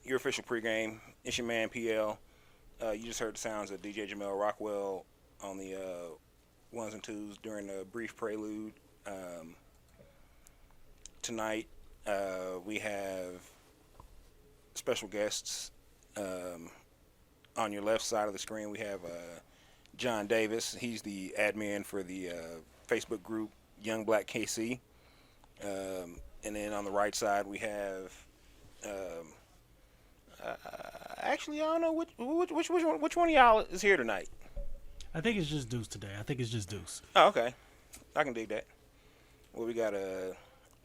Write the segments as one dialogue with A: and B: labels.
A: your official pregame. It's your man PL. You just heard the sounds of DJ Jamel Rockwell on the ones and twos during the brief prelude. Tonight we have special guests. On your left side of the screen, we have John Davis. He's the admin for the Facebook group Young Black KC. And then on the right side, we have. Actually, I don't know which one of y'all is here tonight.
B: I think it's just Deuce today. I think it's just Deuce.
A: Oh, okay. I can dig that. Well, we got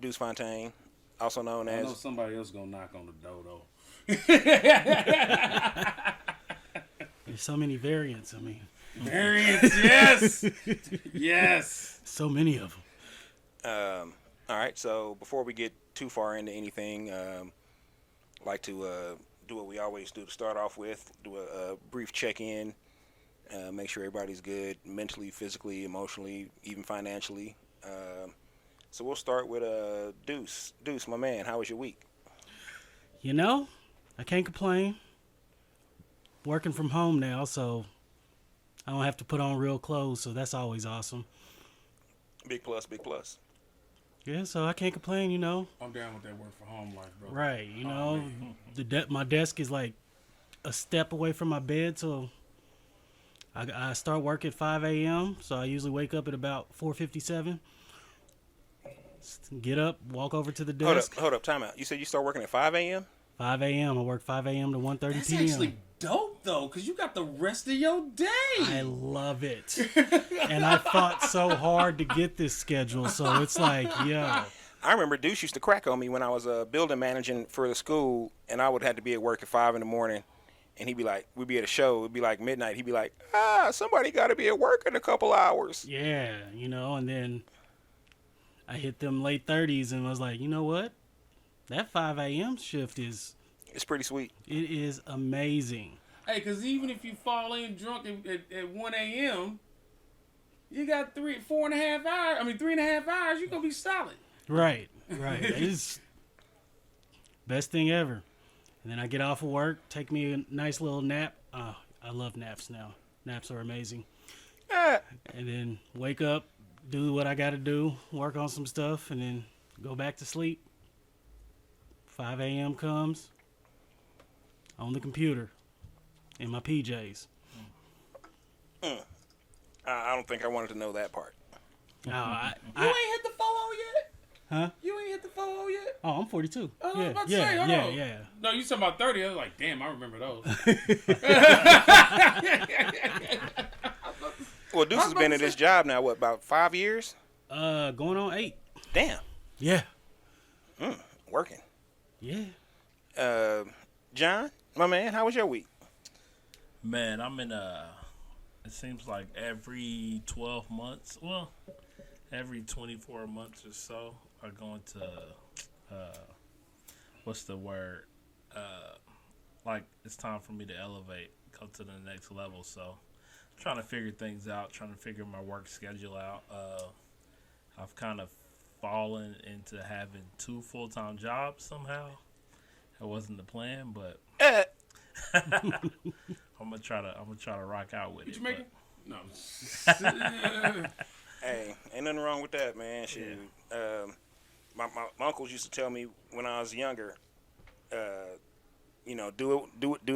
A: Deuce Fontaine, also known as.
C: I know somebody else gonna knock on the door though.
B: There's so many variants. I mean,
C: variants, yes, yes.
B: So many of
A: them. All right. So before we get too far into anything, like to do what we always do to start off with. Do a brief check-in. Make sure everybody's good mentally, physically, emotionally, even financially. So we'll start with Deuce. Deuce, my man, how was your week?
B: You know, I can't complain. Working from home now, so I don't have to put on real clothes, so that's always awesome.
A: Big plus, big plus.
B: Yeah, so I can't complain, you know.
C: I'm down with that work from home life, bro.
B: Right, you know, my desk is like a step away from my bed, so I start work at 5 a.m., so I usually wake up at about 4:57. Get up, walk over to the desk.
A: Hold up, time out. You said you start working at 5 a.m.?
B: 5 a.m. I work 5 a.m. to 1:30 p.m.
C: That's actually dope, though, because you got the rest of your day.
B: I love it. And I fought so hard to get this schedule, so it's like, yo.
A: I remember Deuce used to crack on me when I was building managing for the school, and I would have to be at work at 5 in the morning, and he'd be like, we'd be at a show, it'd be like midnight, he'd be like, somebody got to be at work in a couple hours.
B: Yeah, you know, and then I hit them late 30s and was like, you know what? That 5 a.m. shift it's
A: pretty sweet.
B: It is amazing.
C: Hey, because even if you fall in drunk at 1 a.m., you got 3.5 hours, you're going to be solid.
B: Right. It's best thing ever. And then I get off of work, take me a nice little nap. I love naps now. Naps are amazing. And then wake up, do what I got to do, work on some stuff, and then go back to sleep. 5 a.m. comes, on the computer, in my PJs.
A: I don't think I wanted to know that part.
C: You ain't hit the 4-0 yet?
B: Huh?
C: You ain't hit the 4-0 yet?
B: Oh, I'm 42.
C: I was about to say, hold on.
B: Yeah.
C: No, you talking about 30. I was like, damn, I remember those.
A: Well, Deuce has been in this job now, what, about 5 years?
B: Going on 8.
A: Damn.
B: Yeah.
A: Working.
B: Yeah.
A: John, my man, how was your week?
D: Man, I'm in it seems like every 12 months, well, every 24 months or so, I go into, what's the word? Like, it's time for me to elevate, go to the next level. So, trying to figure things out, trying to figure my work schedule out. I've kind of fallen into having 2 full-time jobs somehow. That wasn't the plan, but I'm gonna try to rock out with it.
C: You making? No.
A: Hey, ain't nothing wrong with that, man. Shoot. Yeah. My uncles used to tell me when I was younger, do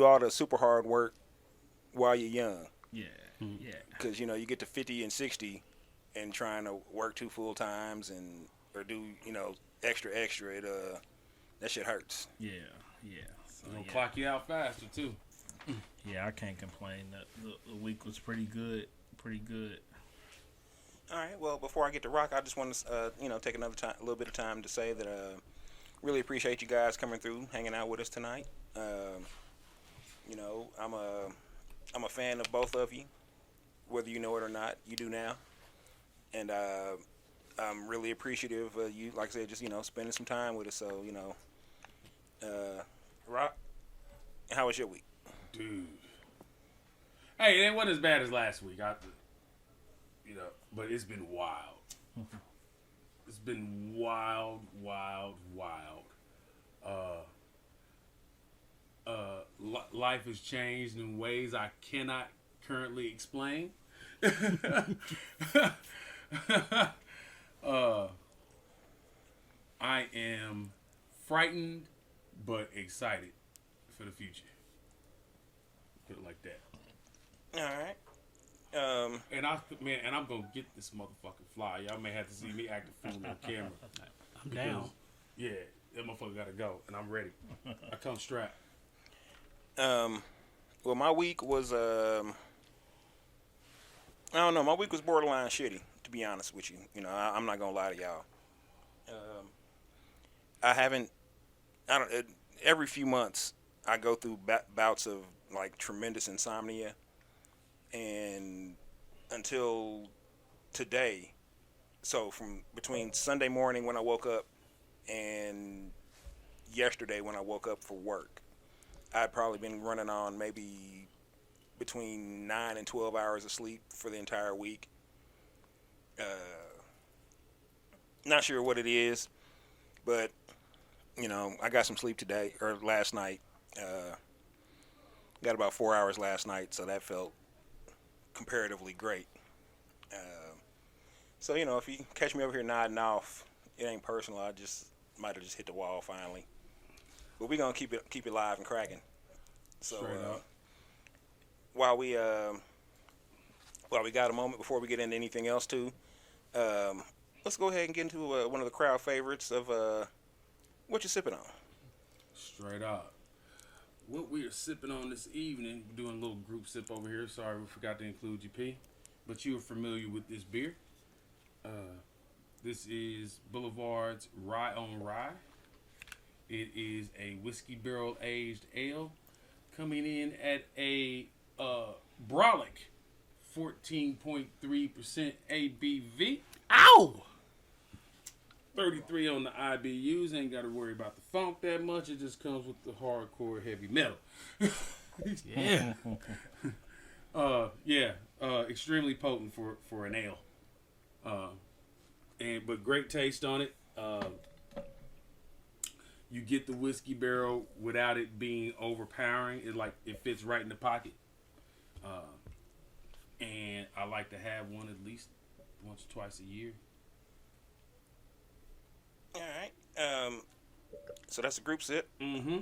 A: all the super hard work while you're young.
D: Yeah. Yeah.
A: Because you get to 50 and 60, and trying to work 2 full times or do extra, it that shit hurts.
D: Yeah. So,
C: It'll clock you out faster too.
D: Yeah, I can't complain. The week was pretty good.
A: All right. Well, before I get to rock, I just want to take a little bit of time to say that really appreciate you guys coming through, hanging out with us tonight. I'm a fan of both of you, whether you know it or not. You do now, and I'm really appreciative of you. Like I said, just spending some time with us. So Rock, how was your week?
C: Dude. Hey, it wasn't as bad as last week. But it's been wild. It's been wild. life has changed in ways I cannot currently explain. I am frightened but excited for the future. Put it like that.
A: All right.
C: And I'm gonna get this motherfucking fly. Y'all may have to see me act a fool on camera.
B: I'm down.
C: Yeah, that motherfucker gotta go, and I'm ready. I come strapped.
A: Well, my week was I don't know. My week was borderline shitty, to be honest with you. You know, I'm not gonna lie to y'all. Every few months I go through bouts of like tremendous insomnia, and until today, so from between Sunday morning when I woke up and yesterday when I woke up for work, I'd probably been running on maybe between 9 and 12 hours of sleep for the entire week. Not sure what it is, but you know, I got some sleep today or last night. Got about 4 hours last night, so that felt comparatively great. So you know, if you catch me over here nodding off, it ain't personal. I just might have just hit the wall finally. But we're gonna keep it live and cracking. So while we got a moment before we get into anything else too, let's go ahead and get into one of the crowd favorites of what you sipping on.
C: Straight up. What we are sipping on this evening, we're doing a little group sip over here. Sorry, we forgot to include GP, but you are familiar with this beer. This is Boulevard's Rye on Rye. It is a whiskey barrel aged ale, coming in at a brolic 14.3% ABV.
B: Ow!
C: 33 on the IBUs. Ain't got to worry about the funk that much. It just comes with the hardcore heavy metal.
B: Yeah.
C: Extremely potent for an ale. But great taste on it. You get the whiskey barrel without it being overpowering. It fits right in the pocket. And I like to have one at least once or twice a year.
A: All right. So that's a group sip.
C: Mm-hmm.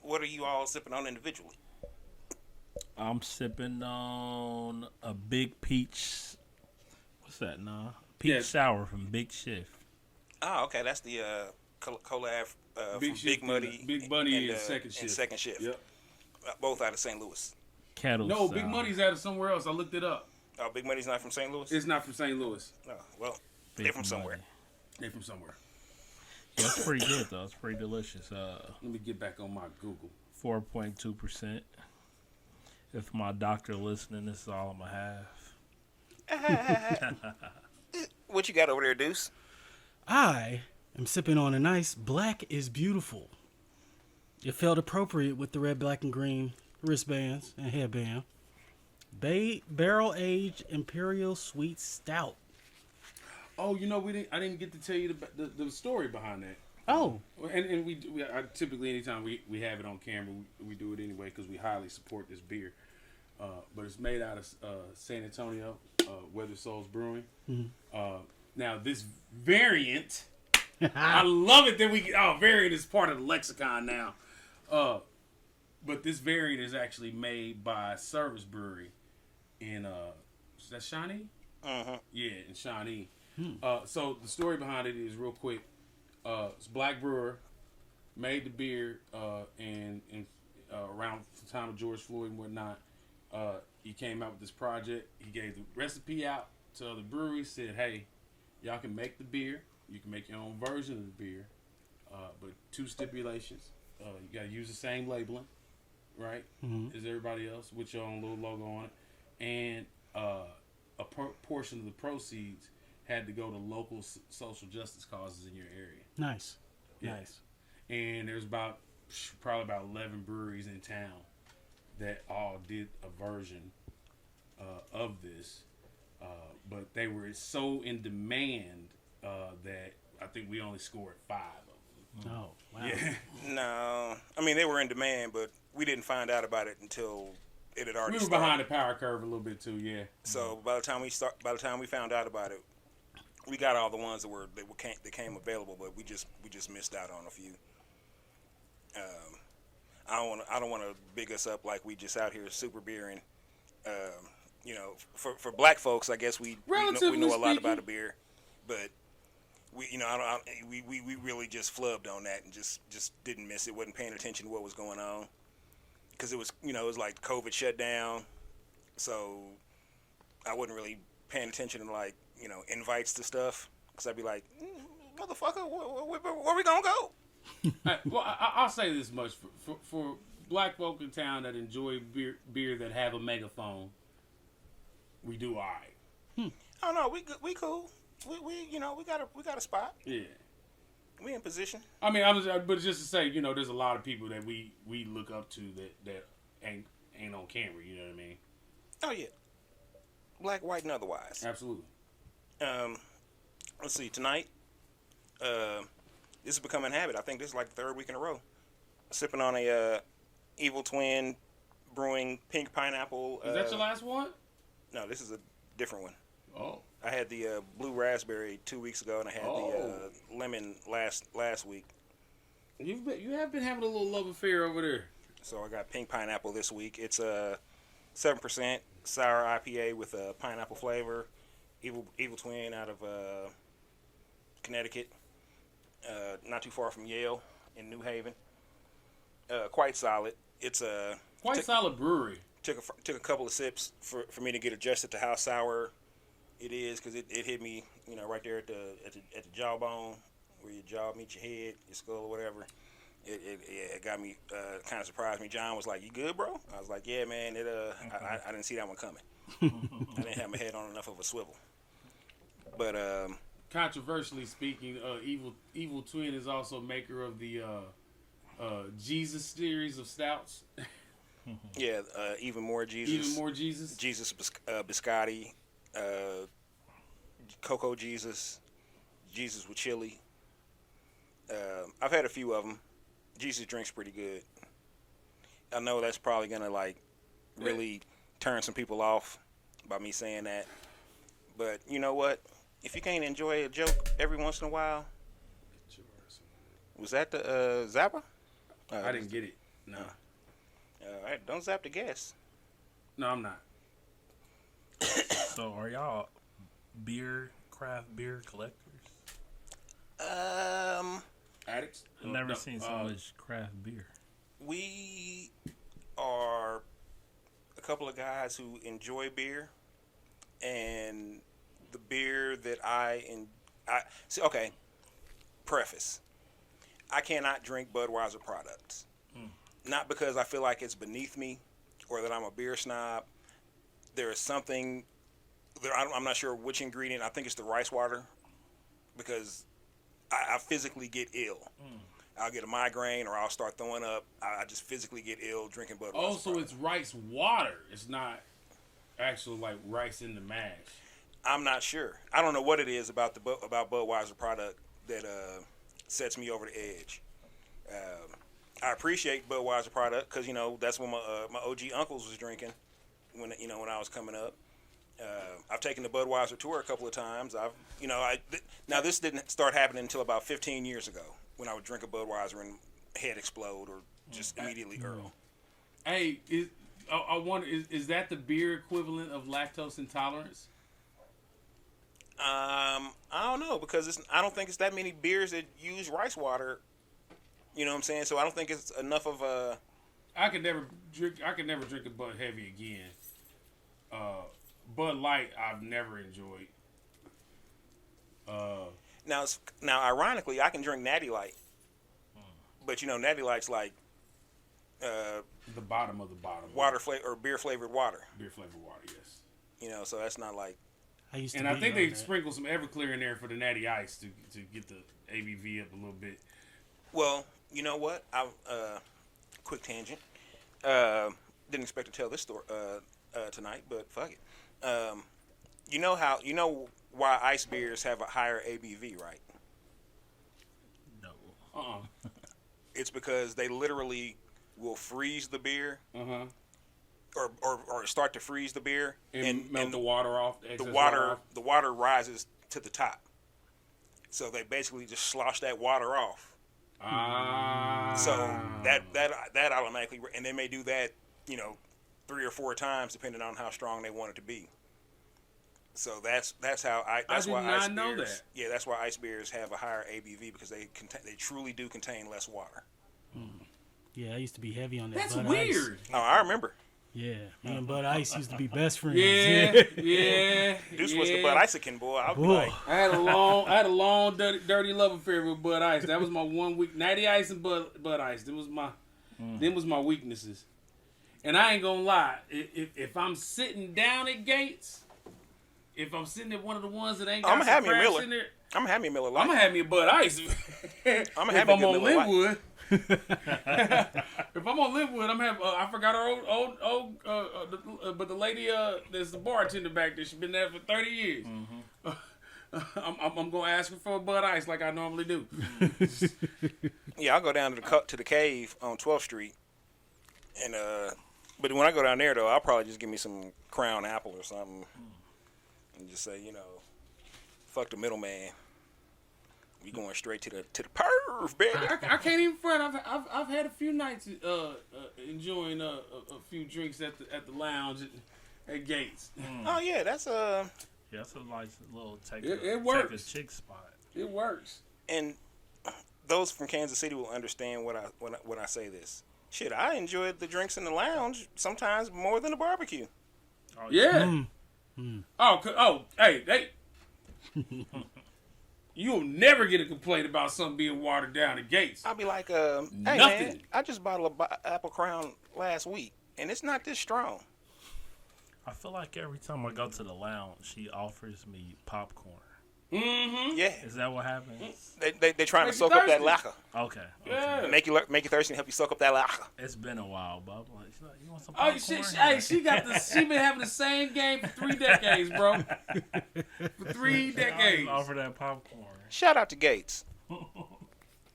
A: What are you all sipping on individually?
D: I'm sipping on a big peach. What's that? Nah, peach sour from Big Shift.
A: Oh, okay. That's the collab from
C: Shift,
A: Big Muddy,
C: Big Buddy, and Second Shift.
A: And Second Shift.
C: Yep.
A: Both out of St. Louis.
D: Kettle
C: No,
D: sour.
C: Big Muddy's out of somewhere else. I looked it up.
A: Oh, Big Muddy's not from St. Louis?
C: It's not from St. Louis.
A: Oh, well,
D: Big
A: they're from somewhere.
D: Muddy.
C: They're from somewhere.
D: Yeah, it's pretty good though. It's pretty delicious.
C: Let me get back on my Google.
D: 4.2%. If my doctor listening, this is all I'm gonna have.
A: What you got over there, Deuce?
B: I am sipping on a nice Black is Beautiful. It felt appropriate with the red, black, and green wristbands and headband. Barrel aged Imperial Sweet Stout.
C: Oh, you know, I didn't get to tell you the story behind that.
B: Oh,
C: And I typically, anytime we have it on camera, we do it anyway because we highly support this beer. But it's made out of San Antonio, Weather Souls Brewing.
B: Mm-hmm.
C: Now, this variant, I love it that variant is part of the lexicon now. But this variant is actually made by Service Brewery in, is that Shawnee?
A: Uh-huh.
C: Yeah, in Shawnee. So the story behind it is real quick. It's a black brewer, made the beer, and around the time of George Floyd and whatnot, he came out with this project. He gave the recipe out to other breweries, said, hey, y'all can make the beer. You can make your own version of the beer, but 2 stipulations. You got to use the same labeling, right, as everybody else with your own little logo on it. And a portion of the proceeds had to go to local social justice causes in your area.
B: nice.
C: Yeah.
B: Nice.
C: And there's probably about 11 breweries in town that all did a version of this. But they were so in demand that I think we only scored 5 of them.
B: Oh, wow.
C: Yeah.
A: No. I mean, they were in demand, but we didn't find out about it until it had already
C: We were
A: started.
C: behind the power curve a little bit too, yeah.
A: So by the time we found out about it, we got all the ones that came available, but we just missed out on a few. I don't want to big us up like we just out here super beering. You know, for black folks, I guess we know a lot
C: speaking.
A: about a beer, but we we really just flubbed on that and just didn't miss it. Wasn't paying attention to what was going on because it was it was like COVID shutdown, so I wasn't really paying attention to like invites to stuff because I'd be like, motherfucker, where we gonna go?
C: I'll say this much for black folk in town that enjoy beer that have a megaphone, we do all right.
A: Oh no, we cool. We got a spot.
C: Yeah.
A: We in position.
C: I mean, but just to say, there's a lot of people that we look up to that ain't on camera. You know what I mean?
A: Oh yeah, black, white, and otherwise.
C: Absolutely.
A: Let's see. Tonight, this is becoming a habit. I think this is like the third week in a row. Sipping on a Evil Twin Brewing Pink Pineapple.
C: Is that your last one?
A: No, this is a different one.
C: Oh.
A: I had the blue raspberry 2 weeks ago, and I had the lemon last week.
C: You have been having a little love affair over there.
A: So I got pink pineapple this week. It's a 7% sour IPA with a pineapple flavor. Evil Twin out of Connecticut, not too far from Yale in New Haven. Quite solid. It's a
C: solid brewery.
A: Took a couple of sips for me to get adjusted to how sour it is because it hit me right there at the jawbone where your jaw meets your head, your skull or whatever. It got me kind of surprised me. John was like, "You good, bro?" I was like, "Yeah, man." I didn't see that one coming. I didn't have my head on enough of a swivel. But
C: controversially speaking, Evil Twin is also maker of the Jesus series of stouts.
A: Yeah, even more Jesus.
C: Even more Jesus.
A: Jesus biscotti, Cocoa Jesus, Jesus with chili. I've had a few of them. Jesus drinks pretty good. I know that's probably gonna like really turn some people off by me saying that. But you know what? If you can't enjoy a joke every once in a while, was that the Zappa?
C: I didn't get it. No.
A: All right, don't zap the guests.
C: No, I'm not.
D: So, are y'all craft beer collectors?
C: Addicts?
D: I've never seen so much craft beer.
A: We are a couple of guys who enjoy beer, and the beer that see. Okay, preface: I cannot drink Budweiser products. Not because I feel like it's beneath me or that I'm a beer snob. There is something there. I'm not sure which ingredient. I think it's the rice water because I physically get ill. I'll get a migraine or I'll start throwing up. I just physically get ill drinking Budweiser.
C: Oh, so it's rice water. It's not actual like rice in the mash.
A: I'm not sure. I don't know what it is about about Budweiser product that sets me over the edge. I appreciate Budweiser product because that's what my OG uncles was drinking when I was coming up. I've taken the Budweiser tour a couple of times. Now this didn't start happening until about 15 years ago when I would drink a Budweiser and head explode or just immediately Earl.
C: Hey, I wonder is that the beer equivalent of lactose intolerance?
A: I don't know because I don't think it's that many beers that use rice water. You know what I'm saying? So I don't think it's enough of a.
C: I could never drink a Bud Heavy again. Bud Light, I've never enjoyed.
A: Now, ironically, I can drink Natty Light, but Natty Light's like
C: the bottom of the bottom.
A: Water flavor or beer flavored water.
C: Beer flavored water, yes.
A: So that's not like.
B: I
C: think they sprinkle some Everclear in there for the Natty Ice to get the ABV up a little bit.
A: Well, you know what? Quick tangent. Didn't expect to tell this story tonight, but fuck it. You know why ice beers have a higher ABV, right?
D: No.
A: it's because they literally will freeze the beer, or start to freeze the beer,
C: and melt the water off.
A: The water rises to the top. So they basically just slosh that water off. So that automatically, and they may do that, 3 or 4 times depending on how strong they want it to be. So that's how that's why ice beers. Yeah, that's why ice beers have a higher ABV, because they truly do contain less water.
B: Yeah, I used to be heavy on that.
C: That's
B: Bud
C: weird.
B: Ice.
A: Oh, I remember.
B: Yeah, me and Bud Ice used to be best friends.
C: Yeah.
A: Deuce was the Bud Icican boy. I'll be
B: Whoa.
A: like,
C: I had a long dirty love affair with Bud Ice. That was my 1 week. Natty Ice and Bud Ice. Them was my weaknesses. And I ain't gonna lie, if I'm sitting down at Gates, if I'm sitting at one of the ones that ain't got some crash in there,
A: I'm gonna have me a Miller Lite.
C: I'm gonna have me a Bud Ice.
A: I'm gonna have me a good Miller Lite.
C: Linwood. If I'm on Linwood, I'm have. I forgot her old. But the lady that's the bartender back there, she's been there for 30 years. I'm gonna ask her for a Bud Ice like I normally do.
A: Yeah, I'll go down to the cave on 12th Street, and but when I go down there though, I'll probably just give me some Crown Apple or something, and just say, fuck the middleman. We going straight to the perv, baby.
C: I can't even front. I've had a few nights enjoying a few drinks at the lounge at Gates.
A: Oh yeah, that's a
D: that's a nice little take
C: It
D: a
C: works.
D: chick spot.
C: It works.
A: And those from Kansas City will understand when I say this. Shit, I enjoyed the drinks in the lounge sometimes more than the barbecue.
D: Oh,
C: Yeah. Hey. You'll never get a complaint about something being watered down at Gates.
A: I'll be like, hey
C: Nothing.
A: man, I just bought Apple Crown last week, and it's not this strong.
D: I feel like every time I go to the lounge, she offers me popcorn.
C: Mm-hmm.
A: Yeah.
D: Is that what happens?
A: They trying to
C: Make you
A: soak up that
C: thirsty.
A: lacker.
D: Okay.
C: Yeah.
A: Make you thirsty and help you soak up that lacker.
D: It's been a while, but I'm like, you want some
C: Oh,
D: popcorn?
C: she been having the same game for 3 decades, bro. For 3 decades.
D: Offer that popcorn.
A: Shout out to Gates.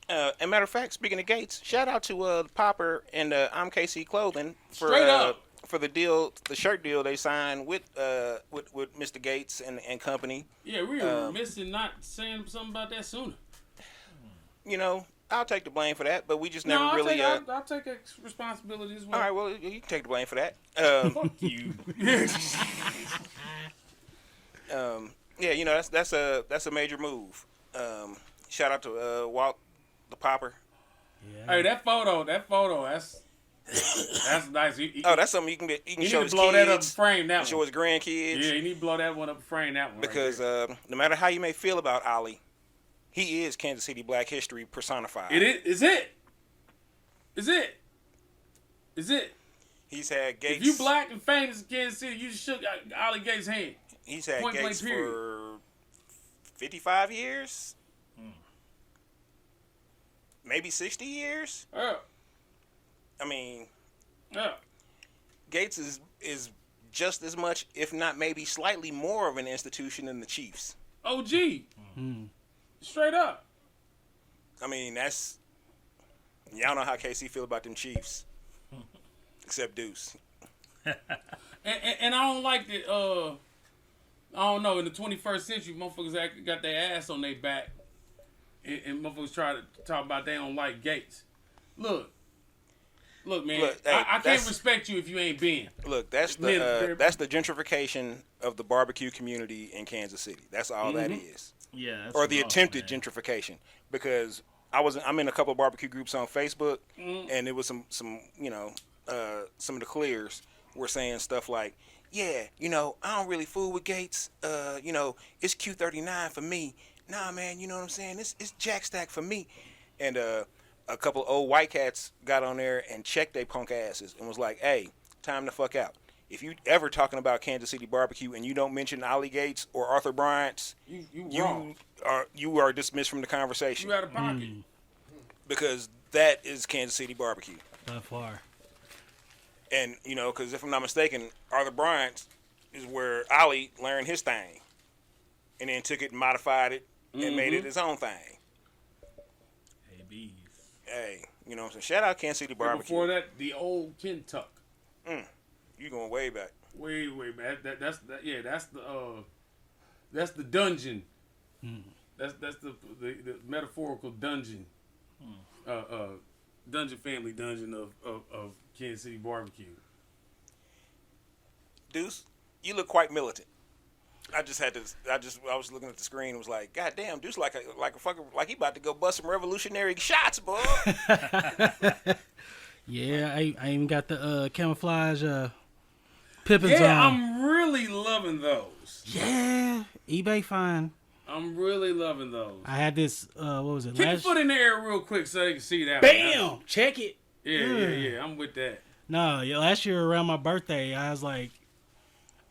A: And matter of fact, speaking of Gates, shout out to Popper and I'm KC Clothing for
C: Straight up.
A: For the deal, the shirt deal they signed with Mr. Gates and company.
C: Yeah, we were missing not saying something about that sooner.
A: I'll take the blame for that, but we just never really.
C: I'll take responsibility as well.
A: All right, well, you can take the blame for that.
C: Fuck you.
A: Yeah, that's a major move. Shout out to Walt the Popper.
B: Yeah.
C: Hey, that photo, that's nice.
A: That's something you can show
C: need
A: his
C: to blow
A: kids.
C: that up and frame that
A: Show
C: one.
A: his grandkids.
C: Yeah, you need to blow that one up and frame that one.
A: Because
C: right
A: no matter how you may feel about Ali, he is Kansas City Black history personified.
C: Is it?
A: He's had Gates.
C: If you black and famous in Kansas City, you shook Ollie Gates' hand.
A: He's had
C: Point
A: Gates
C: blank period.
A: for 55 years, maybe 60 years.
C: Yeah.
A: I mean,
C: Yeah.
A: Gates is just as much, if not maybe slightly more of an institution than the Chiefs.
C: OG. Straight up.
A: I mean, y'all know how KC feel about them Chiefs, except Deuce.
C: And I don't like that. I don't know. In the 21st century, motherfuckers got their ass on their back, and motherfuckers try to talk about they don't like Gates. Look, man.
A: Look, hey,
C: I can't respect you if you ain't been.
A: Look, that's the gentrification of the barbecue community in Kansas City. That's all that is.
D: Yeah. That's
A: Or the
D: rough,
A: attempted
D: man.
A: gentrification, because I'm in a couple of barbecue groups on Facebook, and it was some of the clears were saying stuff like, yeah, I don't really fool with Gates. It's Q39 for me. Nah, man, you know what I'm saying? It's Jack Stack for me. And a couple of old white cats got on there and checked their punk asses and was like, hey, time to fuck out. If you ever talking about Kansas City barbecue and you don't mention Ollie Gates or Arthur Bryant's, you are dismissed from the conversation.
C: You out of pocket.
A: Because that is Kansas City barbecue.
B: By far.
A: And, because if I'm not mistaken, Arthur Bryant is where Ollie learned his thing. And then took it and modified it and made it his own thing.
D: Hey, bees.
A: Hey, You know what I'm saying? Shout out Kansas City
C: And
A: Barbecue.
C: before that, the old Kentuck.
A: You going way back.
C: Way back. That's the dungeon. That's the metaphorical dungeon. Dungeon family dungeon of Kansas City Barbecue.
A: Deuce, you look quite militant. I was looking at the screen and was like, God damn, Deuce like a fucking, like he about to go bust some revolutionary shots, boy.
B: Yeah, I even got the camouflage Pippins on.
C: Yeah, I'm really loving those.
B: Yeah, eBay fine.
C: I'm really loving those.
B: I had this, what was it?
C: Keep your foot in the air real quick so they can see that.
B: Bam! Check it.
C: Yeah. I'm with that.
B: No, last year around my birthday, I was like,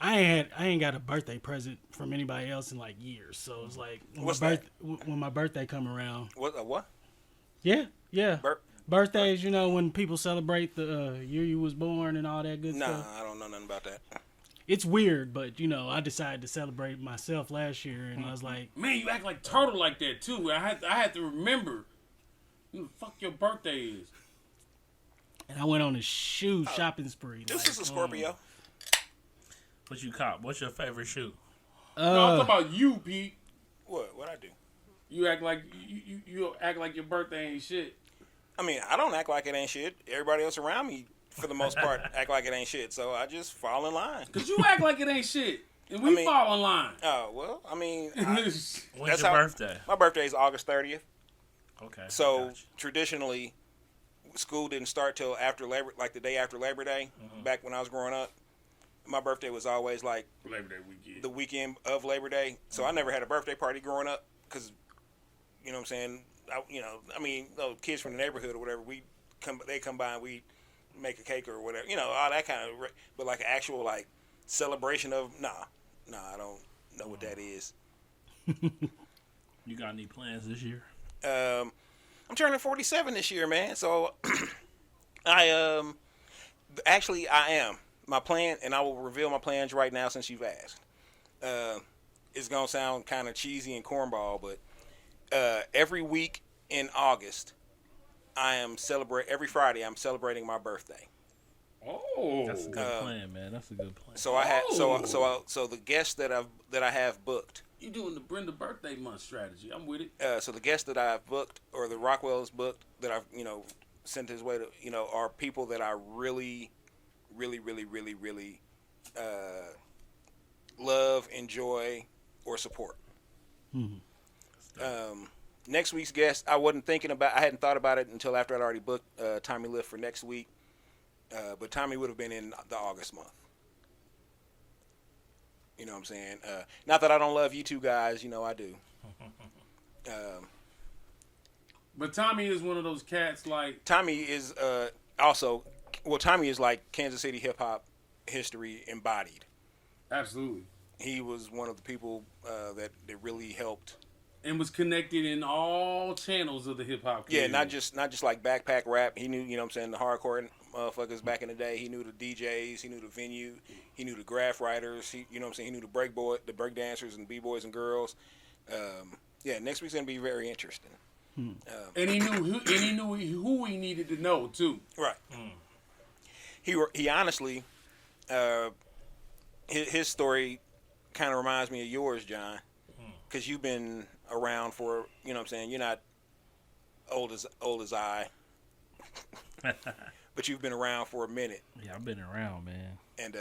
B: I ain't got a birthday present from anybody else in like years. So it's like when my birthday come around.
A: What?
B: Yeah. Birthdays, when people celebrate the year you was born and all that good stuff.
A: Nah, I don't know nothing about that.
B: It's weird, but I decided to celebrate myself last year, and I was like,
C: man, you act like Turtle like that too. I had to remember who the fuck your birthday is.
B: And I went on a shoe shopping spree.
A: This is a Scorpio.
D: What you cop? What's your favorite shoe?
C: No, I'm talking about you, Pete.
A: What I do?
C: You act like you act like your birthday ain't shit.
A: I mean, I don't act like it ain't shit. Everybody else around me, for the most part, act like it ain't shit. So I just fall in line.
C: Cause you act like it ain't shit, and we fall in line.
A: Oh well, I mean,
D: when's your birthday?
A: My birthday is August 30th.
D: Okay.
A: So traditionally, school didn't start till after the day after Labor Day. Back when I was growing up, my birthday was always like
C: Labor Day weekend.
A: the weekend of Labor Day. So I never had a birthday party growing up because, you know what I'm saying. Kids from the neighborhood or whatever, they come by and we make a cake or whatever, all that kind of. But like an actual like celebration of nah, I don't know what that is.
D: You got any plans this year?
A: I'm turning 47 this year, man. So I am. My plan, and I will reveal my plans right now since you've asked. It's gonna sound kind of cheesy and cornball, but every week in August, every Friday I'm celebrating my birthday.
C: Oh,
D: that's a good plan, man. That's a good plan.
A: So I had so the guests that I have booked.
C: You doing the Brenda birthday month strategy? I'm with it.
A: So the guests that I've booked, or the Rockwell's booked, that I've sent his way to, are people that I really, really, really, really, really love, enjoy, or support. Next week's guest, I hadn't thought about it until after I'd already booked Tommy Lift for next week. But Tommy would have been in the August month. You know what I'm saying? Not that I don't love you two guys, I do.
C: But Tommy is one of those cats like...
A: Tommy is Tommy is like Kansas City hip-hop history embodied.
C: Absolutely.
A: He was one of the people that really helped.
C: And was connected in all channels of the hip-hop community.
A: Yeah, not just like backpack rap. He knew, the hardcore motherfuckers back in the day. He knew the DJs. He knew the venue. He knew the graph writers. He knew the the break dancers and b-boys and girls. Next week's gonna be very interesting.
C: And he knew who he needed to know too.
A: Right. He honestly, his story kind of reminds me of yours, John, because you've been around for, you're not old as I, but you've been around for a minute.
D: Yeah, I've been around, man.
A: And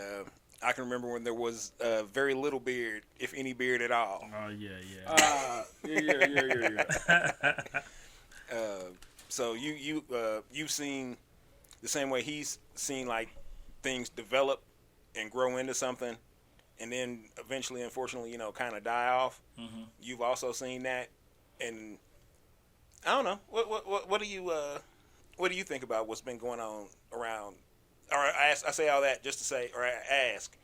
A: I can remember when there was very little beard, if any beard at all.
D: Oh yeah.
A: So you've seen the same way he's seen like things develop and grow into something, and then eventually, unfortunately, kind of die off. Mm-hmm. You've also seen that, and I don't know what do you think about what's been going on around? Or I say all that just to say, or I ask,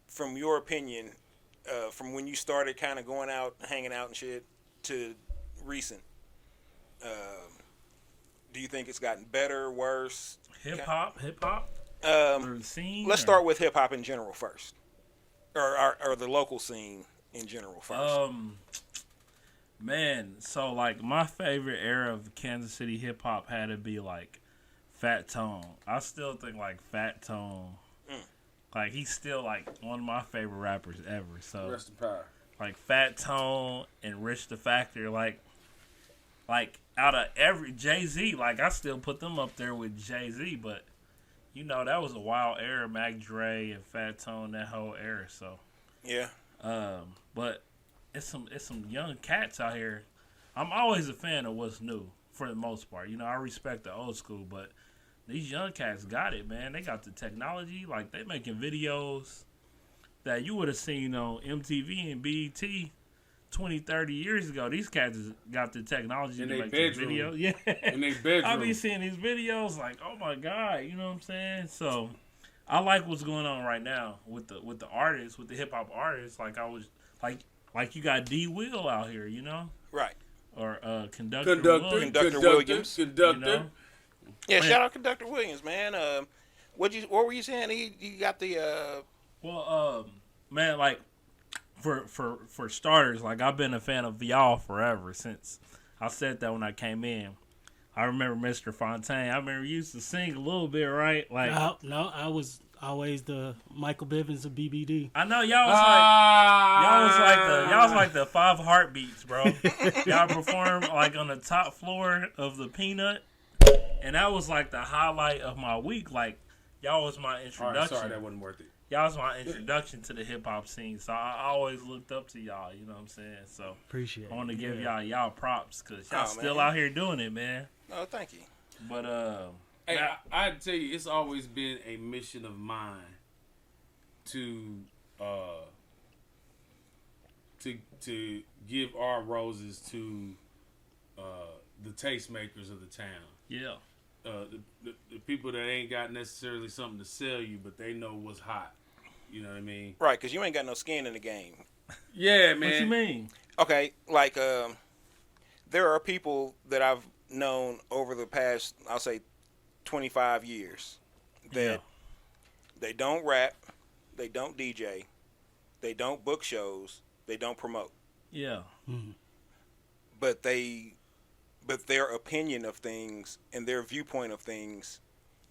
A: from your opinion, from when you started kind of going out, hanging out and shit, to recent, do you think it's gotten better, worse?
D: Hip hop.
A: Or the scene. Let's start with hip hop in general first, or the local scene in general first.
D: Man, so like my favorite era of Kansas City hip hop had to be like Fat Tone. I still think like Fat Tone, like he's still like one of my favorite rappers ever. So
C: Rest in power.
D: like Fat Tone and Rich the Factor, like out of every Jay-Z, like I still put them up there with Jay-Z, but you know that was a wild era, Mac Dre and Fat Tone, that whole era. So
A: Yeah.
D: but it's some young cats out here. I'm always a fan of what's new for the most part. You know, I respect the old school, but these young cats got it, man. They got the technology. Like they making videos that you would have seen on MTV and BET 20, 30 years ago. These cats got the technology
C: In
D: to
C: they
D: make
C: bedroom.
D: videos. Yeah.
C: In their bedroom.
D: I be seeing these videos like, oh my God, you know what I'm saying? So I like what's going on right now with the artists, with the hip hop artists. Like I was like you got D Will out here, you know?
A: Right.
D: Or Conductor Williams.
A: Conductor Williams.
C: Conductor.
D: You know?
A: Yeah, shout out Conductor Williams, man. What were you saying? You got the
D: Well, man, like for starters, like I've been a fan of y'all forever since I said that when I came in. I remember Mr. Fontaine. I remember you used to sing a little bit, right? Like
B: No, I was always the Michael Bivins of BBD.
D: I know y'all was like the 5 heartbeats, bro. Y'all performed like on the top floor of the Peanut, and that was like the highlight of my week. Like y'all was my introduction.
C: All right, sorry, that wasn't worth it.
D: Y'all was my introduction to the hip hop scene, so I always looked up to y'all. You know what I'm saying? So
B: Appreciate it.
D: I want to give y'all props because y'all
A: Oh,
D: still
A: man.
D: out here doing it, man.
A: Oh, thank you.
D: But
C: Hey, I tell you, it's always been a mission of mine to give our roses to the tastemakers of the town.
D: yeah,
C: The people that ain't got necessarily something to sell you, but they know what's hot. You know what I mean?
A: Right, because you ain't got no skin in the game.
C: Yeah, man.
D: what you mean?
A: Okay, like there are people that I've known over the past, I'll say, 25 years that they don't rap, they don't DJ, they don't book shows, they don't promote,
D: Yeah,
A: but their opinion of things and their viewpoint of things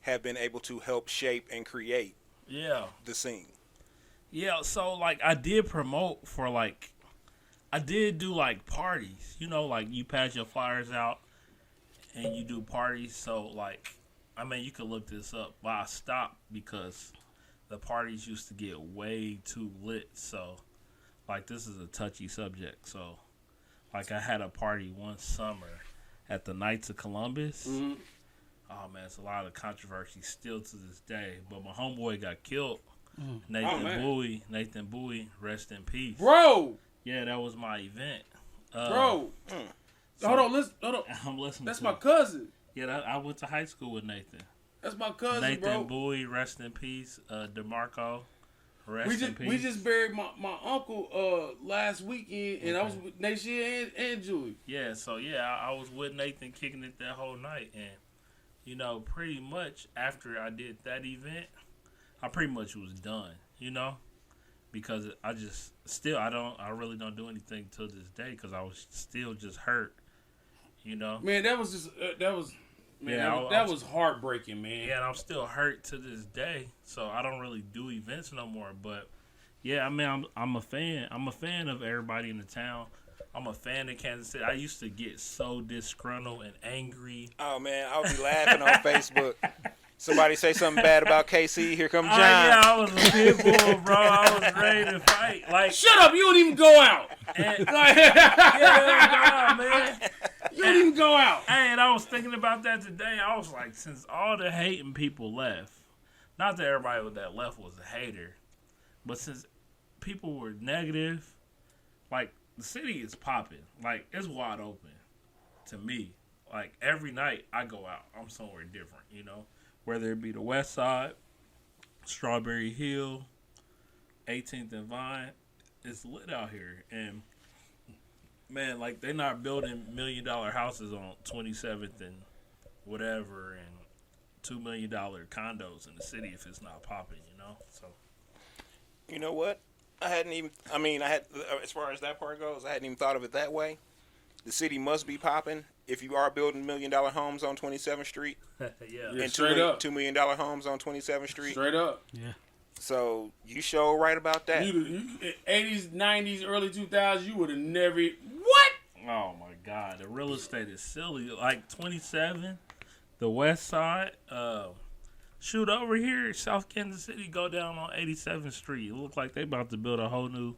A: have been able to help shape and create
D: yeah.
A: the scene.
D: Yeah, so like I did promote for like I did do like parties, you know, like you pass your flyers out and you do parties. So like, I mean, you could look this up, but I stopped because the parties used to get way too lit. So like, this is a touchy subject. So like, I had a party one summer at the Knights of Columbus.
C: Mhm.
D: Oh man, it's a lot of controversy still to this day. But my homeboy got killed.
C: Oh,
D: Nathan
C: man.
D: Bowie, rest in peace.
C: Bro,
D: Yeah, that was my event.
C: bro.
D: So-
C: Hold on, listen. Hold on.
D: I'm listening.
C: That's
D: to
C: my
D: it.
C: cousin.
D: Yeah, I went to high school with Nathan.
C: That's my cousin,
D: Nathan
C: bro.
D: Bowie, rest in peace. DeMarco, rest in peace.
C: We just buried my uncle last weekend, and I was with Nacia and Julie.
D: Yeah, so yeah, I was with Nathan kicking it that whole night, and you know, pretty much after I did that event, I pretty much was done. You know, because I just I really don't do anything till this day because I was still just hurt. You know.
C: Man, that was just that was. Man,
D: Yeah,
C: that was heartbreaking, man.
D: Yeah, and I'm still hurt to this day, so I don't really do events no more. But yeah, I mean, I'm a fan. I'm a fan of everybody in the town. I'm a fan of Kansas City. I used to get so disgruntled and angry.
A: Oh man, I would be laughing on Facebook. Somebody say something bad about KC. Here comes John.
D: Yeah, I was a pit bull, bro. I was ready to fight. Like,
C: Shut up! You don't even go out.
D: and,
C: Yeah,
D: man.
C: you don't even go out.
D: And I was thinking about that today. I was like, since all the hating people left, not that everybody that left was a hater, but since people were negative, like, the city is popping. Like, it's wide open to me. Like, every night I go out, I'm somewhere different, you know? Whether it be the West Side, Strawberry Hill, 18th and Vine, it's lit out here. And, man, like, they're not building $1 million houses on 27th and whatever and $2 million condos in the city if it's not popping, you know? So,
A: You know what? I had, as far as that part goes, I hadn't even thought of it that way. the city must be popping if you are building $1 million homes on 27th Street
D: Yeah.
A: and
C: straight up.
A: $2 million homes on 27th Street.
C: Straight up.
B: Yeah.
A: So you show right about that.
C: You 80s, 90s, early 2000s, you would have never. What?
D: Oh my God, the real estate is silly. Like 27, the West Side. Shoot over here, South Kansas City, go down on 87th Street. It look like they about to build a whole new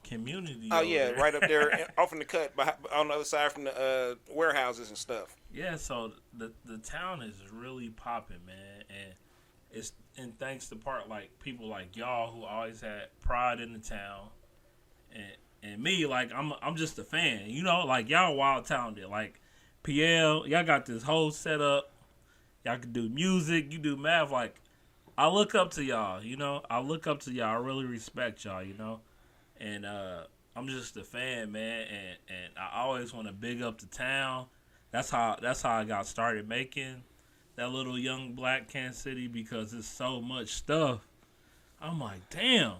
D: community.
A: Oh
D: over
A: yeah,
D: there.
A: right up there, off in the cut, on the other side from the warehouses and stuff.
D: Yeah, so the town is really popping, man, and thanks to like people like y'all who always had pride in the town, and me, like I'm just a fan, you know, like y'all wild talented, like PL, y'all got this whole setup, y'all can do music, you do math, like I look up to y'all, you know, I really respect y'all, you know, and I'm just a fan, man, and I always want to big up the town. That's how I got started making that little young black Kansas City, because it's so much stuff. I'm like, damn,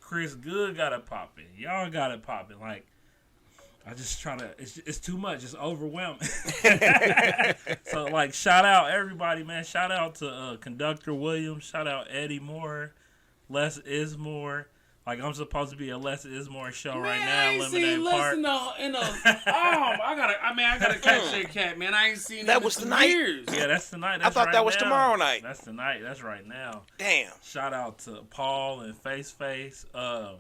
D: Chris Good got it popping. Y'all got it popping. Like, I just try to, it's too much. It's overwhelming. So, like, shout out everybody, man. Shout out to Conductor Williams. Shout out Eddie Moore, Les Ismore. Like, I'm supposed to be a Les Ismore show right now.
C: I ain't seen Les in I gotta catch that cat, man. I ain't seen
A: That
C: him
A: was
C: in
A: tonight?
C: years.
D: Yeah, that's tonight.
A: I thought
D: right
A: that was
D: now.
A: tomorrow night.
D: That's tonight. That's right now.
A: Damn.
D: Shout out to Paul and Face,
C: Face.
D: and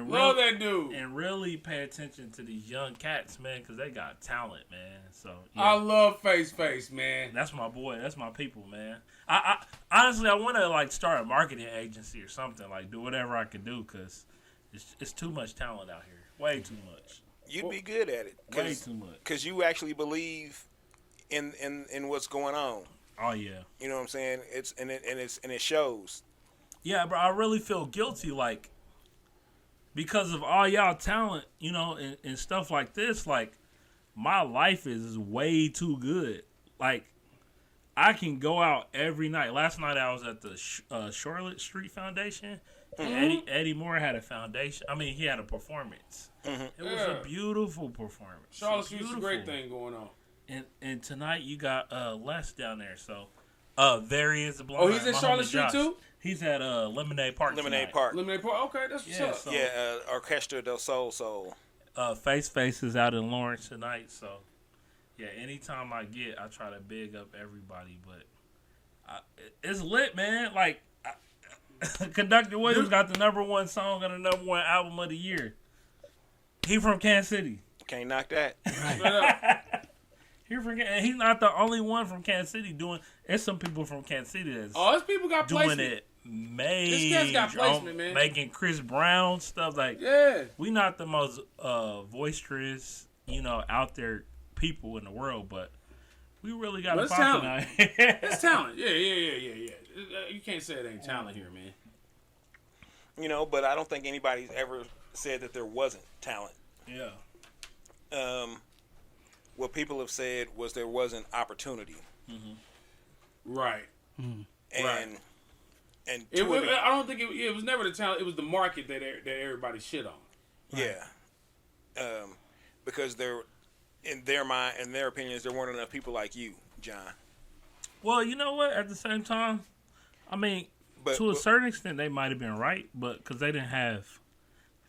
C: Love that dude.
D: and really pay attention to these young cats, man, because they got talent, man. So yeah,
C: I love Face, man.
D: that's my boy. That's my people, man. I honestly, I want to like start a marketing agency or something, like do whatever I can do, because it's too much talent out here. Way too much.
A: You'd be good at it.
D: Way too much.
A: Because you actually believe in what's going on.
D: Oh yeah.
A: You know what I'm saying? It shows.
D: Yeah, bro, I really feel guilty, like, because of all y'all talent, you know, and stuff like this, like, my life is way too good. Like, I can go out every night. Last night I was at the Charlotte Street Foundation, and Eddie Moore had a foundation. I mean, he had a performance.
A: Mm-hmm.
D: It was a beautiful performance.
C: Charlotte Street's a great thing going on.
D: And tonight you got Les down there, so there he is. The
C: Oh, he's in Charlotte Street too?
D: He's at Lemonade Park.
A: Lemonade
D: tonight.
A: Park.
C: Lemonade Park. Okay, that's what's up.
D: So,
A: Yeah, Orchestra del Soul.
D: Face is out in Lawrence tonight, so yeah. Anytime I try to big up everybody, but it's lit, man. Like Conductor Williams got the #1 song and the #1 album of the year. He from Kansas City.
A: Can't knock that.
C: Straight up.
D: And he's not the only one from Kansas City doing. There's some people from Kansas City that's
C: Those people got
D: doing
C: placement.
D: it. Major,
C: This cat's got placement, man.
D: Making Chris Brown stuff like.
C: Yeah.
D: We not the most boisterous, you know, out there people in the world, but we really got
C: Well,
D: a
C: it's
D: poppin'
C: talent.
D: out here.
C: It's talent. Yeah. You can't say it ain't talent here, man.
A: You know, but I don't think anybody's ever said that there wasn't talent.
D: Yeah.
A: What people have said was there wasn't opportunity.
C: Right.
A: And
C: Right.
A: and
C: I don't think it was never the talent. It was the market that everybody shit on.
A: yeah. Because there, in their mind, in their opinions, there weren't enough people like you, John.
D: Well, you know what? At the same time, I mean, to a certain extent, they might have been right, but because they didn't have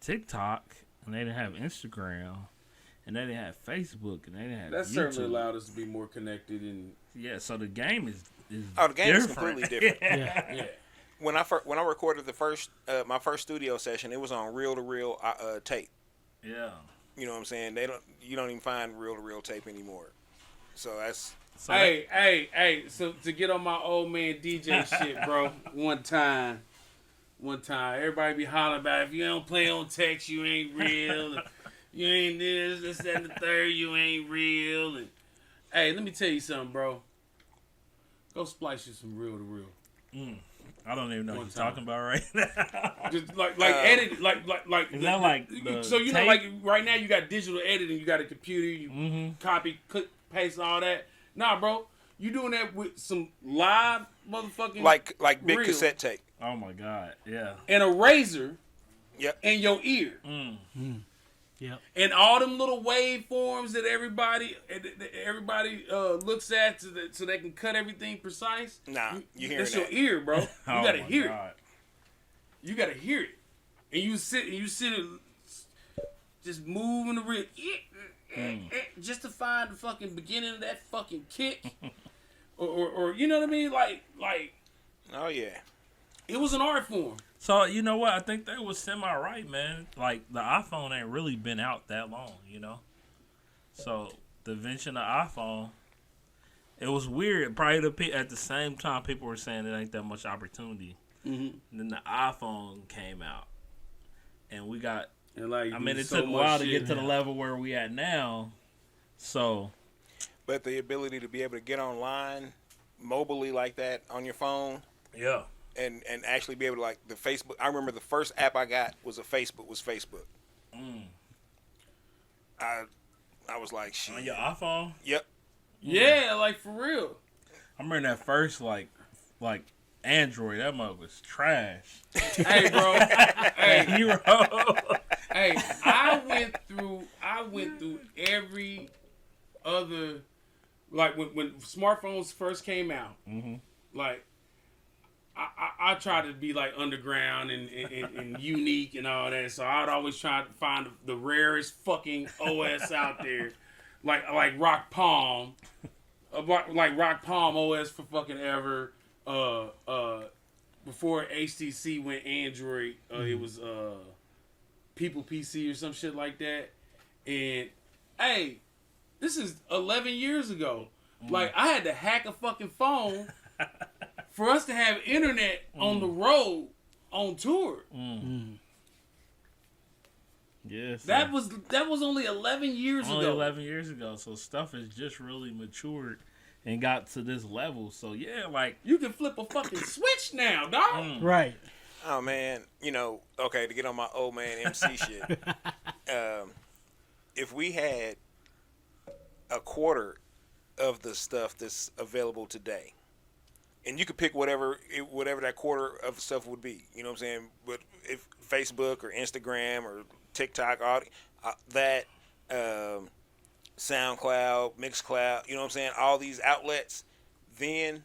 D: TikTok and they didn't have Instagram and they didn't have Facebook and they didn't have
C: That
D: YouTube.
C: certainly allowed us to be more connected and
D: Yeah, so the game is
A: Oh, the game is
D: different.
A: completely different.
C: yeah.
A: When I recorded my first studio session, it was on reel to reel tape.
D: Yeah.
A: You know what I'm saying? You don't even find reel to reel tape anymore. So that's
D: So
C: Hey, so to get on my old man DJ shit, bro, one time, everybody be hollering about if you don't play on text, you ain't real. You ain't this, that, and the third, you ain't real. And hey, let me tell you something, bro. Go splice you some reel to reel.
D: I don't even know what
C: One
D: you're
C: time.
D: talking about right now.
C: Just like edit, like.
D: Is that like the
C: so you know,
D: tape?
C: like right now you got digital editing, you got a computer, you copy, click, paste, all that. Nah, bro, you doing that with some live motherfucking
A: like big
C: reel
A: cassette tape.
D: Oh my God, yeah.
C: and a razor
A: Yep.
C: in your ear.
B: Yep.
C: And all them little waveforms that everybody looks at so they can cut everything precise.
A: Nah, you hearing
C: That's
A: that?
C: your ear, bro. You
D: Oh
C: gotta
D: my
C: hear
D: God.
C: it. You gotta hear it. And you sit just moving the rib. Just to find the fucking beginning of that fucking kick. or you know what I mean? Like
A: Oh yeah.
C: it was an art form.
D: So, you know what? I think they was semi-right, man. Like, the iPhone ain't really been out that long, you know? So, the invention of iPhone, it was weird. Probably at the same time, people were saying it ain't that much opportunity.
C: Mm-hmm.
D: And then the iPhone came out. And we got...
C: And like,
D: I mean, it
C: so
D: took a while to
C: much
D: get
C: shit
D: to the
C: now.
D: level where we at now. So...
A: But the ability to be able to get online mobily like that on your phone
D: Yeah.
A: and actually be able to, like, the Facebook. I remember the first app I got was Facebook. I was like, shit.
D: On your iPhone?
A: Yep.
C: Yeah, like for real.
D: I remember that first, like Android. That mug was trash.
C: Hey, bro. Hey,
D: Hero.
C: hey, I went through every other, like when smartphones first came out.
D: Mm-hmm.
C: Like I tried to be like underground and unique and all that, so I'd always try to find the rarest fucking OS out there, like Rock Palm, like Rock Palm OS for fucking ever. Before HTC went Android, it was People PC or some shit like that. And hey, this is 11 years ago. Like, I had to hack a fucking phone for us to have internet on the road on tour.
D: Yes.
C: That was only 11 years
D: only
C: ago.
D: 11 years ago. So stuff has just really matured and got to this level. So yeah, like
C: You can flip a fucking switch now, dog.
B: Right.
A: Oh man, okay, to get on my old man MC shit. If we had a quarter of the stuff that's available today, and you could pick whatever that quarter of stuff would be, you know what I'm saying? But if Facebook or Instagram or TikTok, all that, SoundCloud, Mixcloud, you know what I'm saying? All these outlets, then,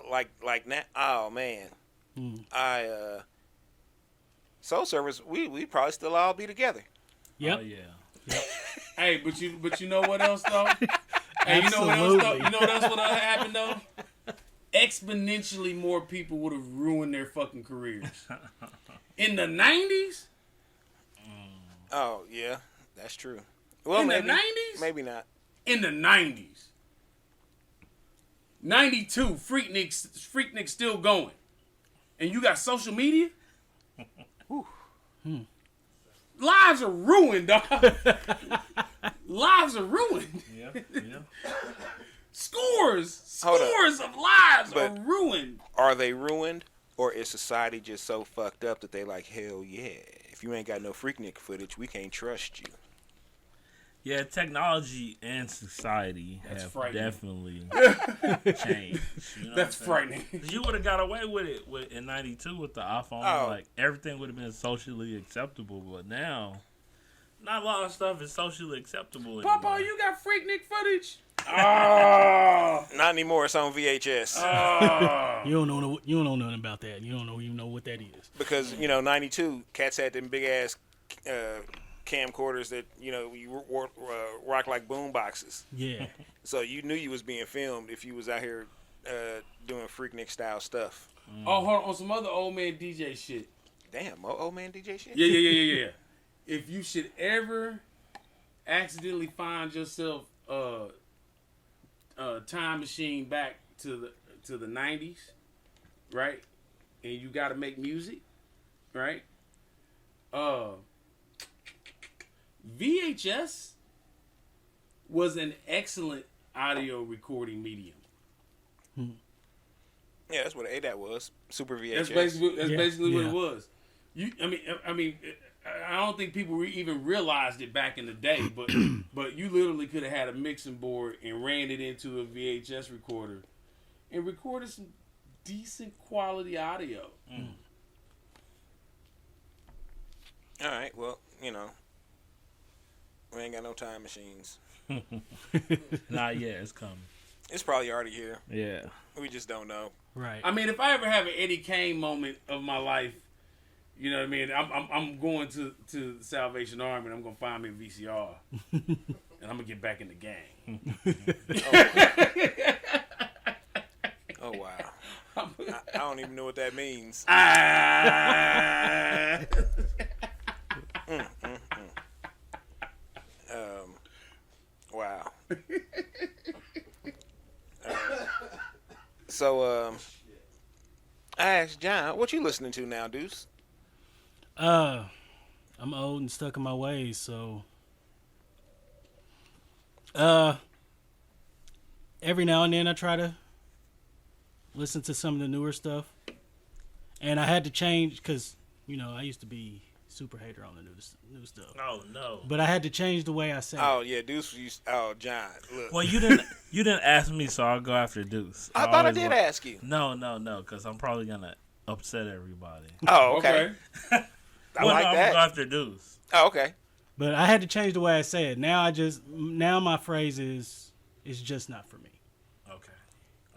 A: like now, oh man. Soul Service, we probably still all be together.
B: Yep.
D: oh yeah.
C: Hey, but you know what else though? Hey, you know what else though? You know what else would have happened though? Exponentially more people would have ruined their fucking careers. In the 90s?
A: Oh yeah, that's true. Well,
C: In the
A: maybe
C: 90s?
A: maybe not.
C: In the 90s. 92, Freaknik's still going. And you got social media? Lives are ruined, dog. Lives are ruined.
D: Yeah.
C: Scores
A: Hold up.
C: of lives are
A: But-
C: ruined.
A: Are they ruined, or is society just so fucked up that they like, hell yeah, if you ain't got no Freaknik footage, we can't trust you.
D: Yeah, technology and society
C: That's
D: have
C: frightening.
D: definitely changed. You know
C: That's
D: what I'm saying?
C: frightening.
D: You would have got away with it in '92 with the iPhone.
A: Oh.
D: Like everything would have been socially acceptable, but now, not a lot of stuff is socially acceptable anymore.
C: Papa, you got Freaknik footage? Oh,
A: Not anymore. It's on VHS
B: You don't know nothing about that. You don't even know what that is.
A: because '92 cats had them big ass camcorders that you rock like boom boxes.
B: Yeah.
A: So you knew you was being filmed if you was out here doing Freaknik style stuff.
C: Oh, hold on some other old man DJ shit.
A: Damn, old man DJ shit.
C: Yeah. If you should ever accidentally find yourself time machine back to the 90s, right? And you got to make music, right? VHS was an excellent audio recording medium.
A: Yeah, that's what ADAT was. Super VHS.
C: That's basically what
B: Yeah.
C: it was. I mean, I don't think people even realized it back in the day, but but you literally could have had a mixing board and ran it into a VHS recorder and recorded some decent quality audio.
A: All right, well, We ain't got no time machines.
D: Not yet. It's coming.
A: It's probably already here.
D: Yeah.
A: We just don't know.
B: Right.
C: I mean, if I ever have an Eddie Kane moment of my life, you know what I mean? I'm going to the Salvation Army and I'm gonna find me a VCR, and I'm gonna get back in the gang.
A: Oh wow. I don't even know what that means. Wow. So I asked John, what you listening to now, Deuce?
B: I'm old and stuck in my ways, so every now and then I try to listen to some of the newer stuff. And I had to change because, I used to be super hater on the new stuff.
D: Oh no!
B: But I had to change the way I say
A: Oh
B: it.
A: yeah, Deuce used. Oh John, look.
D: Well, you didn't ask me, so I'll go after Deuce.
A: I thought I
D: always
A: did
D: wa-
A: ask you.
D: No, because I'm probably gonna upset everybody.
A: Oh okay. I
D: Well,
A: like
D: no, I'm
A: that.
D: gonna go after Deuce.
A: Oh okay.
B: But I had to change the way I say it. Now my phrase is, it's just not for me.
D: Okay.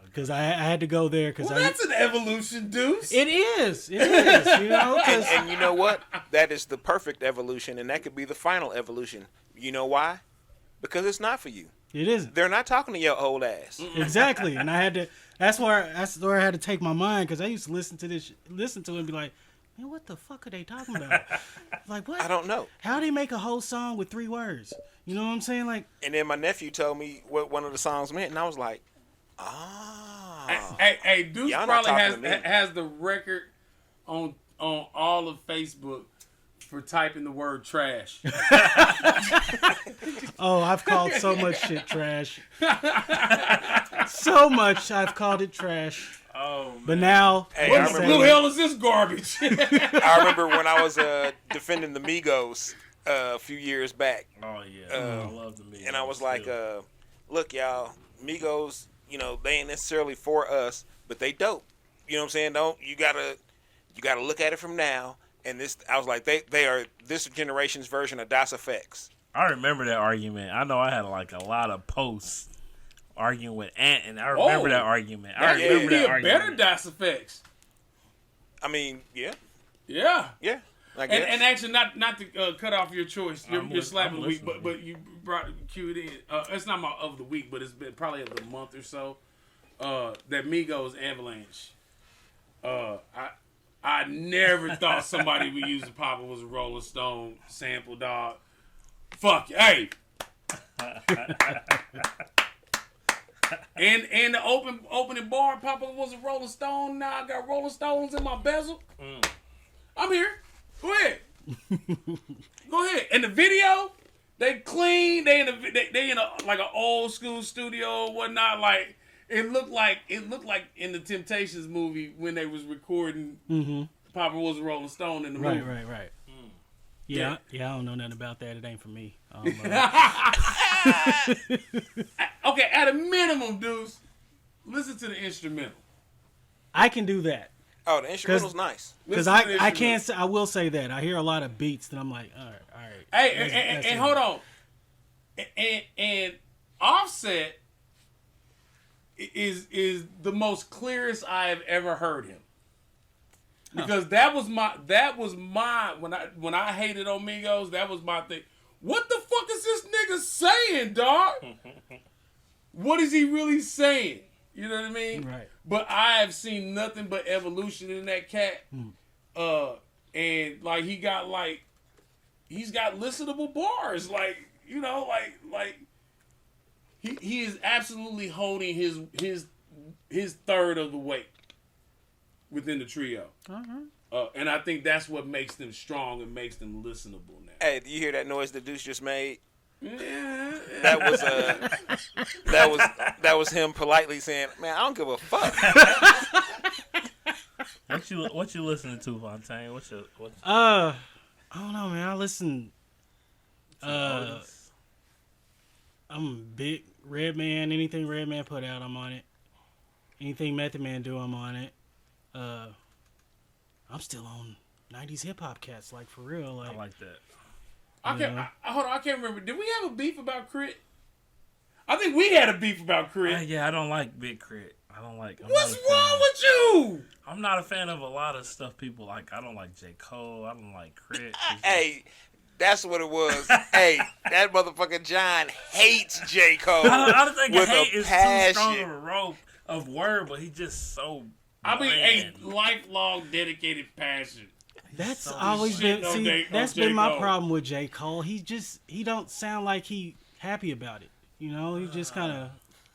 B: Because I had to go there.
C: Well, that's an evolution, Deuce.
B: It is. 'cause
A: And you know what? That is the perfect evolution, and that could be the final evolution. You know why? Because it's not for you.
B: it isn't.
A: They're not talking to your old ass.
B: Exactly. And I had to, that's where I had to take my mind, because I used to listen to it and be like, man, what the fuck are they talking about? Like, what?
A: I don't know.
B: How do they make a whole song with 3 words? You know what I'm saying? Like,
A: And then my nephew told me what one of the songs meant, and I was like, ah.
C: Hey, Deuce
A: Y'all not
C: probably
A: talking to me.
C: has the record on all of Facebook for typing the word trash.
B: oh, I've called so much shit trash. So much I've called it trash.
D: Oh man.
B: But now,
A: Hey,
B: I
A: I
C: What
B: can
C: the
A: remember-
C: blue
B: say-
C: hell is this garbage?
A: I remember when I was defending the Migos a few years back,
D: Oh yeah. I love the Migos
A: and I was like,
D: too.
A: look, y'all, Migos, they ain't necessarily for us, but they dope. You know what I'm saying? You gotta look at it from now. And I was like, they are this generation's version of Das Effects.
D: I remember that argument. I know I had like a lot of posts arguing with Ant, and I
C: Oh,
D: remember that argument.
C: That
A: Yeah.
C: could
D: remember
C: be
D: that
C: a
D: argument.
C: better DOS effects.
A: I mean, yeah. I guess.
C: And actually, not to cut off your choice, your slap
D: I'm
C: of the week,
D: listening.
C: but you brought cued in. It's not my of the week, but it's been probably of the month or so. That Migos Avalanche. I never thought somebody would use the Papa was a Rolling Stone sample, dog. Fuck you. Hey. and the opening bar, Papa was a Rolling Stone. Now I got Rolling Stones in my bezel. I'm here. Go ahead. Go ahead. And the video, they clean. They in a like an old school studio or whatnot. Like it looked like in the Temptations movie when they was recording. Papa was a Rolling Stone in the movie.
B: Right. Yeah, I don't know nothing about that. It ain't for me.
C: Okay, at a minimum, Deuce, listen to the instrumental.
B: I can do that.
A: Oh, the instrumental's nice.
B: Because
C: Listen to the
B: I
C: instrumental.
B: can't say, I will say that. I hear a lot of beats that I'm like, all right.
C: Hey,
B: That's
C: and
B: it.
C: hold on. And Offset is the most clearest I have ever heard him. Because that was my when I hated on Migos, that was my thing. What the fuck is this nigga saying, dog? What is he really saying? You know what I mean?
B: Right.
C: But I have seen nothing but evolution in that cat. And like he's got listenable bars. Like, he is absolutely holding his third of the weight within the trio. And I think that's what makes them strong and makes them listenable now.
A: Hey, do you hear that noise that Deuce just made?
C: Yeah.
A: That was him politely saying, "Man, I don't give a fuck."
D: What you listening to, Fontaine? What?
B: I don't know, man. I listen. I'm a big Redman. Anything Redman put out, I'm on it. Anything Method Man do, I'm on it. I'm still on 90s hip hop cats, like for real. Like,
D: I like that.
C: Hold on, I can't remember. Did we have a beef about Crit? I think we had a beef about Crit.
D: Yeah, I don't like Big Crit.
C: What's wrong with you?
D: I'm not a fan of a lot of stuff people like. I don't like J. Cole. I don't like Crit.
A: Hey, that's what it was. Hey, that motherfucking John hates J. Cole.
D: I don't think
A: with
D: hate
A: a
D: is
A: passion.
D: too strong of a rope of word, but he's just so
C: I mean,
D: bland.
C: a lifelong dedicated passion.
B: That's
D: So
B: always been that's
C: J.
B: been my
C: Cole.
B: problem with J. Cole. He don't sound like he happy about it. You know, he just kind of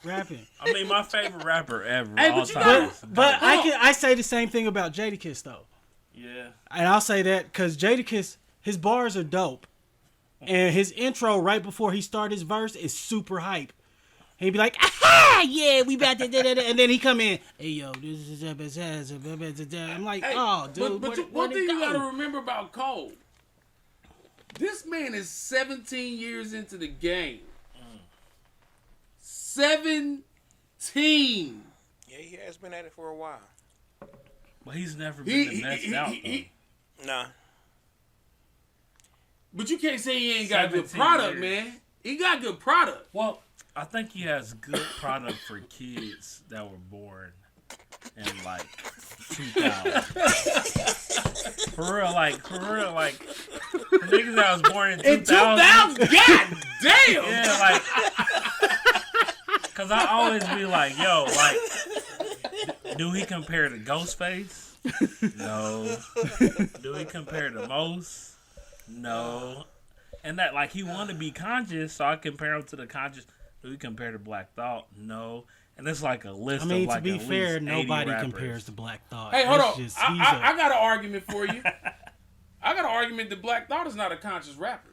B: rapping.
D: I mean, my favorite rapper ever.
C: Hey,
D: all
C: but you
D: time.
B: But I say the same thing about Jadakiss though,
D: Yeah.
B: and I'll say that because Jadakiss, his bars are dope, and his intro right before he start his verse is super hype. He'd be like, "Aha, yeah, we about to," and then he come in, "Hey yo, this is," I'm like,
C: Hey,
B: "Oh, dude."
C: but one thing you gotta remember about Cole, this man is 17 years into the game. 17.
A: Yeah, he has been at it for a while.
D: But he's never been the best out, though.
A: Nah.
C: But you can't say he ain't got good
D: 17
C: product,
D: years.
C: man. He got good product.
D: Well, I think he has good product for kids that were born in, like, 2000. For real, for niggas that was born in 2000.
C: In 2000? God damn!
D: Yeah, like, cause I always be like, yo, like, do he compare to Ghostface? No. Do he compare to Most? No. And that, like, he want to be conscious, so I compare him to the conscious. Do he compare to Black Thought? No. And it's like a list
B: I mean,
D: of, like,
B: to be
D: at
B: fair,
D: least 80
B: nobody
D: rappers.
B: compares to Black Thought.
C: Hey, hold
B: It's
C: on.
B: just-
C: I got an argument for you. I got an argument that Black Thought is not a conscious rapper.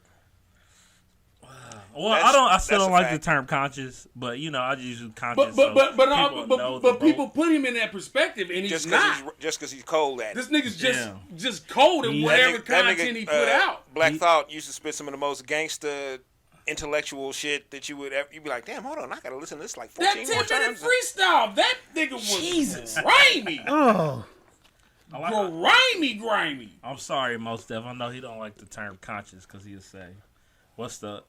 D: Well,
A: That's-
D: I still
A: that's
D: don't
A: a
D: like
A: fact.
D: the term conscious, but you know, I just use conscious.
C: But
D: so
C: people put him in that perspective, and he's
A: Just
C: not.
A: because he's cold at it.
C: This nigga's
D: Yeah.
C: just cold in
B: That
C: whatever
A: That
C: content he put out.
A: Black Thought used to spit some of the most gangster, intellectual shit that you would ever. You'd be like, damn, hold on, I gotta listen to this like
C: That
A: 14 more
C: 10-minute
A: times.
C: freestyle, that nigga was
B: Jesus.
C: grimy.
B: Oh,
C: Grimy.
D: I'm sorry, Most Def. I know he don't like the term conscious because he'll say, "What's the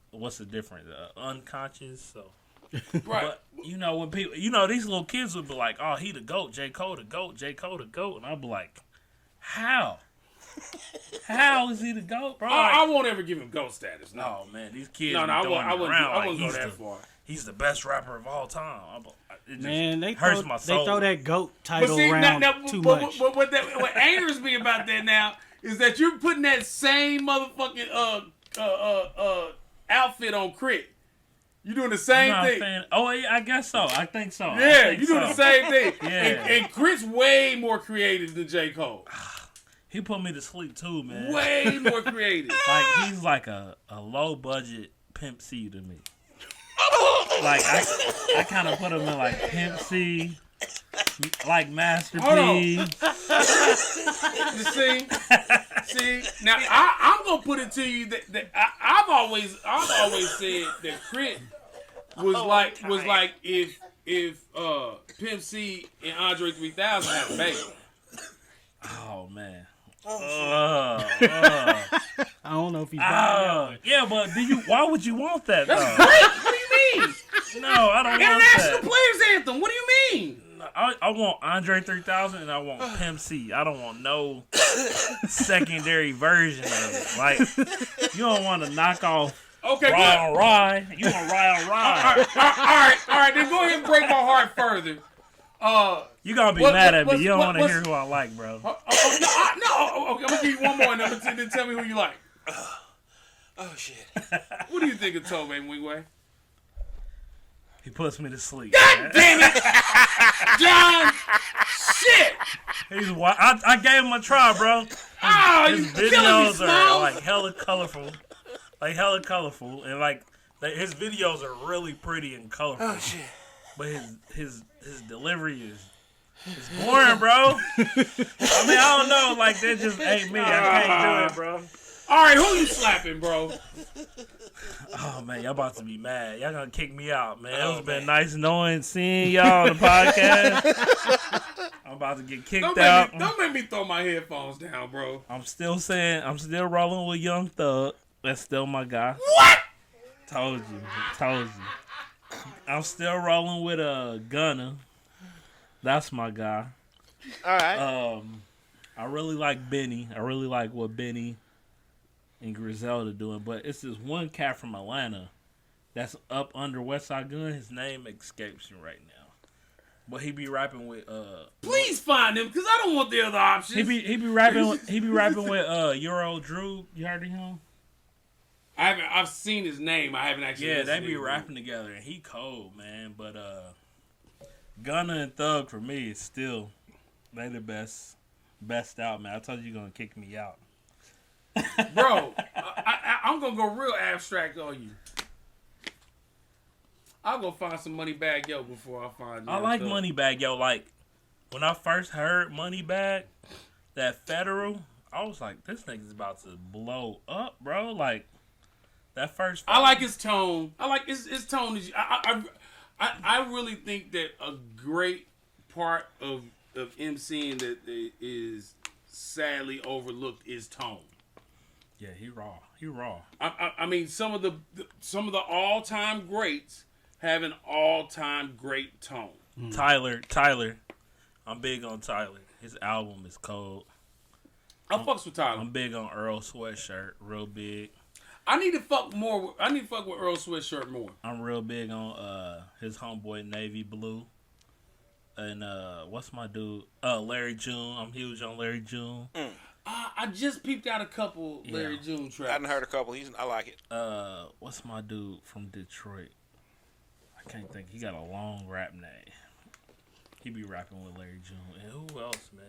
D: difference? Unconscious." So,
C: Right.
D: but you know when people, these little kids would be like, "Oh, he the goat, J. Cole the goat, J. Cole the goat," and I'd be like, "How? How is he the goat, bro?"
C: I won't ever give him ghost status.
D: No, man, these kids.
C: No, I
D: throwing
C: wouldn't
D: around
C: I
D: like
C: wouldn't go
D: he's
C: that
D: the-
C: far.
D: He's the best rapper of all time. It just
B: man, they
D: hurts
B: throw,
D: my
B: they
D: soul.
B: throw that GOAT
C: But
B: title
C: see,
B: around too much.
C: But what angers me about that now is that you're putting that same motherfucking outfit on Crit. You're doing the
D: I'm
C: same
D: not a
C: thing.
D: fan. Oh, yeah, I guess so. I think so. I
C: Yeah,
D: think
C: you doing the
D: so.
C: same thing.
D: Yeah.
C: And Crit's way more creative than J. Cole.
D: He put me to sleep too, man.
C: Way more creative.
D: Like he's like a low budget Pimp C to me. Like I kind of put him in like Pimp C, like Master
C: Hold on.
D: P.
C: You see. Now I'm gonna put it to you that I've always said that Crit was like if Pimp C and Andre 3000 had a baby.
D: Oh man.
B: I don't know if he's
D: Yeah, but why would you want that though?
C: Great. What do you mean?
D: No, I don't want
C: International
D: that.
C: Players Anthem. What do you mean?
D: I want Andre 3000 and I want Pimp C. I don't want no secondary version of it. Like, you don't want to knock off
C: Okay,
D: Rye
C: good.
D: on Rye. You want Rye on Rye.
C: All right. Then go ahead and break my heart further.
D: You gonna be
C: What-
D: mad at
C: what's-
D: me. You don't want to
C: what's-
D: hear who I like, bro.
C: No. Okay, I'm gonna give you one more, and then tell me who you like.
A: Oh shit!
C: What do you think of Tobey Wingway?
D: He puts me to sleep.
C: God damn it, John! Shit!
D: I gave him a try, bro.
C: Oh,
D: His
C: you killing me,
D: videos are
C: Smalls.
D: like hella colorful, and like his videos are really pretty and colorful.
A: Oh shit!
D: But his delivery is boring, bro. I mean, I don't know. Like that just ain't me. I can't do it, bro.
C: All right, who you slapping, bro?
D: Oh man, y'all about to be mad. Y'all gonna kick me out, man.
A: Oh,
D: It's been nice seeing y'all on the podcast. I'm about to get kicked
C: Don't
D: out.
C: make me throw my headphones down, bro.
D: I'm still rolling with Young Thug. That's still my guy.
C: What?
D: Told you. I'm still rolling with Gunna. That's my guy.
A: All right.
D: I really like Benny. I really like what Benny and Griselda doing. But it's this one cat from Atlanta that's up under Westside Gun. His name escapes me right now. But he be rapping with
C: Please find him, because I don't want the other options.
D: he be rapping with Euro Drew. You heard of him?
C: I've seen his name. I haven't actually.
D: Yeah, they
C: listened
D: be
C: to him.
D: rapping together, and he cold, man. But Gunna and Thug for me is still they the best out, man. I told you you're gonna kick me out,
C: Bro, I'm gonna go real abstract on you. I'll go find some Moneybag Yo before I find.
D: I like Moneybag Yo. Like when I first heard Moneybag, that Federal, I was like, this nigga's about to blow up, bro. Like that first.
C: I like his tone. I like his tone. I really think that a great part of MCing that is sadly overlooked is tone.
D: Yeah, he raw.
C: I mean, some of the all-time greats have an all-time great tone.
D: Tyler, I'm big on Tyler. His album is cold.
C: I fucks with Tyler.
D: I'm big on Earl Sweatshirt, real big.
C: I need to fuck with Earl Sweatshirt more.
D: I'm real big on his homeboy Navy Blue. And what's my dude? Larry June. I'm huge on Larry June.
C: I just peeped out a couple Larry June tracks.
A: I hadn't heard a couple. I like it.
D: What's my dude from Detroit? I can't think. He got a long rap name. He be rapping with Larry June. And who else, man?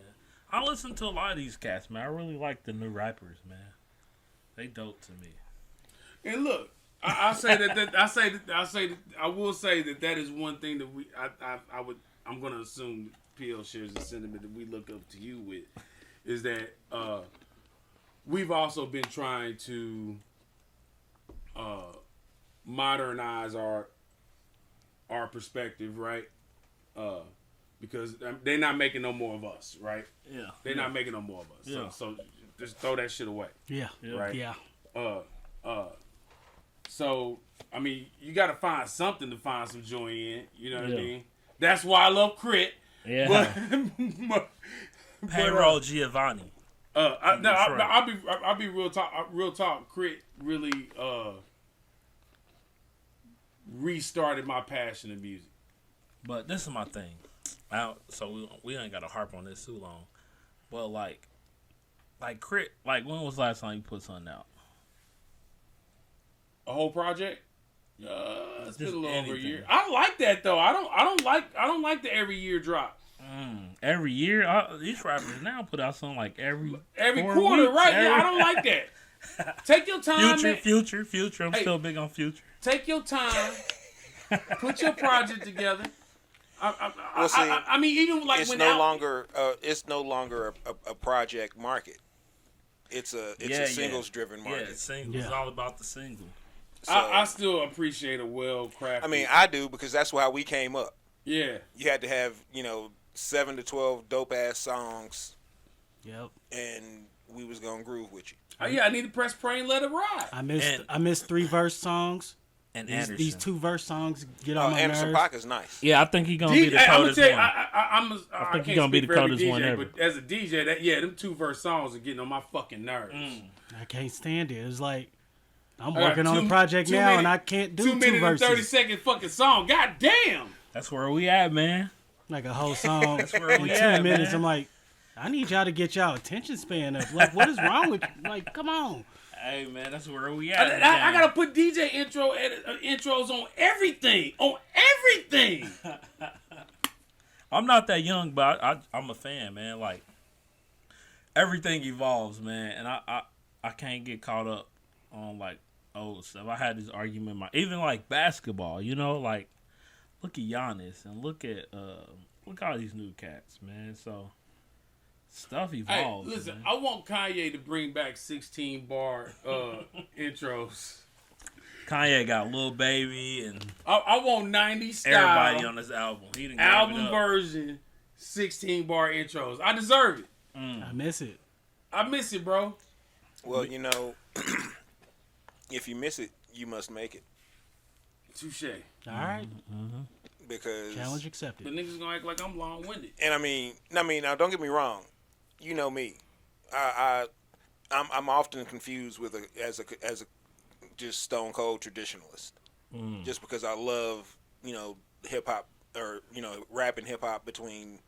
D: I listen to a lot of these cats, man. I really like the new rappers, man. They dope to me.
C: And look, I will say that is one thing that I'm gonna assume PL shares the sentiment that we look up to you with, is that we've also been trying to modernize our perspective, right? Because they're not making no more of us, right?
D: Yeah.
C: They're not making no more of us.
D: Yeah.
C: So just throw that shit away.
B: Yeah.
C: Right?
B: Yeah.
C: So, I mean, you got to find something to find some joy in. You know what I
D: Yeah.
C: mean? That's why I love Crit.
D: Yeah.
C: But,
D: Payroll Giovanni.
C: I'll be real talk. Crit really restarted my passion in music.
D: But this is my thing. So we ain't got to harp on this too long. But like Crit, like when was the last time you put something out?
C: A whole project? It's been a little over a
D: anything.
C: year. I like that though. I don't like the every year drop.
D: Every year, these rappers now put out something like every 4
C: quarter,
D: weeks,
C: right? Yeah, I don't like that. Take your time.
D: Future. I'm
C: Hey.
D: still big on Future.
C: Take your time. Put your project together.
A: Well, see,
C: I mean, even like
A: it's
C: when
A: no longer a project market. It's a singles driven market.
D: Yeah, singles.
B: Yeah.
D: It's all about the single.
A: So,
C: I still appreciate a well crafted.
A: I mean, I do, because that's how we came up.
C: yeah.
A: You had to have 7 to 12 dope ass songs,
B: Yep.
A: and we was gonna groove with you.
C: Oh yeah, I need to press play and let it ride.
B: I missed 3 verse songs.
D: And
B: These 2 verse songs get on my
A: Anderson
B: nerves.
A: .Paak is nice.
D: Yeah, I think he's gonna be the
C: I'm
D: coldest
C: tell you,
D: one.
C: I
D: think he
C: can't
D: gonna be
C: speak
D: the
C: for every
D: coldest
C: DJ,
D: one ever.
C: But as a DJ, them 2 verse songs are getting on my fucking nerves.
B: I can't stand it. It's like I'm
C: I got
B: working on a project now, and I can't do
C: 2
B: 2
C: minute and
B: verses.
C: 30-second fucking song. God damn.
D: That's where we at, man.
B: Like a whole song
D: That's where
B: in
D: we
B: 2
D: at,
B: minutes.
D: man.
B: I'm like, I need y'all to get y'all attention span up. Like, what is wrong with you? Like, come on.
D: Hey, man, that's where we at.
C: I gotta put DJ intros on everything. On everything.
D: I'm not that young, but I'm a fan, man. Like everything evolves, man, and I can't get caught up on like old stuff. I had this argument, even like basketball, like look at Giannis and look at all these new cats, man. So stuff
C: Hey,
D: evolves.
C: listen,
D: man.
C: I want Kanye to bring back 16-bar intros.
D: Kanye got Lil Baby and
C: I want 90s style.
D: everybody on this album. He done gave it
C: Album
D: up.
C: version 16-bar intros. I deserve it.
B: I miss it.
C: I miss it, bro.
A: Well, if you miss it, you must make it.
C: Touche.
B: All right.
A: Because
B: Challenge
C: The
B: accepted.
C: niggas gonna act like I'm long-winded.
A: and I mean, now don't get me wrong. You know me. I'm often confused with as a just stone cold traditionalist. Just because I love hip hop or rap and hip hop between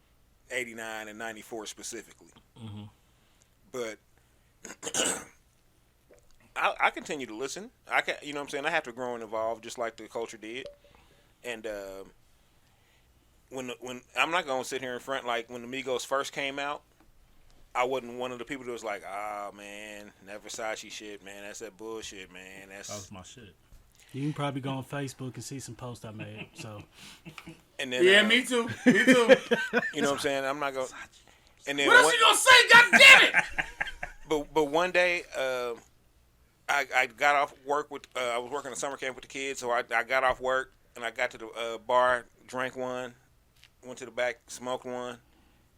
A: '89 and '94 specifically. But I continue to listen. I can what I'm saying. I have to grow and evolve just like the culture did. And when I'm not gonna sit here in front like when the Migos first came out. I wasn't one of the people that was like, man, that Versace shit, man, that's that bullshit, man.
D: That was my shit.
B: You can probably go on Facebook and see some posts I made. So.
A: And then,
C: Yeah, me too. Me too.
A: You know what I'm saying? I'm not gonna. And then
C: What else you gonna say? God damn it!
A: But one day, I got off work with. I was working a summer camp with the kids, so I got off work and I got to the bar, drank one, went to the back, smoked one.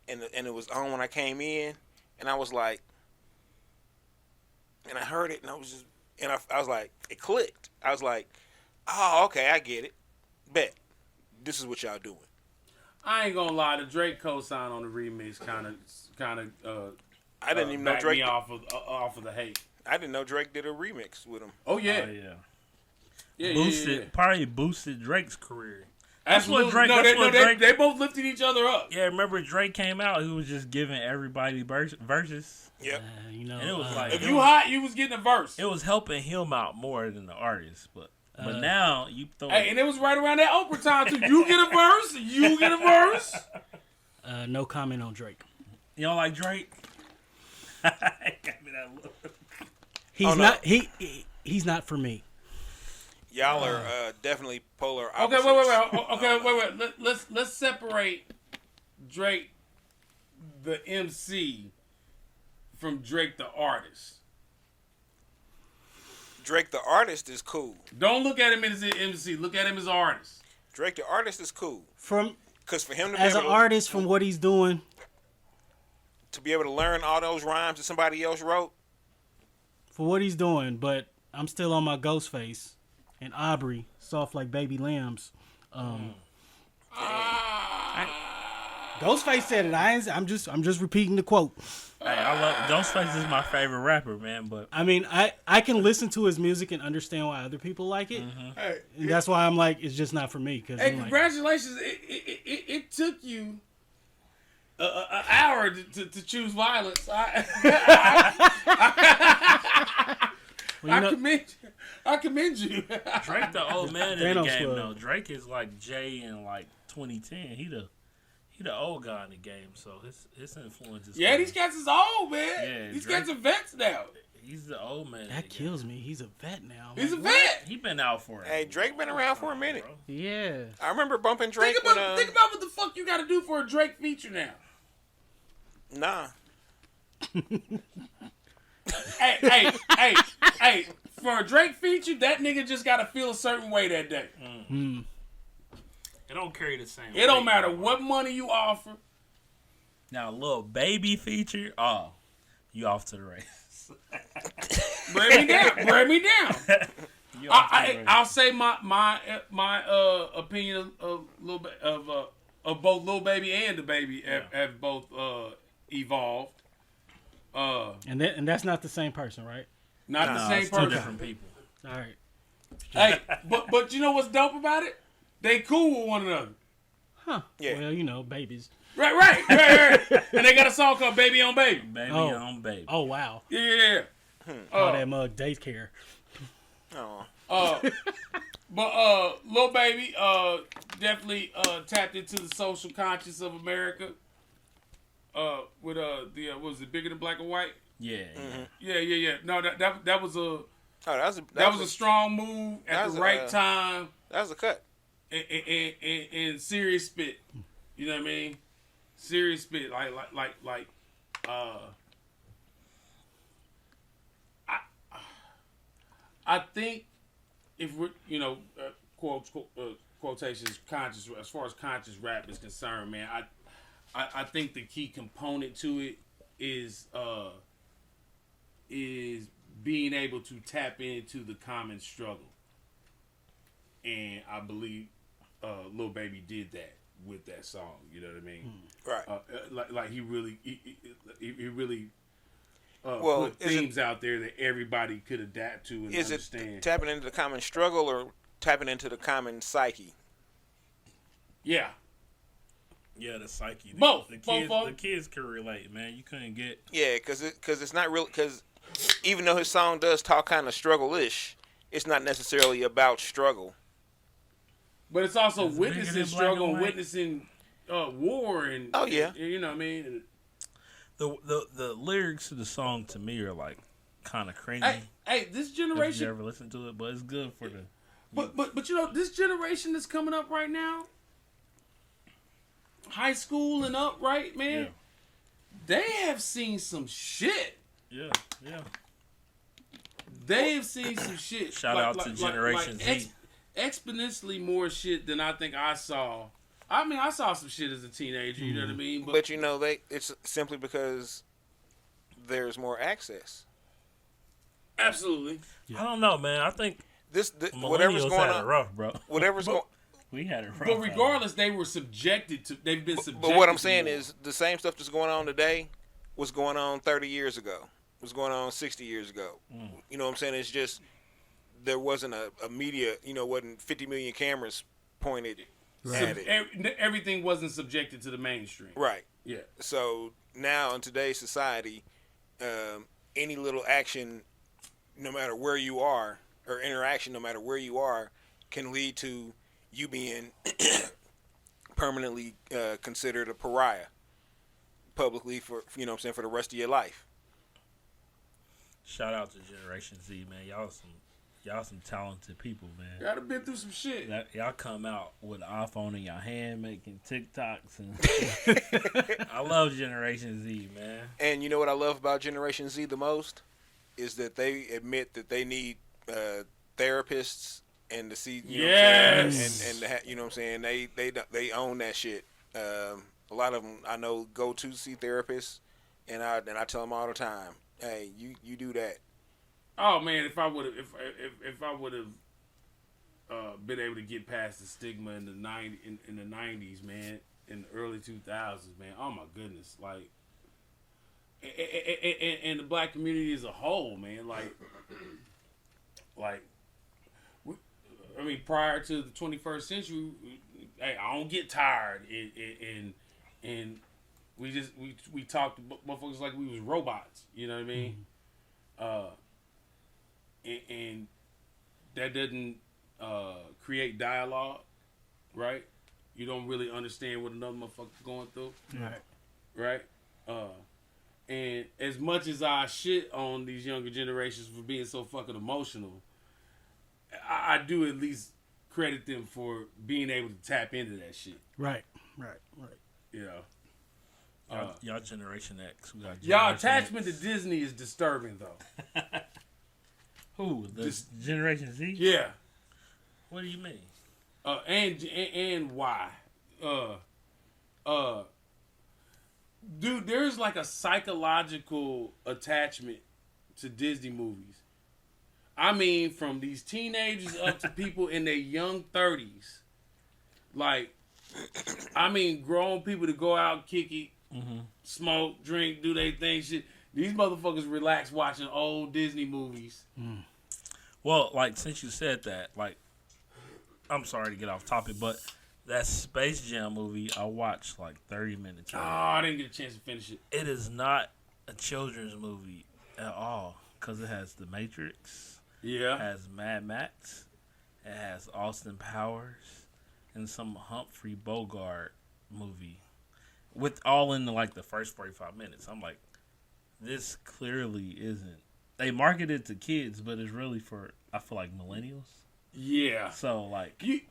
A: And it was on when I came in, and I was like, and I heard it, and I was like, it clicked. I was like, oh, okay, I get it. Bet. This is what y'all doing.
C: I ain't gonna lie, the Drake co-sign on the remix kind of.
A: I didn't even know
C: backed
A: Drake.
C: me off of the hate.
A: I didn't know Drake did a remix with him.
C: Oh yeah,
D: Boosted, probably boosted Drake's career.
C: That's what
D: Drake.
C: They both lifted each other up.
D: Yeah, remember Drake came out. He was just giving everybody verses.
A: Yep.
B: And
D: it was like
C: If you hot, you was getting a verse.
D: it was helping him out more than the artist. But now you throw.
C: Hey, and it was right around that Oprah time too. You get a verse, you get a verse.
B: No comment on Drake.
D: You don't like Drake? Got me that look.
B: He's
A: no.
B: not. He's not for me.
A: Y'all are definitely polar
C: Okay,
A: opposites.
C: wait. Let's separate Drake, the MC, from Drake, the artist.
A: Drake the artist is cool.
C: Don't look at him as an MC. Look at him as an artist.
A: Drake the artist is cool. Because for him to
B: As
A: be
B: an
A: able
B: artist, from what he's doing,
A: to be able to learn all those rhymes that somebody else wrote.
B: but I'm still on my Ghostface and Aubrey, soft like baby lambs. Ghostface said it. I'm just repeating the quote.
D: Hey, I love Ghostface is my favorite rapper, man. But
B: I mean, I can listen to his music and understand why other people like it, and that's why I'm like, it's just not for me. Cause
C: Hey,
B: I'm
C: congratulations! It took you an hour to choose violence. I commend you.
D: Drake, the old man in the
B: Thanos
D: game,
B: Club.
D: though. Drake is like Jay in like 2010. He the old guy in the game, so his influence is.
C: Yeah, these cats is old, man.
D: Yeah,
C: these
D: Drake-
C: cats are vets now.
D: He's the old man. in
B: That
D: the game.
B: kills me. He's a vet now.
C: He's a
B: Like,
C: vet.
D: He been out for it.
A: Hey, Drake been around for a minute.
D: Bro.
B: Yeah.
A: I remember bumping Drake
C: Think about what the fuck you got to do for a Drake feature now.
A: Nah.
C: Hey, for a Drake feature, that nigga just got to feel a certain way that day.
D: It don't carry the same.
C: It don't
D: weight,
C: matter
D: bro.
C: what money you offer.
D: Now, a little baby feature. Oh, you off to the race.
C: Bring me down.
D: You off to the race.
C: I'll say my opinion of little of both Lil Baby and the Baby have both evolved.
B: And that's not the same person, right?
C: Not
D: No,
C: the same
D: it's two
C: person.
D: different people.
B: All right.
C: Hey, but you know what's dope about it? They cool with one another.
B: Huh.
A: Yeah.
B: Well, babies.
C: Right. And they got a song called Baby on Baby.
D: Baby
B: Oh.
D: on baby.
B: Oh wow.
C: Yeah.
B: All that mug daycare.
A: Oh.
C: But Lil Baby definitely tapped into the social conscience of America. With what was it, Bigger Than Black and White?
D: Yeah.
C: Yeah. No, that was a
A: That was
C: a strong move at the right time
A: That was a cut.
C: and serious spit. You know what I mean? Serious spit, like. I think if we're quotations conscious as far as conscious rap is concerned, man, I think the key component to it is being able to tap into the common struggle. And I believe Lil Baby did that with that song. You know what I mean?
A: Right.
C: Like he really
A: Well,
C: put themes out there that everybody could adapt to and
A: Is
C: understand.
A: it tapping into the common struggle or tapping into the common psyche?
C: Yeah.
D: Yeah, the psyche.
C: Both.
D: The kids could relate, man. You couldn't get.
A: Yeah, because it's not real. Because even though his song does talk kind of struggle-ish, it's not necessarily about struggle.
C: But it's also
D: It's
C: witnessing
D: bigger than black
C: struggle,
D: and
C: and
D: white.
C: witnessing war, and
A: Oh, yeah.
C: and, you know what I mean.
D: The lyrics to the song to me are like kind of cringy.
C: Hey, this
D: If you
C: generation,
D: ever listen to it, but it's good for the.
C: but you know, this generation that's coming up right now, high school and up, right, man.
D: Yeah.
C: They have seen some shit.
D: Yeah, yeah.
C: They've seen some shit.
D: Shout out to Generation Z.
C: Exponentially more shit than I think I saw. I mean, I saw some shit as a teenager. You know what I mean?
A: But you know, it's simply because there's more access.
C: Absolutely.
D: I don't know, man. I think
A: Whatever's
D: millennials
A: going
D: had it
A: on,
D: rough, bro.
A: whatever's going.
D: We had it rough.
C: But regardless, they were subjected to. They've been subjected.
A: But what I'm
C: to
A: saying
C: war.
A: is the same stuff that's going on today was going on 30 years ago. Was going on 60 years ago. You know what I'm saying? It's just there wasn't a media. Wasn't 50 million cameras pointed at it.
C: Everything wasn't subjected to the mainstream.
A: Right.
C: Yeah.
A: So now in today's society, any little action, no matter where you are, or interaction, no matter where you are, can lead to you being permanently considered a pariah publicly for for the rest of your life.
D: Shout out to Generation Z, man. Y'all some talented people, man.
C: Y'all done been through some shit.
D: Y'all come out with an iPhone in your hand making TikToks and I love Generation Z, man.
A: And you know what I love about Generation Z the most is that they admit that they need therapists and to see
C: Yes.
A: you know what I'm saying they own that shit. A lot of them I know go to see therapists, and I tell them all the time, hey, you do that.
C: Oh man, if I would have been able to get past the stigma in the '90s, man, in the early 2000s, man. Oh my goodness, like, and the black community as a whole, man, like, I mean, prior to the 21st century, hey, I don't get tired, and we talked to motherfuckers like we was robots, you know what I mean? And that doesn't create dialogue, right? You don't really understand what another motherfucker's going through, right? And as much as I shit on these younger generations for being so fucking emotional, I do at least credit them for being able to tap into that shit.
B: Right.
C: You know,
D: Y'all Generation X. We got
C: y'all
D: Generation
C: attachment
D: X.
C: to Disney is disturbing, though.
D: Who? The Generation Z?
C: Yeah.
D: What do you mean?
C: And why? Dude, there's like a psychological attachment to Disney movies. I mean, from these teenagers up to people in their young 30s. Like, I mean, grown people to go out, kick it, smoke, drink, do their thing, shit. These motherfuckers relax watching old Disney movies.
D: Well, like, since you said that, like, I'm sorry to get off topic, but that Space Jam movie, I watched like 30 minutes of
C: Oh,
D: it.
C: I didn't get a chance to finish it.
D: It is not a children's movie at all because it has The Matrix, it
C: Yeah.
D: has Mad Max, it has Austin Powers, and some Humphrey Bogart movie, with all in like the first 45 minutes. I'm like, this clearly isn't. They market it to kids, but it's really for, I feel like, millennials.
C: Yeah.
D: So like,
C: They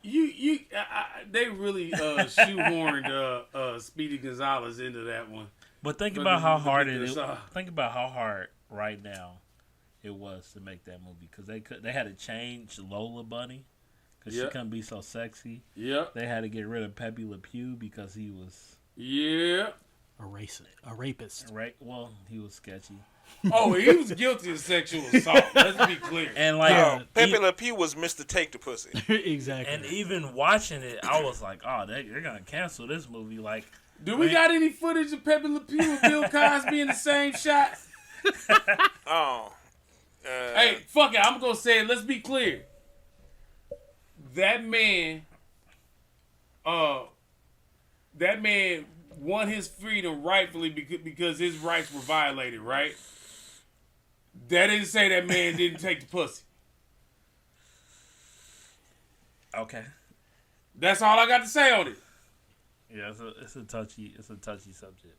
C: really shoehorned Speedy Gonzalez into that one.
D: but think
C: But
D: about how
C: the
D: hard
C: ridiculous,
D: think about how hard right now it was to make that movie because they had to change Lola Bunny because she
C: Yep.
D: couldn't be so sexy.
C: Yep.
D: They had to get rid of Pepe Le Pew because he was
C: Yeah.
B: A rapist.
D: right. Well, he was sketchy.
C: Oh, he was guilty of sexual assault. Let's be clear.
D: And like,
A: Yo, Pepe Le Pew was Mr. Take the Pussy.
B: Exactly.
D: and even watching it, I was like, oh, they're gonna cancel this movie. Like,
C: Do we got any footage of Pepe Le Pew and Bill Cosby in the same shot?
A: Oh.
C: Hey, fuck it. I'm going to say it. Let's be clear. That man won his freedom rightfully because his rights were violated, right? That didn't say that man didn't take the pussy.
D: okay,
C: That's all I got to say on it.
D: yeah, it's a touchy subject.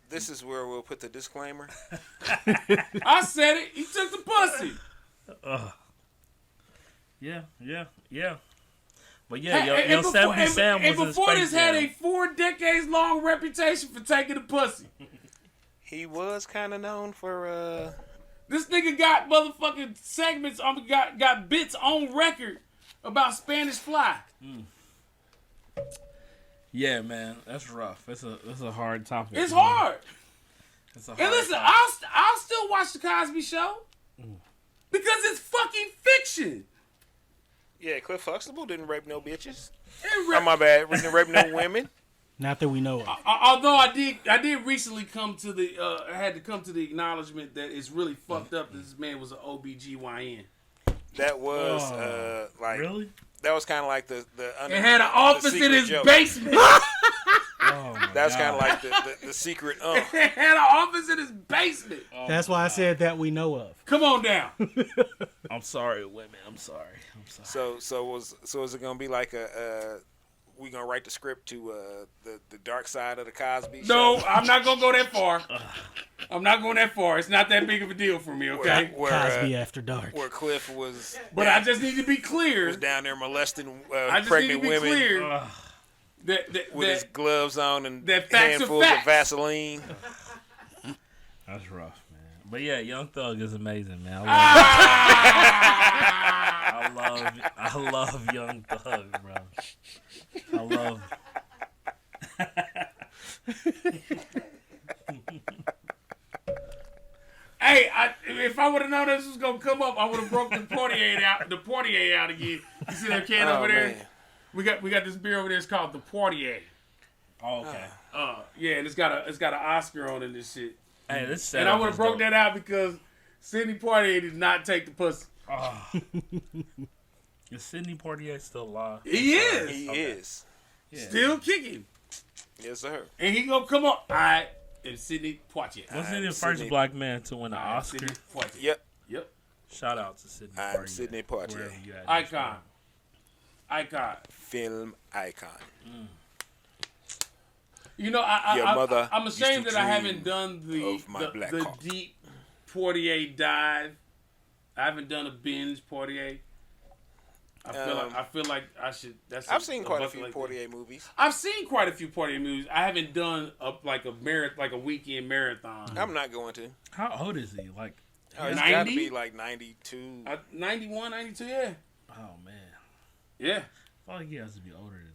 A: This is where we'll put the disclaimer.
C: I said it. He took the pussy.
D: Yeah. But yeah,
C: And
D: Sam was
C: and
D: in
C: before
D: Space
C: this had
D: Jam.
C: a 4 decades long reputation for taking the pussy.
A: He was kind of known for.
C: This nigga got motherfucking segments got bits on record about Spanish Fly.
D: Yeah, man, that's rough. It's a hard topic.
C: It's
D: man.
C: hard.
D: It's a hard
C: And listen,
D: topic.
C: I'll still watch the Cosby Show because it's fucking fiction.
A: Yeah, Cliff Huxtable didn't rape no bitches.
C: It
A: Oh, my bad. Didn't rape no women.
B: Not that we know of.
C: Although I did recently come to the I had to come to the acknowledgement that it's really fucked up that this man was an OBGYN.
A: That was like
D: Really?
A: that was kind of like the
C: And had an office in his basement.
D: Oh my
A: That's kind
D: God.
A: of like the secret.
C: Had an office in his basement.
B: That's why I said that we know of.
C: Come on down.
D: I'm sorry, women. I'm sorry.
A: So is it gonna be like we gonna write the script to the dark side of the Cosby
C: No,
A: Show?
C: I'm not gonna go that far. I'm not going that far. It's not that big of a deal for me, okay?
B: Cosby After Dark.
A: Where Cliff was
C: But I just need to be clear.
A: was down there molesting
C: I just need to
A: pregnant
C: be
A: women
C: clear that
A: with his gloves on and
C: that facts are
A: handfuls of
C: facts.
A: Vaseline.
D: That's rough, man. But yeah, Young Thug is amazing, man. I love Young Thug, bro. I love.
C: Hey, if I would have known this was gonna come up, I would have broke the Portier out again. You see that can over there?
A: Man.
C: We got this beer over there. It's called the Portier.
D: Oh, okay.
C: Yeah, and it's got an Oscar on it and this shit.
D: Hey, this
C: And I would have broke that out because Sidney Poitier did not take the pussy.
D: Is Sidney Poitier still alive?
C: He is.
A: He is.
D: Yeah.
C: Still kicking.
A: Yes, sir.
C: And he gonna come up. All right. And Sidney Poitier.
D: Wasn't he the
A: Sidney-
D: first black man to win an Oscar?
C: Sidney Poitier.
A: Yep.
C: Yep.
D: Shout out to Sidney
A: I'm
D: Poitier.
A: Sidney Poitier.
D: wherever you at.
C: Icon.
A: Film icon.
C: You know,
A: Your mother
C: I'm ashamed
A: used
C: that
A: to
C: I haven't
A: dream
C: done
A: of my black
C: the
A: cock.
C: deep Portier dive. I haven't done a binge Portier. I feel like I should.
A: I've seen quite a
C: bucket
A: few
C: like
A: Portier movies.
C: I've seen quite a few Portier movies. I haven't done a weekend marathon.
A: I'm not going to.
D: How old is he? Like,
A: Oh, it's got to
C: 90?
A: be like 92.
C: 91, 92, yeah.
D: oh man,
C: Yeah.
D: I feel like he has to be older than that.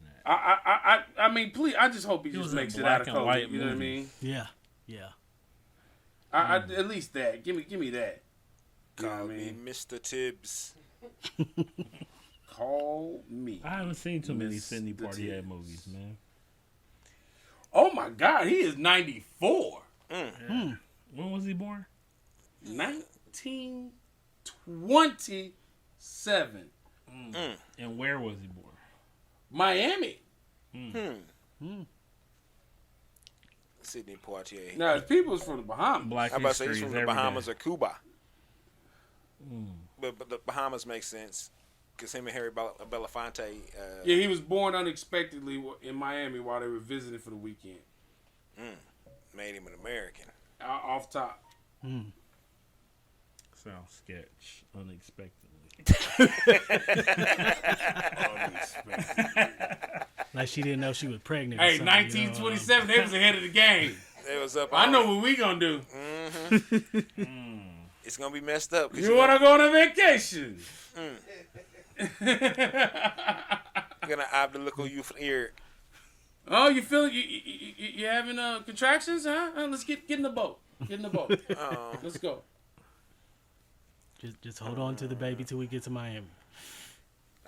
C: I mean, please, I just hope he
D: He
C: just
D: was in
C: makes it
D: black
C: out of
D: and white
C: COVID. You know what I mean?
B: Yeah. Yeah.
C: At least that. Give me that. You know
A: Call
C: what I
A: me
C: mean?
A: Mr. Tibbs.
C: Call me.
D: I haven't seen too many
C: Miss
D: Sidney
C: the
D: Poitier
C: Tibbs.
D: movies, man.
C: Oh my God, he is 94.
D: When was he born?
C: 1927.
D: And where was he born?
C: Miami.
A: Sidney Poitier.
C: Now, his people's from the Bahamas.
D: Black
A: I'm about to say
D: history
A: he's
D: is
A: from the
D: every
A: Bahamas
D: day.
A: or Cuba. But the Bahamas makes sense because him and Harry Belafonte.
C: Yeah, he was born unexpectedly in Miami while they were visiting for the weekend.
A: Made him an American.
C: Off top.
D: Sounds sketch. Unexpectedly.
B: Like she didn't know she was pregnant. or
C: Hey,
B: something,
C: 1927, they was ahead of the game.
A: It was up.
C: I know what we gonna do.
A: It's gonna be messed up. 'Cause
C: You wanna go on a vacation?
A: You're gonna obstacle you from here.
C: Oh, you feeling you having contractions, huh? Let's get in the boat. Get in the boat.
A: Oh.
C: Let's go.
B: Just hold on to the baby till we get to Miami.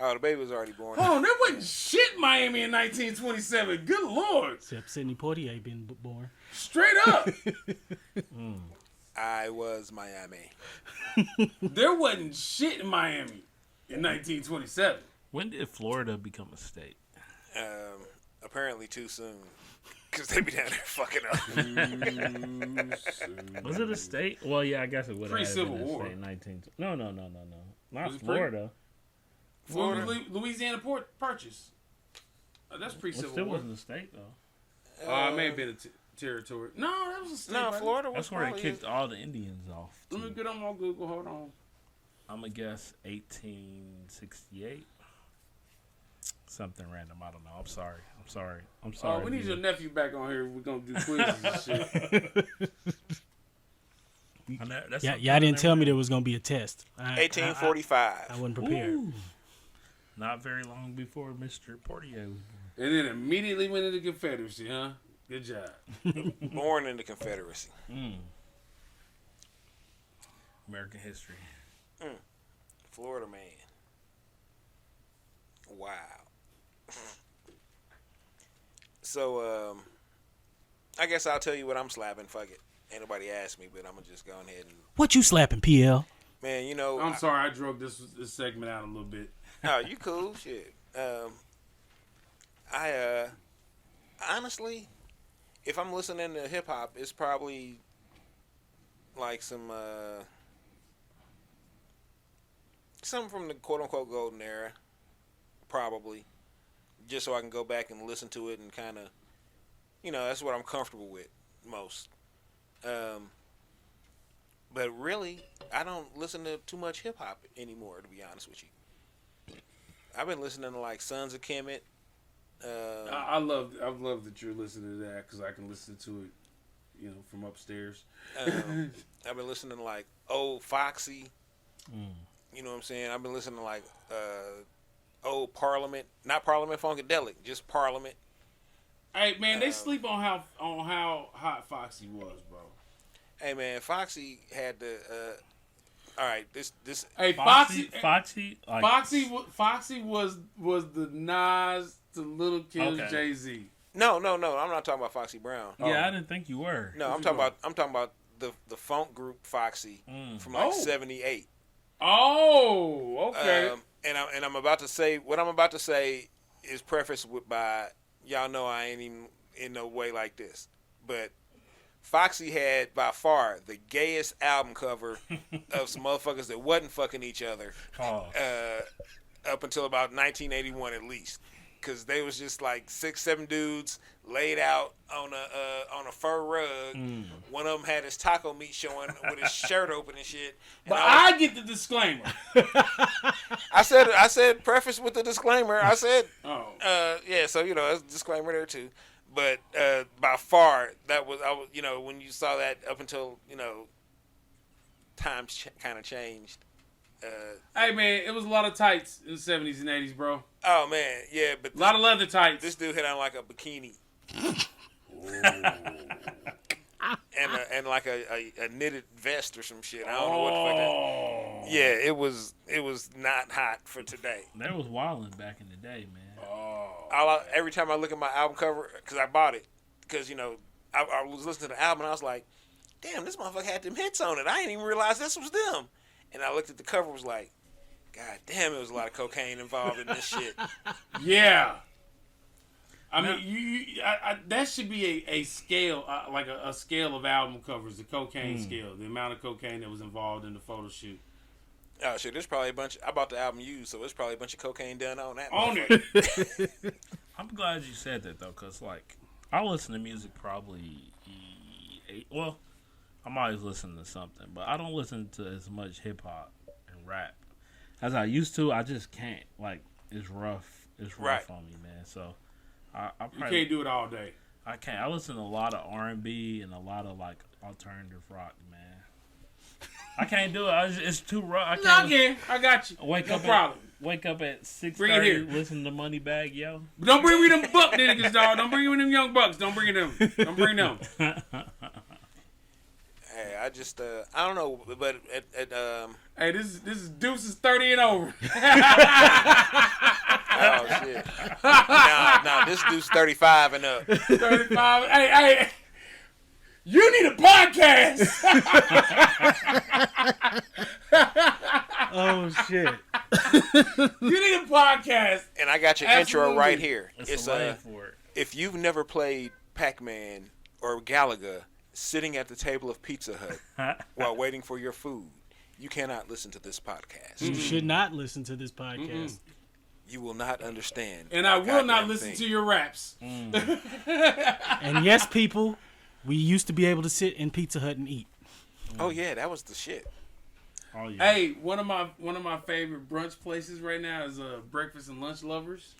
A: Oh, the baby was already born.
C: Oh, there wasn't shit in Miami in 1927. Good Lord.
B: Except Sidney Poitier being born.
C: Straight up.
A: I was Miami.
C: There wasn't shit in Miami in 1927.
D: When did Florida become a state?
A: Apparently too soon. Because they be down there fucking up.
D: Was it a state? Well, yeah, I guess it would have
C: Pre-Civil
D: been a
C: War.
D: state. 19. No. Not
C: Was it
D: Florida.
C: Florida. Louisiana Purchase. That's
D: It
C: pre-Civil
D: still
C: War.
D: wasn't a state though.
C: It may have been a territory. No, that was a state.
A: No,
C: right?
A: Florida was
D: That's where they
A: probably
D: kicked all the Indians off.
C: Let me get on my Google. Hold on.
D: I'm gonna guess 1868. Something random. I don't know. I'm sorry.
C: Oh, we need your nephew back on here. We're gonna do quizzes and shit.
B: Y'all didn't tell me there was gonna be a test.
A: 1845.
B: I wasn't prepared.
D: Ooh. Not very long before Mr. Portier was born.
C: And then immediately went into Confederacy, huh? Good job.
A: Born in the Confederacy.
D: American history.
A: Florida man. Wow. So, I guess I'll tell you what I'm slapping. Fuck it. Ain't nobody asked me, but I'm going to just go ahead and...
B: What you slapping, PL?
A: Man, you know...
C: I'm sorry I drug this segment out a little bit.
A: Oh, you cool. Shit. I honestly, if I'm listening to hip-hop, it's probably like something from the quote-unquote golden era. Probably. Just so I can go back and listen to it and kind of, that's what I'm comfortable with most. But really, I don't listen to too much hip hop anymore, to be honest with you. I've been listening to like Sons of Kemet.
C: I love that you're listening to that because I can listen to it, from upstairs.
A: I've been listening to like old Foxy. You know what I'm saying? I've been listening to like old Parliament, not Parliament Funkadelic, just Parliament.
C: Hey man, they sleep on how hot Foxy was, bro.
A: Hey man, Foxy had the. All right, this.
C: Hey,
D: Foxy
C: was the Nas to Little Kim's
D: Okay.
C: Jay-Z.
A: No, I'm not talking about Foxy Brown.
D: Yeah, I didn't think you were.
A: No, I'm talking about the funk group Foxy from like '78.
C: Oh, okay.
A: And I'm about to say what I'm about to say is prefaced by y'all know I ain't even in no way like this, but Foxy had by far the gayest album cover of some motherfuckers that wasn't fucking each other up until about 1981 at least, because they was just like 6-7 dudes laid out on a fur rug. One of them had his taco meat showing with his shirt open and shit. And
C: But I get the disclaimer.
A: I said preface with the disclaimer. I said yeah, so there's a disclaimer there too. But by far, I was when you saw that up until times kind of changed.
C: Hey man, it was a lot of tights in the 70s and 80s, bro.
A: Oh man, yeah, but
C: A lot of leather tights.
A: this dude had on like a bikini and like a knitted vest or some shit. I don't know what the fuck that. Yeah, it was not hot for today.
D: That was wilding back in the day, man.
A: Every time I look at my album cover, because I bought it, because I was listening to the album and I was like, damn, this motherfucker had them hits on it. I didn't even realize this was them. And I looked at the cover, was like, God damn, it was a lot of cocaine involved in this shit.
C: Yeah. I mean, that should be a scale, like a scale of album covers, the cocaine scale, the amount of cocaine that was involved in the photo shoot.
A: Oh shit, there's probably a bunch. I bought the album used, so there's probably a bunch of cocaine done on that.
C: On it.
D: I'm glad you said that though, cause like I listen to music probably. Well, I'm always listening to something, but I don't listen to as much hip hop and rap as I used to. I just can't. Like it's rough. It's rough on me, man. So I
C: You can't do it all day.
D: I can't. I listen to a lot of R&B and a lot of like alternative rock, man. I can't do it. It's too rough.
C: I got you.
D: Wake up at 6:30. Listen to Moneybag Yo.
C: But don't bring me them buck niggas, dog. Don't bring me them young bucks. Don't bring them.
A: Hey, I just I don't know, but
C: Hey, this is Deuce is 30 and over.
A: oh shit. Nah, this dude's 35 and up.
C: 35. Hey, you need a podcast.
B: Oh shit!
C: You need a podcast.
A: And I got your
C: Absolutely.
A: intro right here.
D: It's a lane for it.
A: If you've never played Pac-Man or Galaga, sitting at the table of Pizza Hut while waiting for your food, you cannot listen to this podcast.
B: You should not listen to this podcast.
A: You will not understand.
C: And I will not
A: goddamn
C: listen
A: thing.
C: to your raps.
B: And yes, people, we used to be able to sit in Pizza Hut and eat.
A: Oh yeah, that was the shit.
D: Oh yeah.
C: Hey, one of my favorite brunch places right now is Breakfast and Lunch Lovers.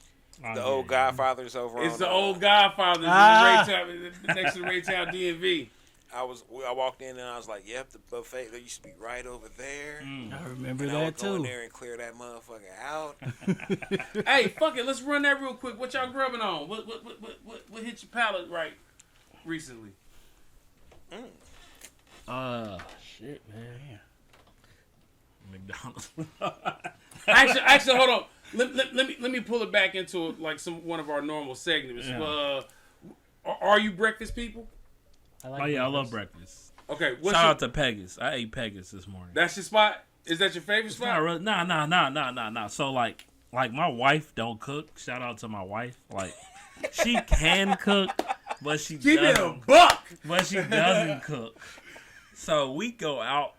D: Oh,
A: The
D: yeah,
A: old
D: yeah.
A: Godfathers over
C: It's
A: on.
C: the old Godfathers next to the Raytown DMV.
A: I walked in and I was like, "Yep, the buffet. They used to be right over there."
B: I remember
A: And I would
B: that
A: go in
B: too.
A: there and clear that motherfucker out.
C: Hey, fuck it, let's run that real quick. What y'all grubbing on? What hit your palate right recently?
D: Shit, man. McDonald's.
C: Actually, hold on. Let me pull it back into like one of our normal segments.
D: Yeah.
C: Are you breakfast people?
D: Oh yeah, I love breakfast.
C: Okay,
D: Shout out to Pegasus. I ate Pegasus this morning.
C: That's your spot? Is that your favorite spot?
D: Not really. Nah. So like my wife don't cook. Shout out to my wife. Like she can cook, but she
C: Keep it a
D: doesn't.
C: buck.
D: But she doesn't cook. So we go out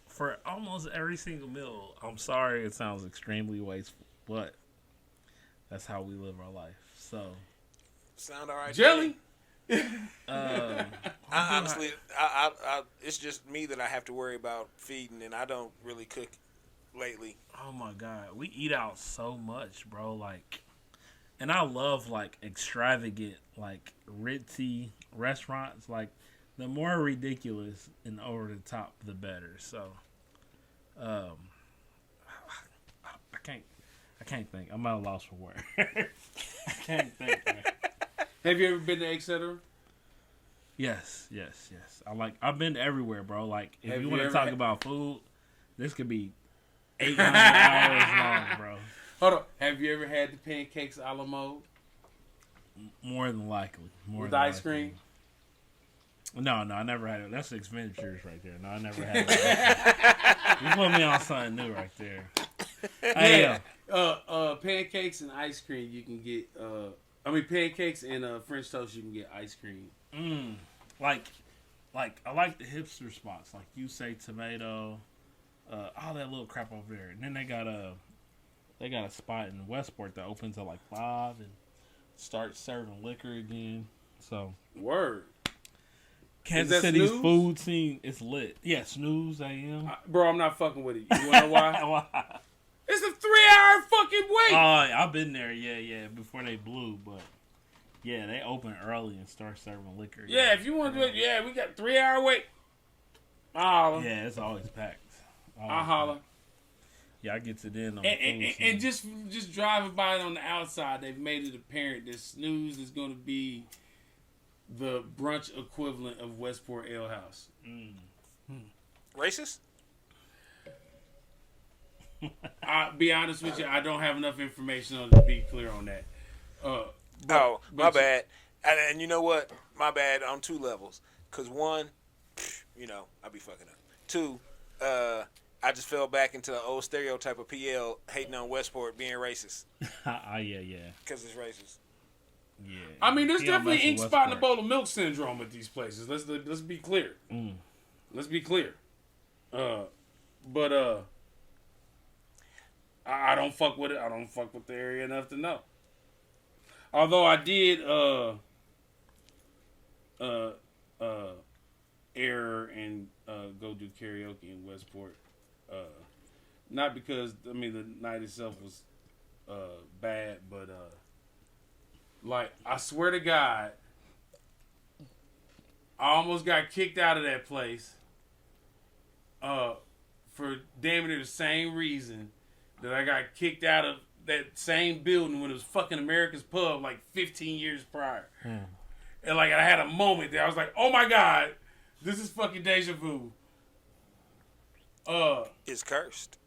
D: for almost every single meal. I'm sorry, it sounds extremely wasteful, but that's how we live our life. So
A: Sound all right?
C: Jelly.
A: Honestly, it's just me that I have to worry about feeding, and I don't really cook lately.
D: oh my god, we eat out so much, bro. Like, and I love like extravagant, like ritzy restaurants. Like, the more ridiculous and over the top, the better. So, I can't think. I'm at a loss for words. I can't think, man.
C: Have you ever been to Etc.?
D: Yes. I've been everywhere, bro. Like, if
C: Have
D: you
C: you
D: want to
C: ever
D: talk
C: had-
D: about food, this could be 800 hours long, bro.
C: Hold on. Have you ever had the pancakes a la mode
D: More than likely.
C: with ice cream?
D: No, I never had it. That's expenditures right there. No, I never had it. You put me on something new right there. Hey,
C: Pancakes and ice cream you can get. Pancakes and French toast you can get ice cream.
D: like I like the hipster spots, like you say, Tomato, all that little crap over there. And then they got a spot in Westport that opens at like 5 and starts serving liquor again. So
C: Word.
D: Kansas
C: that
D: City's
C: Snooze?
D: food scene is lit. Yeah, Snooze AM.
C: Bro, I'm not fucking with it. You wanna know why?
D: Why?
C: It's a 3-hour fucking wait.
D: I've been there, yeah, before they blew, but yeah, they open early and start serving liquor.
C: Yeah, if you want to do it, yeah, we got 3-hour wait. I'll holler.
D: Yeah, it's always packed.
C: I'll holler.
D: Yeah, I get to then on the food
C: And
D: scene.
C: just driving by it on the outside, they've made it apparent that Snooze is going to be the brunch equivalent of Westport Ale House.
A: Racist?
C: I'll be honest with you, I don't have enough information on it to be clear on that.
A: My bad. And you know what? My bad on 2 levels. Because 1, I be fucking up. 2, I just fell back into the old stereotype of PL hating on Westport being racist.
D: Yeah.
A: Because it's racist.
D: Yeah.
C: I mean, there's
D: He don't
C: definitely
D: mess
C: ink
D: with
C: spot in the
D: Westport.
C: bowl of milk syndrome at these places. Let's be clear. Let's be clear. But I don't fuck with it. I don't fuck with the area enough to know. Although I did err and go do karaoke in Westport. Not because the night itself was bad, but like I swear to God, I almost got kicked out of that place for damn near the same reason that I got kicked out of that same building when it was fucking America's Pub like 15 years prior. And like I had a moment there. I was like, oh my God, This is fucking deja vu.
A: It's cursed.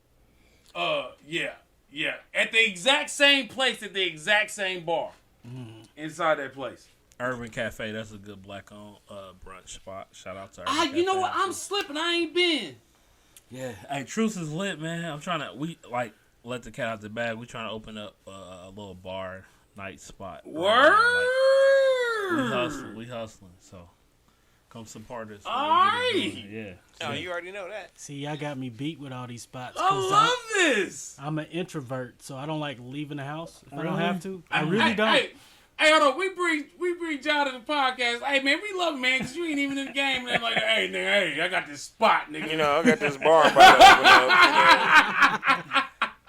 C: Yeah. At the exact same place, at the exact same bar. Inside that place.
D: Urban Cafe, that's a good black-owned brunch spot. Shout out to Urban Cafe.
C: You know what? I'm slipping. I ain't been.
D: Yeah. Hey, Truce is lit, man. I'm trying to, let the cat out the bag. We trying to open up a little bar night spot.
C: Word!
D: We hustling, so come support us.
C: Alright.
D: Yeah.
A: Oh, you already know that.
B: See, y'all got me beat with all these spots.
C: I love this.
B: I'm an introvert, so I don't like leaving the house if I don't
D: Really?
B: have to. I really don't.
C: Hey, hold on. We bring John to the podcast. Hey, man, we love him, man, because you ain't even in the game. And they're like, hey, nigga, I got this spot, nigga.
A: You know, I got this bar by the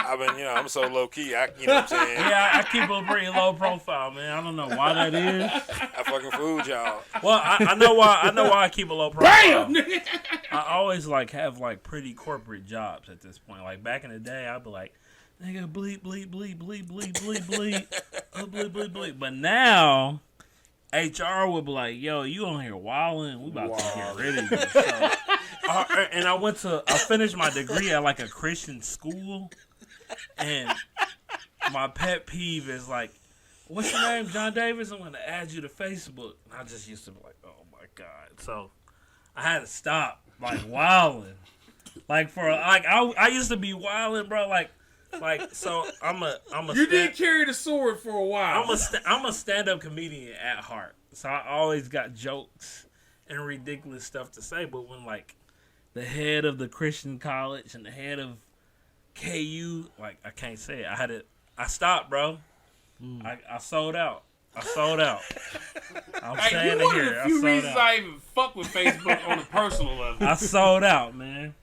A: I've been, I'm so low key. You know what I'm saying?
D: Yeah, I keep a pretty low profile, man. I don't know why that is.
A: I fucking fooled y'all.
D: Well, I know why. I know why I keep a low profile.
C: Bam, nigga.
D: I always have pretty corporate jobs at this point. Like back in the day, I'd be like, nigga, bleep, bleep, bleep, bleep, bleep, bleep, bleep, bleep, bleep, bleep. But now, HR would be like, yo, you on here wilding? We about to get rid of you. So, and I finished my degree at like a Christian school, and my pet peeve is like, what's your name, John Davis? I'm gonna add you to Facebook. And I just used to be like, oh my god. So I had to stop wilding. I used to be wilding, bro. So I'm a.
C: You did carry the sword for a while.
D: I'm a stand-up comedian at heart, so I always got jokes and ridiculous stuff to say. But when the head of the Christian college and the head of KU, I can't say it. I stopped, bro. I sold out. I'm saying
C: you
D: it here.
C: One of the few reasons
D: out.
C: I even fuck with Facebook on a personal level.
D: I sold out, man.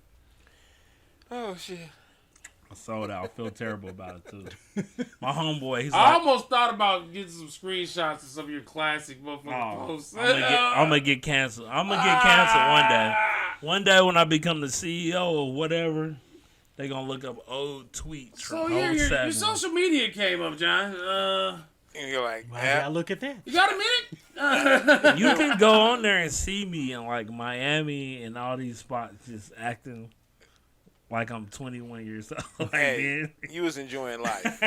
A: Oh shit.
D: I sold out. I feel terrible about it too. My homeboy, he's
C: I almost thought about getting some screenshots of some of your classic motherfucking posts.
D: I'm gonna get canceled. I'm gonna get canceled one day. One day when I become the CEO or whatever, they gonna look up old tweets
C: So
D: from
C: your
D: 07.
C: social media came up, John.
A: And you're like,
B: Why y'all look at that?
C: You got a minute?
D: You can go on there and see me in Miami and all these spots just acting like I'm 21 years old.
A: hey, you was enjoying life.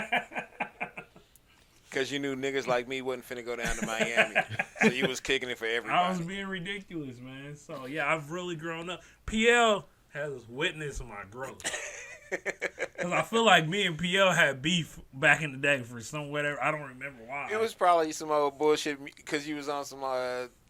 A: Because you knew niggas like me wasn't finna go down to Miami. So you was kicking it for everybody.
D: I was being ridiculous, man. So, yeah, I've really grown up. PL has witnessed my growth. Because I feel like me and PL had beef back in the day for some whatever. I don't remember why.
A: It was probably some old bullshit because you was on some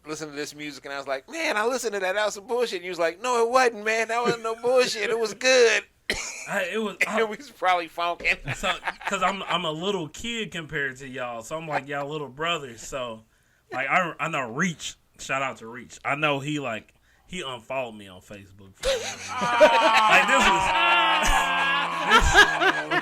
A: listen to this music, and I was like, man, I listened to that. That was some bullshit. And you was like, no, it wasn't, man. That wasn't no bullshit. It was good.
D: It was.
A: We was probably funking.
D: So, because I'm a little kid compared to y'all, so I'm like y'all little brothers. So, I know Reach. Shout out to Reach. I know he unfollowed me on Facebook.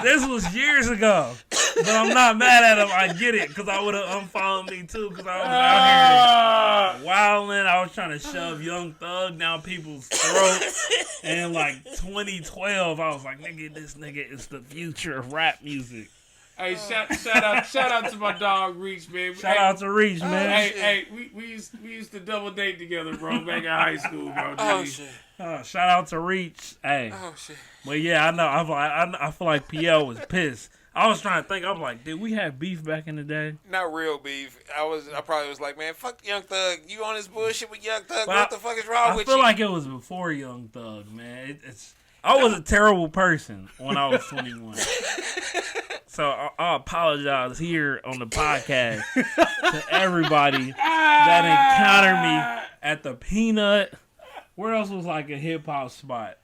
D: This was years ago, but I'm not mad at him. I get it because I would have unfollowed me too because I was out here wilding. I was trying to shove Young Thug down people's throats. And 2012, I was like, this nigga is the future of rap music.
C: Hey, shout out to my dog Reach, man.
D: Shout out to Reach, man.
C: Hey, we used to double date together, bro, back in high school, bro.
A: Oh shit.
D: Shout out to Reach. Hey.
A: Oh shit.
D: But yeah, I know. I feel like PL was pissed. I was trying to think. I'm like, did we have beef back in the day?
A: Not real beef. I probably was like, man, fuck Young Thug. You on this bullshit with Young Thug?
D: But
A: what the fuck is wrong with you?
D: I feel like it was before Young Thug, man. I was a terrible person when I was 21. So I apologize here on the podcast to everybody that encountered me at the Peanut. Where else was a hip hop spot?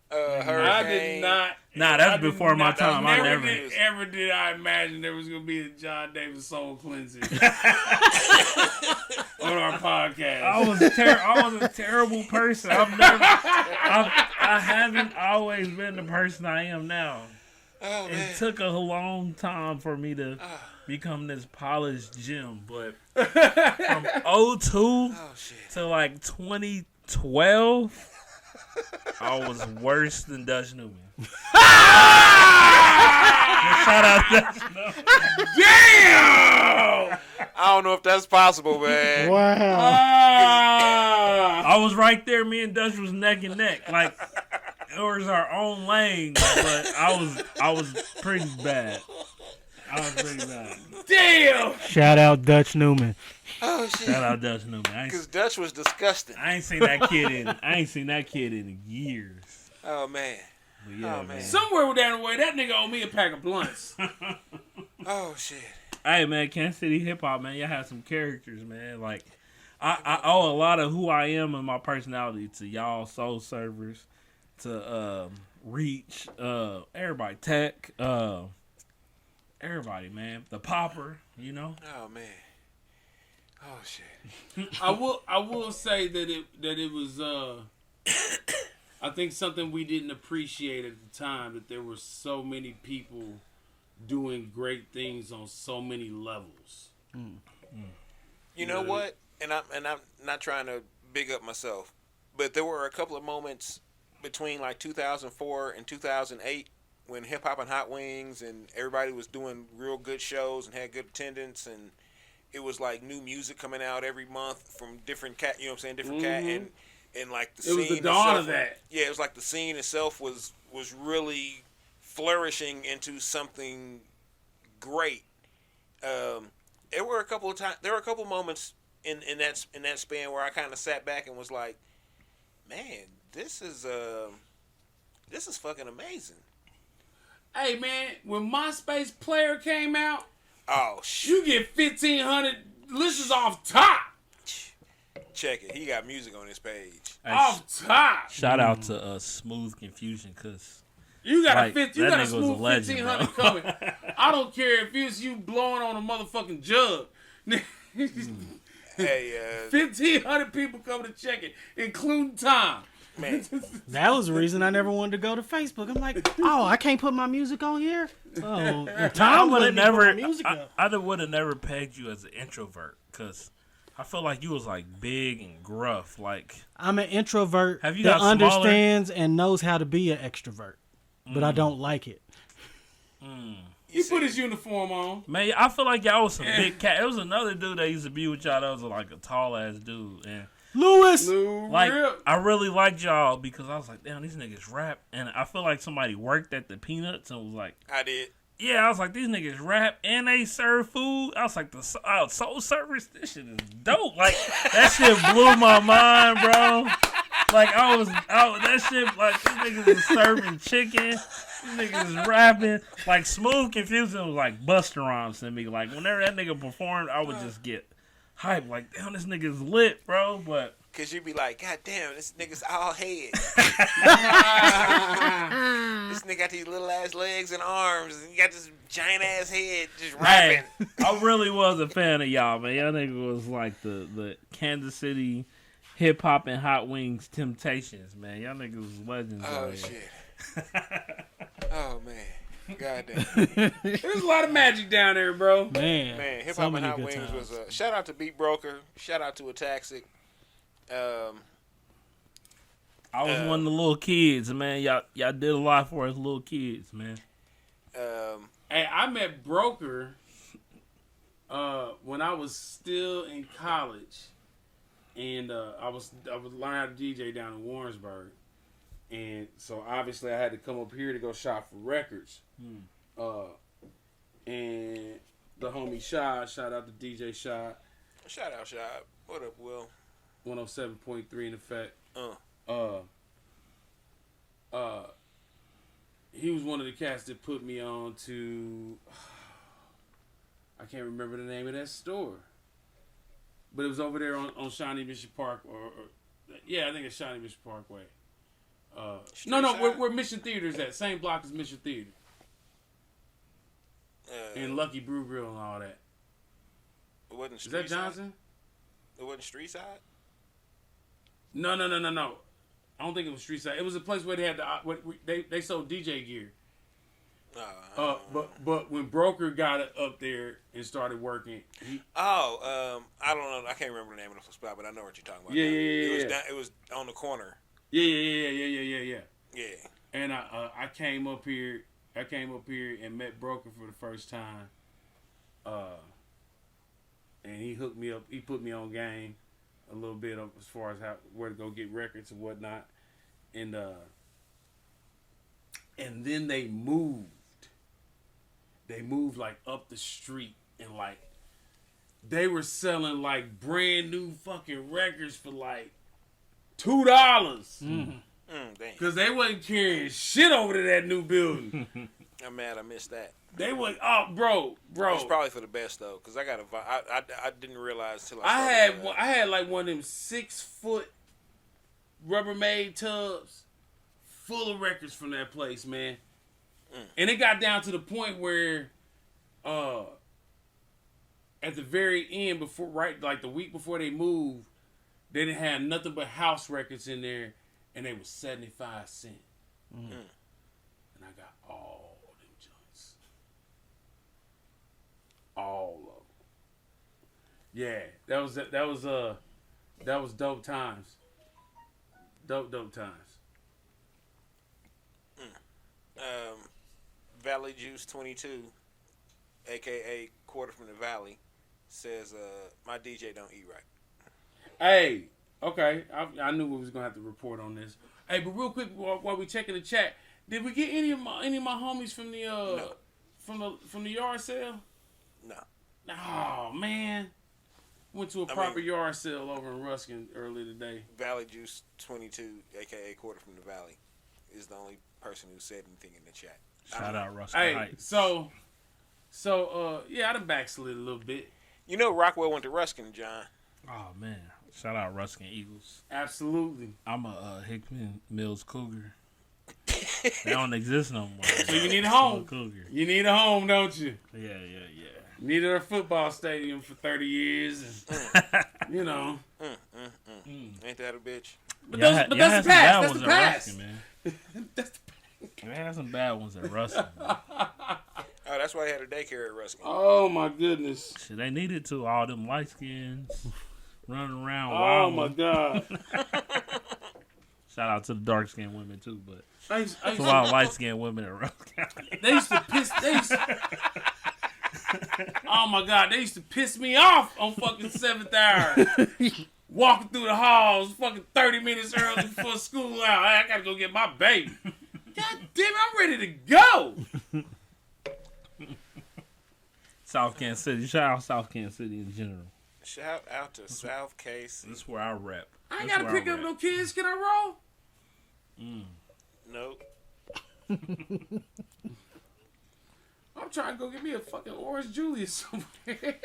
A: Hurricane.
C: I did not.
D: Nah, that's before my time. I never
C: did I imagine there was gonna be a John Davis soul cleansing on our podcast.
D: I was a terrible person. I haven't always been the person I am now.
A: Oh, man.
D: It took a long time for me to become this polished gem, but from 2002 to 2012, I was worse than Dutch Newman. Shout out Dutch Newman.
C: Damn!
A: I don't know if that's possible, man.
B: Wow.
D: I I was right there. Me and Dutch was neck and neck. Like, it was our own lane, but I was pretty bad.
C: Damn.
B: Shout out Dutch Newman.
A: Oh shit!
D: Shout out Dutch Newman.
A: Because Dutch was disgusting.
D: I ain't seen that kid in years.
A: Oh man.
D: But yeah,
A: Oh, man.
C: Somewhere down the way, that nigga owe me a pack of blunts.
A: Oh shit!
D: Hey man, Kansas City hip hop, man, y'all have some characters, man. Like I owe a lot of who I am and my personality to y'all soul servers, to Reach, everybody, Tech, everybody, man. The Popper, you know.
A: Oh man. Oh shit!
C: I will say that it was I think something we didn't appreciate at the time, that there were so many people doing great things on so many levels.
A: You know what? And I'm not trying to big up myself, but there were a couple of moments between like 2004 and 2008 when Hip Hop and Hot Wings and everybody was doing real good shows and had good attendance, and it was like new music coming out every month from different cat, you know what I'm saying, different cat, and like the scene.
C: It was the dawn of that.
A: Yeah, it was like the scene itself was really flourishing into something great. There were a couple of times, there were a couple moments in that span where I kind of sat back and was like, man, this is fucking amazing.
C: Hey man, when MySpace Player came out,
A: Oh shit!
C: you get 1,500 listeners off top.
A: Check it. He got music on his page.
D: Hey,
C: Off top.
D: shout out to Smooth Confusion, cause
C: You got
D: like,
C: a
D: that nigga was
C: smooth
D: a legend,
C: 1,500
D: bro.
C: coming. I don't care if it's you blowing on a motherfucking jug.
A: Hey,
C: 1,500 people coming to check it, including Tom.
A: man.
B: That was the reason I never wanted to go to Facebook. I'm like, oh, I can't put my music on here. Oh, Tom would have never.
D: I would have never pegged you as an introvert, cause I feel like you was like big and gruff. Like,
B: I'm an introvert
D: Have you
B: that
D: got smaller?
B: understands and knows how to be an extrovert, but I don't like it.
C: He put his uniform on.
D: man, I feel like y'all was some big cat. It was another dude that used to be with y'all that was like a tall ass dude, and
B: Lewis,
D: like I really liked y'all because I was like, damn, these niggas rap, and I feel like somebody worked at the Peanuts and was like,
A: I did.
D: yeah, I was like, these niggas rap and they serve food. I was like, the soul service, this shit is dope. Like, that shit blew my mind, bro. Like, that shit, like, these niggas is serving chicken. These niggas is rapping. Like, Smooth Confusion was like Busta Rhymes to me. Like, whenever that nigga performed, I would just get hype. Like, damn, this nigga's lit, bro. But
A: Cause you'd be like, God damn, this nigga's all head. This nigga got these little ass legs and arms, and he got this giant ass head just
D: hey,
A: rapping.
D: I really was a fan of y'all, man. Y'all nigga was like the Kansas City hip hop and hot wings temptations, man. Y'all niggas was legends.
A: Oh
D: man.
A: shit. Oh man. God damn.
C: There's a lot of magic down there, bro.
B: man,
A: Man, Hip
B: so
A: Hop and
B: many
A: Hot
B: good
A: Wings
B: times.
A: was a shout out to Beat Broker, shout out to Ataxic.
D: I was one of the little kids, man. Y'all did a lot for us little kids, man.
C: Hey, I met Broker when I was still in college, and I was learning how to DJ down in Warrensburg, and so obviously I had to come up here to go shop for records. And the homie Shad, shout out to DJ Shad,
A: Shout out, Shad. What up, Will?
C: 107.3 in effect. He was one of the cats that put me on to, I can't remember the name of that store, but it was over there on Shawnee Mission Park, or yeah, I think it's Shawnee Mission Parkway. No, where Mission Theater is at, same block as Mission Theater, and Lucky Brew Grill and all that.
A: It wasn't
C: Is
A: Street
C: that Johnson?
A: Side? It wasn't Street Side?
C: No. I don't think it was Street Side. It was a place where they had they sold DJ gear. But when Broker got it up there and started working,
A: I don't know. I can't remember the name of the spot, but I know what you're talking about.
C: Yeah.
A: It was on the corner.
C: Yeah.
A: Yeah.
C: And I came up here and met Broker for the first time. And he hooked me up. He put me on game. a little bit of as far as where to go get records and whatnot, and then they moved. They moved like up the street and like they were selling like brand new fucking records for like $2.
A: Damn.
C: Cause they wasn't carrying shit over to that new building.
A: I'm mad I missed that.
C: They was bro.
A: It's probably for the best though, cause I didn't realize till
C: I
A: started,
C: had like one of them 6-foot Rubbermaid tubs full of records from that place, man. And it got down to the point where, at the very end, like the week before they moved, they didn't have nothing but house records in there, and they was 75 cents. And I got all them joints, all of them. Yeah, that was dope times. Dope times.
A: Valley Juice 22, aka Quarter from the Valley, says my DJ don't eat right.
C: Hey, okay, I knew we was gonna have to report on this. Hey, but real quick while we checking the chat, did we get any of my homies from the
A: No.
C: from the yard sale?
A: No.
C: Oh man, went to a proper yard sale over in Ruskin earlier today.
A: Valley Juice 22, aka Quarter from the Valley, is the only person who said anything in the chat.
D: Shout out Ruskin
C: Hey,
D: Heights.
C: so yeah, I done backslid a little bit.
A: You know Rockwell went to Ruskin, John.
D: Oh man, shout out Ruskin Eagles.
C: Absolutely.
D: I'm a Hickman Mills Cougar. They don't exist no more.
C: So you need a home.
D: Cougar.
C: You need a home, don't you?
D: Yeah.
C: Needed a football stadium for 30 years, and you know.
A: Ain't that a bitch?
C: But that's the past. That's the past.
D: Man.
C: That's the
D: They had some bad ones at Ruskin. Man.
A: Oh, that's why they had a daycare at Ruskin.
C: Oh my goodness.
D: Shit, they needed to. All them light skins running around.
C: Oh
D: wilding.
C: my God.
D: Shout out to the dark skinned women too, but
C: I used
D: there's a lot of light skinned women at Ruskin.
C: They used to piss. Oh my God, they used to piss me off on fucking 7th hour. Walking through the halls, fucking 30 minutes early before school out. I gotta go get my baby. God damn it, I'm ready to go.
D: South Kansas City. Shout out South Kansas City in general.
A: Shout out to South KC.
D: This is where I rep.
C: I ain't
D: This
C: gotta
D: where
C: pick up
D: rep.
C: no kids. Can I roll?
A: Nope.
C: I'm trying to go get me a fucking Orange Julius somewhere.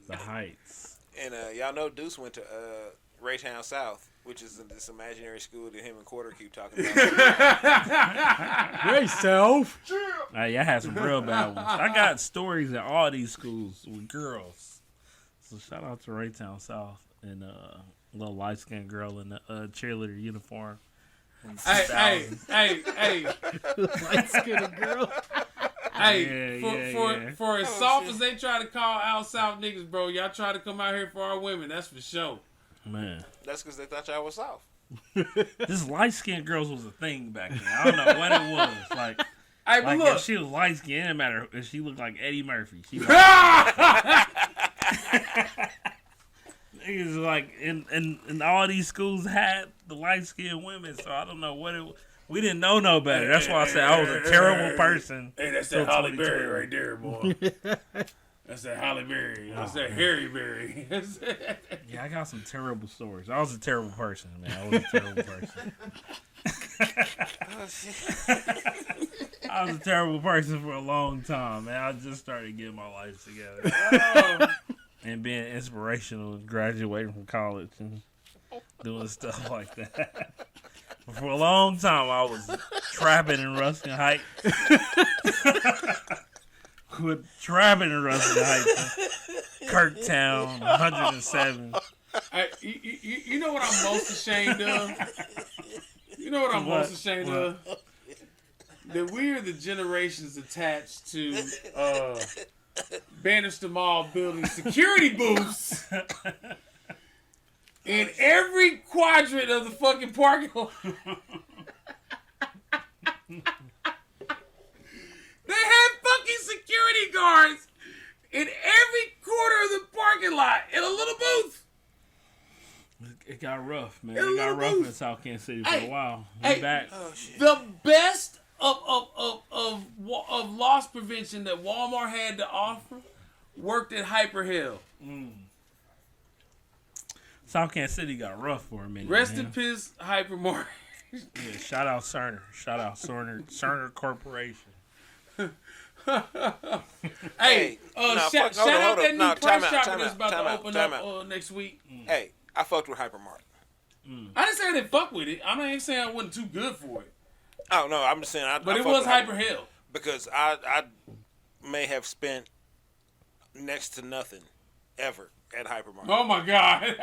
D: The Heights.
A: And y'all know Deuce went to Raytown South, which is this imaginary school that him and Quarter keep talking about.
B: Great self.
D: Hey, I had some real bad ones. I got stories at all these schools with girls. So shout out to Raytown South and a little light skinned girl in the cheerleader uniform.
C: Hey.
B: Light skinned girl.
C: Hey, for as soft as they try to call out South niggas, bro, y'all try to come out here for our women. That's for sure.
D: Man,
A: That's because they thought y'all was South.
D: this light skinned girls was a thing back then. I don't know what it was. Like,
C: Hey, but
D: like
C: look.
D: if she was light skinned, it didn't matter if she looked like Eddie Murphy. She was niggas like in all these schools had the light skinned women, so I don't know what it. We didn't know no better. That's why I said I was a terrible person.
C: Hey, that's that Holly Berry right there, boy. That's that Holly Berry. That's that Harry Berry.
D: Yeah, I got some terrible stories. I was a terrible person, man. I was a terrible person. I was a terrible person for a long time, man. I just started getting my life together. And being inspirational and graduating from college and doing stuff like that. But for a long time, I was trapping in Ruskin Heights. Trapping in Ruskin Heights. Kirktown, 107.
C: You know what I'm most ashamed of? You know what I'm most ashamed of? That we are the generations attached to Bannister Mall building security booths in every quadrant of the fucking parking lot. They had fucking security guards in every corner of the parking lot in a little booth.
D: It got rough, man.
C: It
D: It got rough
C: was-
D: in South Kansas City for
C: Hey,
D: a while.
C: hey,
D: We back.
A: Oh shit.
C: The best of loss prevention that Walmart had to offer worked at Hyper Hill.
D: South Kansas City got rough for a minute.
C: Rest
D: man.
C: in peace, Hypermart.
D: Yeah, shout out Cerner. Shout out Cerner Corporation.
C: Hey,
A: nah,
C: shout
A: hold on,
C: out
A: hold
C: that
A: on.
C: new
A: Nah,
C: press
A: time
C: shop
A: out,
C: that's about
A: time
C: to
A: out,
C: open
A: time
C: up next week.
A: Hey, I fucked with Hypermart.
C: I didn't say I didn't fuck with it. I'm not even saying I wasn't too good for it.
A: Oh no, I'm just saying.
C: But
A: I
C: it
A: fucked
C: was
A: with
C: Hyper Hill.
A: because I may have spent next to nothing ever at Hypermart,
C: Oh my God.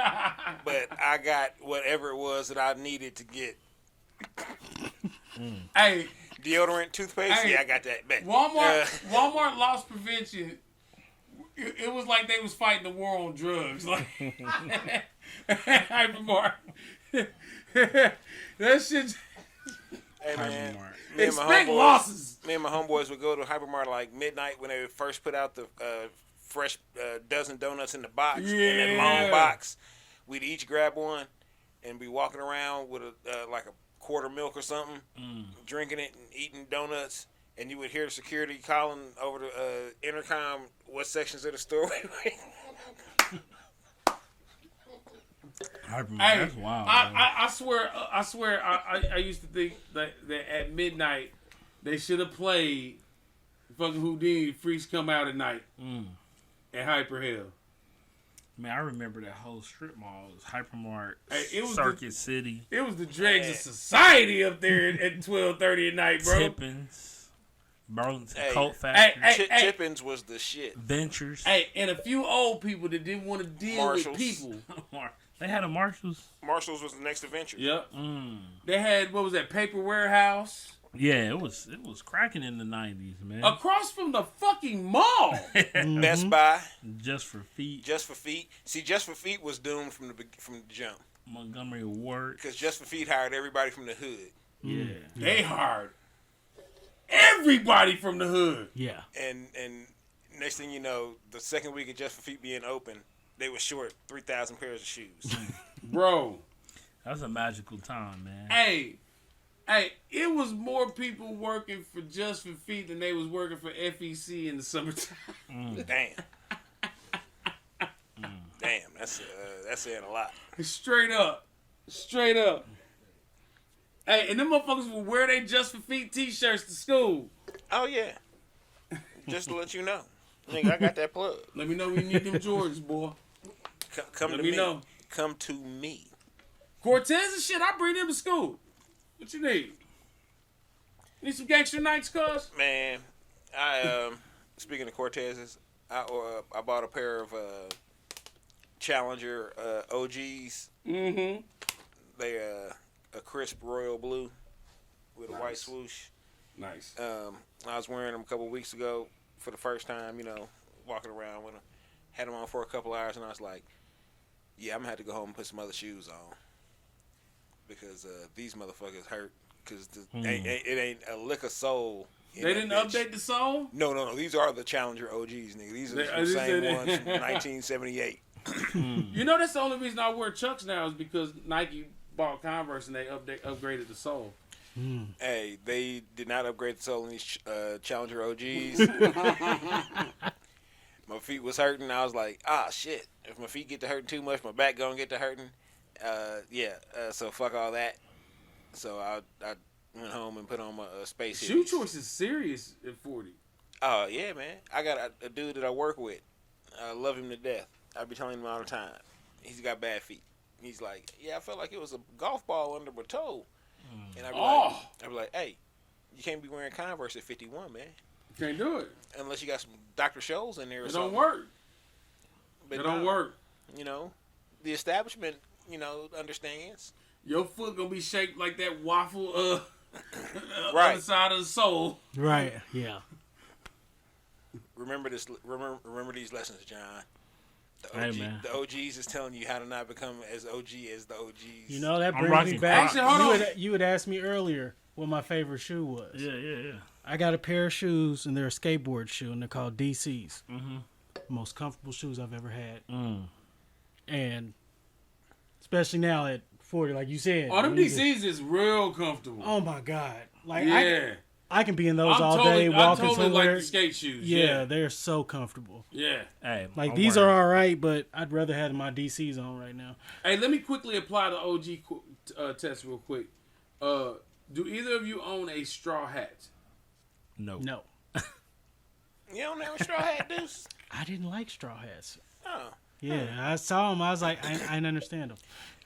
A: but I got whatever it was that I needed to get.
C: Hey,
A: Deodorant, toothpaste.
C: Hey,
A: Yeah, I got that. Bet.
C: Walmart loss prevention. It was like they was fighting the war on drugs. Like Hypermart. That shit.
A: Hey man,
D: Hypermart.
A: me and my
C: Expect
A: homeboys-
C: losses.
A: Me and my homeboys would go to Hypermart like midnight when they first put out the fresh dozen donuts in the box, in that long
C: Yeah.
A: box. We'd each grab one and be walking around with a like a quarter milk or something, drinking it and eating donuts. And you would hear the security calling over the intercom what sections of the store we were in.
D: Hypermart.
C: Hey,
D: That's wild. man.
C: I swear, I used to think that at midnight they should have played fucking Houdini. Freaks come out at night at Hyper Hill.
D: Man, I remember that whole strip mall. It was Hypermart,
C: Hey, it was
D: Circuit City,
C: It was the dregs of society up there at 12:30 at night, bro.
D: Tippins, Burlington
A: Hey.
D: Coat Factory,
C: Hey.
A: Tippins was the shit.
D: Ventures.
C: Hey, and a few old people that didn't want to deal
A: Marshalls.
C: with people.
D: They had a Marshalls.
A: Marshalls was the next adventure.
C: Yep. They had, what was that, Paper Warehouse?
D: Yeah, it was cracking in the 90s, man.
C: Across from the fucking mall.
A: Best Buy,
D: Just for feet.
A: Just for Feet. See, Just for Feet was doomed from the jump
D: Montgomery Ward.
A: because Just for Feet hired everybody from the hood,
D: Yeah.
C: They hired everybody from the hood.
B: Yeah.
A: and next thing you know, the second week of Just for Feet being open, they were short 3,000 pairs of shoes.
C: Bro.
D: That was a magical time, man.
C: Hey, it was more people working for Just for Feet than they was working for FEC in the summertime.
A: Damn. Damn, that's saying a lot.
C: Straight up. Hey, and them motherfuckers will wear their Just for Feet t-shirts to school.
A: Oh yeah. Just to let you know, nigga, I got that plug.
C: Let me know when you need them Jordans, boy.
A: Come
C: Let
A: to
C: me
A: me.
C: know.
A: Come to me.
C: Cortez and shit, I bring them to school. What you need? Need some gangster nights, cuz?
A: Man, I speaking of Cortez's, I bought a pair of Challenger OGs.
C: Mm-hmm.
A: They a crisp royal blue with a white
C: Nice.
A: swoosh.
C: Nice.
A: I was wearing them a couple weeks ago for the first time. You know, walking around with them. Had them on for a couple hours, and I was like, "Yeah, I'm gonna have to go home and put some other shoes on because these motherfuckers hurt. Because it ain't a lick of soul." in
C: They
A: that
C: didn't
A: bitch.
C: update the song?
A: No. These are the Challenger OGs, nigga. These are
C: They-
A: the
C: I just
A: same
C: said it.
A: ones from 1978.
C: You know, that's the only reason I wear Chucks now is because Nike bought Converse and they upgraded the sole.
A: Hey, they did not upgrade the sole in these Challenger OGs. My feet was hurting. I was like, shit. If my feet get to hurting too much, my back gonna get to hurting. So fuck all that. So I went home and put on my space
C: Shoe
A: Hitties.
C: choice is serious at 40.
A: Oh, yeah, man. I got a dude that I work with. I love him to death. I be telling him all the time. He's got bad feet. He's like, yeah, I felt like it was a golf ball under my toe. And I be like, hey, you can't be wearing Converse at 51, man.
C: Can't do it.
A: Unless you got some Dr. Scholl's in there or
C: It
A: something.
C: don't work.
A: But
C: It don't
A: no,
C: work.
A: You know, the establishment, understands.
C: Your foot gonna be shaped like that waffle
A: Right.
C: other side of the sole.
B: Right. Yeah.
A: Remember this. Remember these lessons, John. The
D: Hey,
A: OG,
D: man.
A: the OGs is telling you how to not become as OG as the OGs.
B: You know, that
D: I'm
B: brings
D: rocking
B: me back.
C: Crocs. Actually, hold on.
B: You had asked me earlier what my favorite shoe was.
D: Yeah.
B: I got a pair of shoes, and they're a skateboard shoe, and they're called DCs. most comfortable shoes I've ever had. And especially now at 40, like you said.
C: Oh, them DCs is real comfortable.
B: Oh my God. Like
C: yeah.
B: I can be in those all day, walking
C: I totally
B: somewhere.
C: like the skate shoes.
B: Yeah, they're so comfortable.
C: Yeah.
D: Hey,
B: Like these are all right, but I'd rather have my DCs on right now.
C: Hey, let me quickly apply the OG test real quick. Do either of you own a straw hat?
D: No.
A: You don't have a straw hat, Deuce?
B: I didn't like straw hats.
A: Oh.
B: Yeah, I saw them. I was like, I didn't understand them.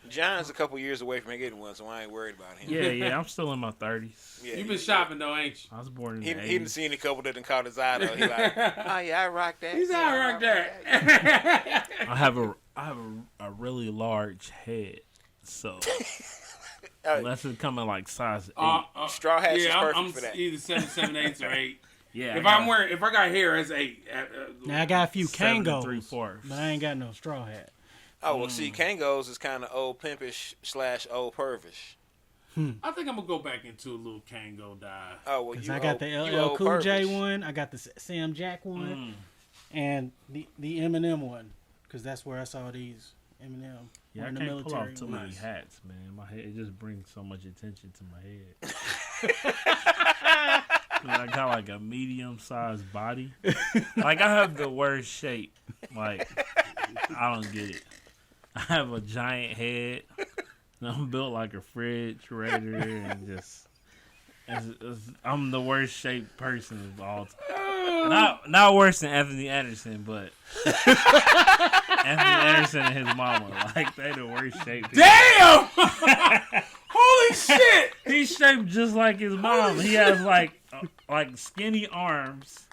A: John's a couple years away from getting one, so I ain't worried about him.
D: Yeah, I'm still in my 30s.
A: Yeah,
C: You've been shopping though, ain't you?
D: I was born in
A: He
D: the 80s.
A: didn't see any couple that done caught his eye though. He like, oh yeah, I rock that.
C: He's
A: yeah,
C: all right there.
D: I have a really large head, so unless it come in like size 8.
A: Straw hats is perfect
C: I'm
A: for that.
C: either 7, 7, 8, or 8.
D: Yeah.
C: If I got hair, it's 8.
B: Now I got a few
D: 7
B: Kangos,
D: 3/4.
B: but I ain't got no straw hat.
A: Oh well, see, Kangos is kind of old pimpish / old pervish.
C: I think I'm gonna go back into a little Kango dive.
A: Oh well,
B: I got the LL Cool J one, I got the Sam Jack one, and the Eminem one, because that's where I saw these Eminem.
D: Yeah, I
B: in the
D: can't pull
B: military.
D: off too many hats, man. My head, it just brings so much attention to my head. I got like a medium-sized body. Like I have the worst shape. Like I don't get it. I have a giant head. And I'm built like a refrigerator, and just I'm the worst shaped person of all time. Not worse than Anthony Anderson, but Anthony Anderson and his mama, like they the worst shaped.
C: Damn! Holy shit!
D: He's shaped just like his mom. He has like skinny arms,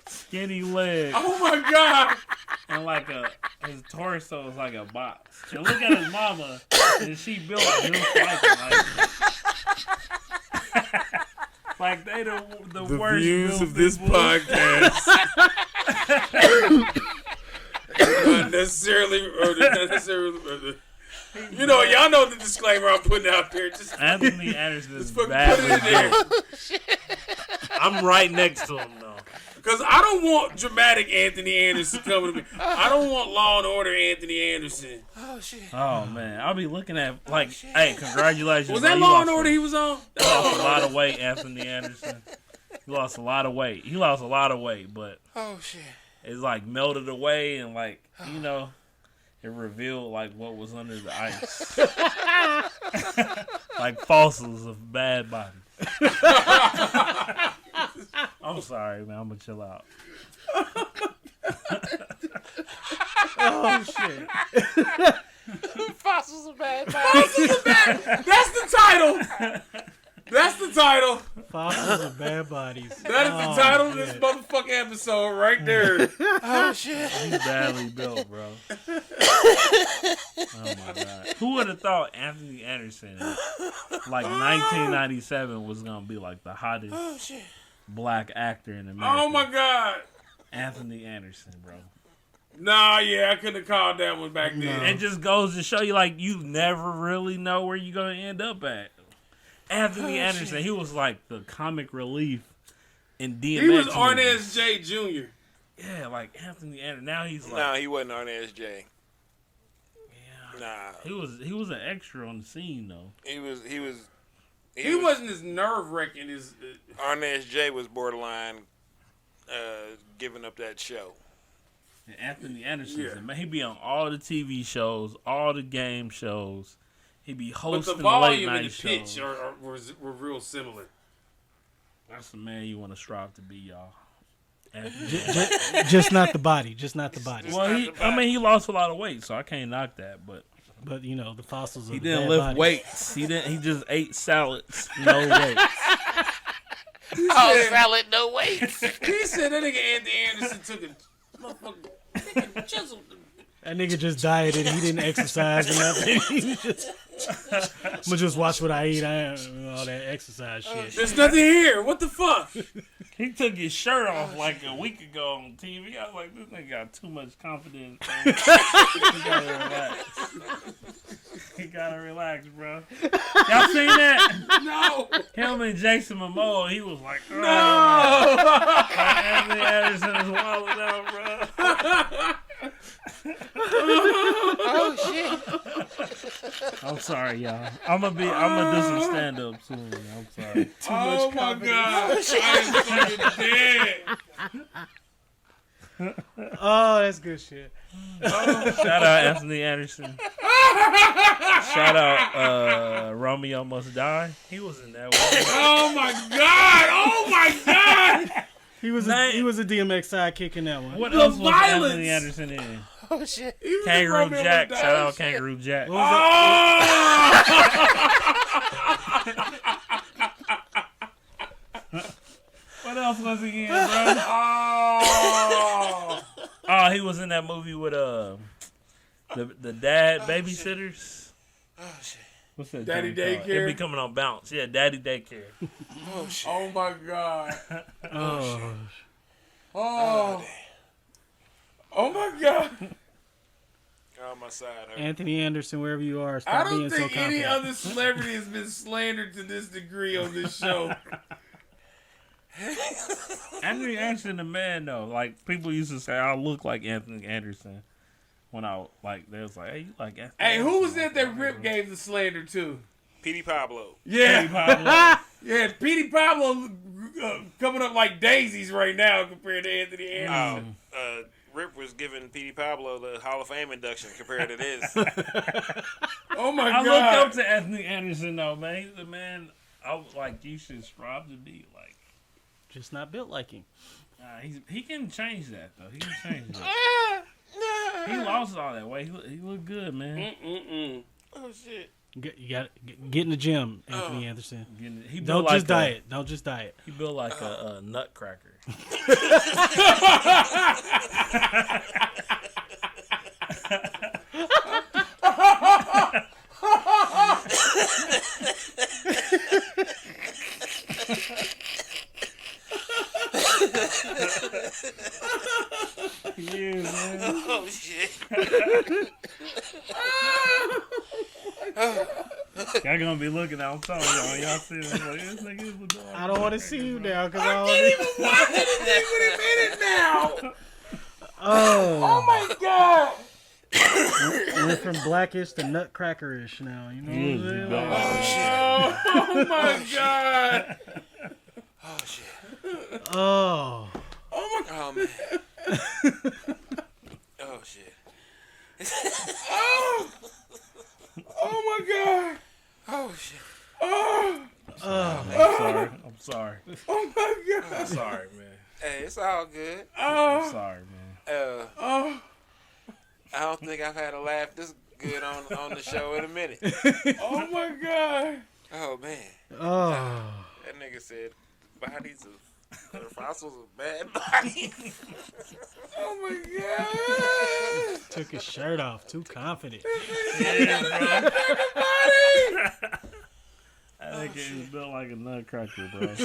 D: skinny legs,
C: Oh my god!
D: and like his torso is like a box. And look at his mama, and she built just like him. Like they the worst
C: views of
D: built
C: this
D: people.
C: podcast unnecessarily. You know, y'all know the disclaimer I'm putting out there. Just
D: Anthony Anderson is
C: fucking
D: badly
C: put it in there.
D: built. I'm right next to him though.
C: Because I don't want dramatic Anthony Anderson coming to me. I don't want Law and Order Anthony Anderson.
A: Oh shit!
D: Oh man, I'll be looking at like, hey, congratulations.
C: Was
D: bro.
C: that
D: You
C: Law
D: lost
C: and Order he was on?
D: He lost a lot of weight, Anthony Anderson. He lost a lot of weight. He lost a lot of weight, but
A: Oh shit!
D: it's like melted away and like, you know, it revealed like what was under the ice. Like fossils of bad bodies. I'm sorry, man. I'm gonna chill out.
B: Oh shit!
A: Fossils of bad
C: Fossils of Bad. That's the title. That's the title.
B: Fossils of bad bodies.
C: That is the title of this motherfucking episode right there.
A: Oh shit!
D: He's badly built, bro. Oh my god. Who would have thought Anthony Anderson, like 1997, was gonna be like the hottest
A: Oh shit!
D: black actor in America?
C: Oh my god.
D: Anthony Anderson, bro.
C: Nah, yeah, I couldn't have called that one back then.
D: It just goes to show you, like, you never really know where you're gonna end up at. Anthony Anderson, he was like the comic relief in DMX.
C: He was
D: movies.
C: Arnez J. Jr.
D: Yeah, like Anthony Anderson. Now he's like,
A: No, he wasn't Arnez J.
D: yeah.
A: Nah,
D: He was an extra on the scene though.
A: he
C: wasn't as nerve wracking as.
A: Arnez J was borderline giving up that show.
D: And Anthony Anderson,
C: Yeah.
D: man, he be on all the TV shows, all the game shows. He be
C: But
D: hosting
C: the
D: the late
C: volume
D: night
C: and the
D: shows.
C: pitch were real similar.
D: That's the man you want to strive to be, y'all.
B: Just not the body. Just not the body.
D: Well, he lost a lot of weight, so I can't knock that. But
B: But you know the fossils of
D: he
B: the
D: didn't
B: bad
D: lift
B: bodies.
D: weights. He just ate salads, no weights.
A: Oh, salad, no weights.
C: He said that nigga Anthony Anderson took a motherfucking chisel.
B: That nigga just dieted. He didn't exercise or nothing. He just, I'm gonna just watch what I eat. I ain't all that exercise shit.
C: There's nothing here. What the fuck?
D: He took his shirt off like a week ago on TV. I was like, this nigga got too much confidence. Man. He gotta relax. He gotta relax, bro. Y'all seen that?
C: No.
D: Him and Jason Momoa, he was like, oh,
C: No.
D: Anthony Anderson is wilding out, bro.
A: Oh shit!
D: I'm sorry, y'all. I'm gonna do some stand up soon. I'm sorry.
C: Oh my god! I am fucking dead.
B: Oh, that's good shit.
D: Shout out Anthony Anderson. Shout out Romeo Must Die. He was in that one.
C: Oh my god! Oh my god!
B: He was a DMX sidekick in that one.
D: What
C: The
D: else was
C: violence!
D: Anthony Anderson in?
A: Oh shit!
C: He was in
D: Kangaroo
C: Romeo
D: Jack.
C: Must
D: Shout
C: Die.
D: out Kangaroo Jack.
B: What was
D: What else was he in, bro? Oh, he was in that movie with the dad babysitters.
A: Oh shit!
D: What's that?
C: Daddy
D: joint called?
C: Daycare?
D: It be coming on Bounce. Yeah, Daddy Daycare.
A: Oh shit!
C: Oh my god!
B: Oh,
C: Oh! Oh my god!
A: On my side. Hurt.
B: Anthony Anderson, wherever you are,
C: I
B: stop
C: don't
B: being so
C: think any
B: confident.
C: other celebrity has been slandered to this degree on this show.
D: Anthony Anderson, the man, though. Like, people used to say, I look like Anthony Anderson. When I, like, they was like, hey, you like Anthony
C: Hey,
D: Anderson?
C: who was that Rip gave the slander to?
A: Petey Pablo.
C: Yeah,
D: Pablo.
C: yeah, Petey Pablo coming up like daisies right now compared to Anthony Anderson.
A: Rip was giving Petey Pablo the Hall of Fame induction compared to this.
C: Oh my
D: I
C: god!
D: look up to Anthony Anderson, though, man. He's the man I was like, you should strive to be like.
B: Just not built like him.
D: He can change that, though. He can change that. He lost all that weight. He looked good, man.
A: Oh shit!
B: You got get in the gym, Anthony Anderson.
D: He built
B: Don't
D: like
B: just diet. Don't just diet.
D: He built like a nutcracker. Yeah, man.
A: Oh shit!
D: Y'all gonna be looking out. I'm telling y'all see this like this nigga was doing.
B: I don't want to see you now because
C: I can't even watch anything with him in it now. Oh my god!
B: We're from blackish to nutcrackerish now. You know what I'm saying?
C: Oh my god!
A: Oh shit!
B: Oh.
C: Oh my!
A: Oh man! Oh shit!
C: Oh! Oh my god!
A: Oh shit!
C: Oh!
D: I'm sorry.
C: Oh my god!
D: I'm sorry, man.
A: Hey, it's all good.
D: I'm
C: Oh!
D: sorry, man.
C: Oh!
A: I don't think I've had a laugh this good on the show in a minute.
C: Oh my god!
A: Oh man!
B: Oh.
A: That nigga said bodies of fossils of bad bodies.
C: Oh my god!
B: Took his shirt off. Too confident.
D: Yeah, bro.
C: Everybody!
D: I think it was built like a nutcracker, bro. And he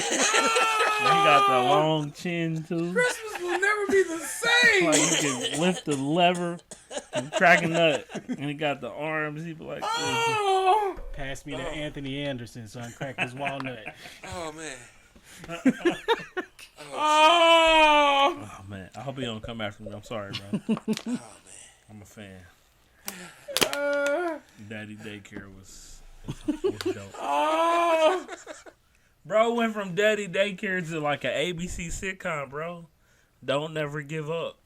D: got the long chin too.
C: Christmas will never be the same.
D: Like he can lift the lever and crack a nut, and he got the arms. He be like, this.
C: Oh!
B: Pass me to Anthony Anderson so I can crack his walnut.
A: Oh man!
C: Oh!
D: Oh man, I hope he don't come after me. I'm sorry, bro.
A: Oh man!
D: I'm a fan.
C: Uh,
D: Daddy Daycare was dope.
C: oh!
D: Bro went from Daddy Daycare to like an ABC sitcom, bro. Don't never give up.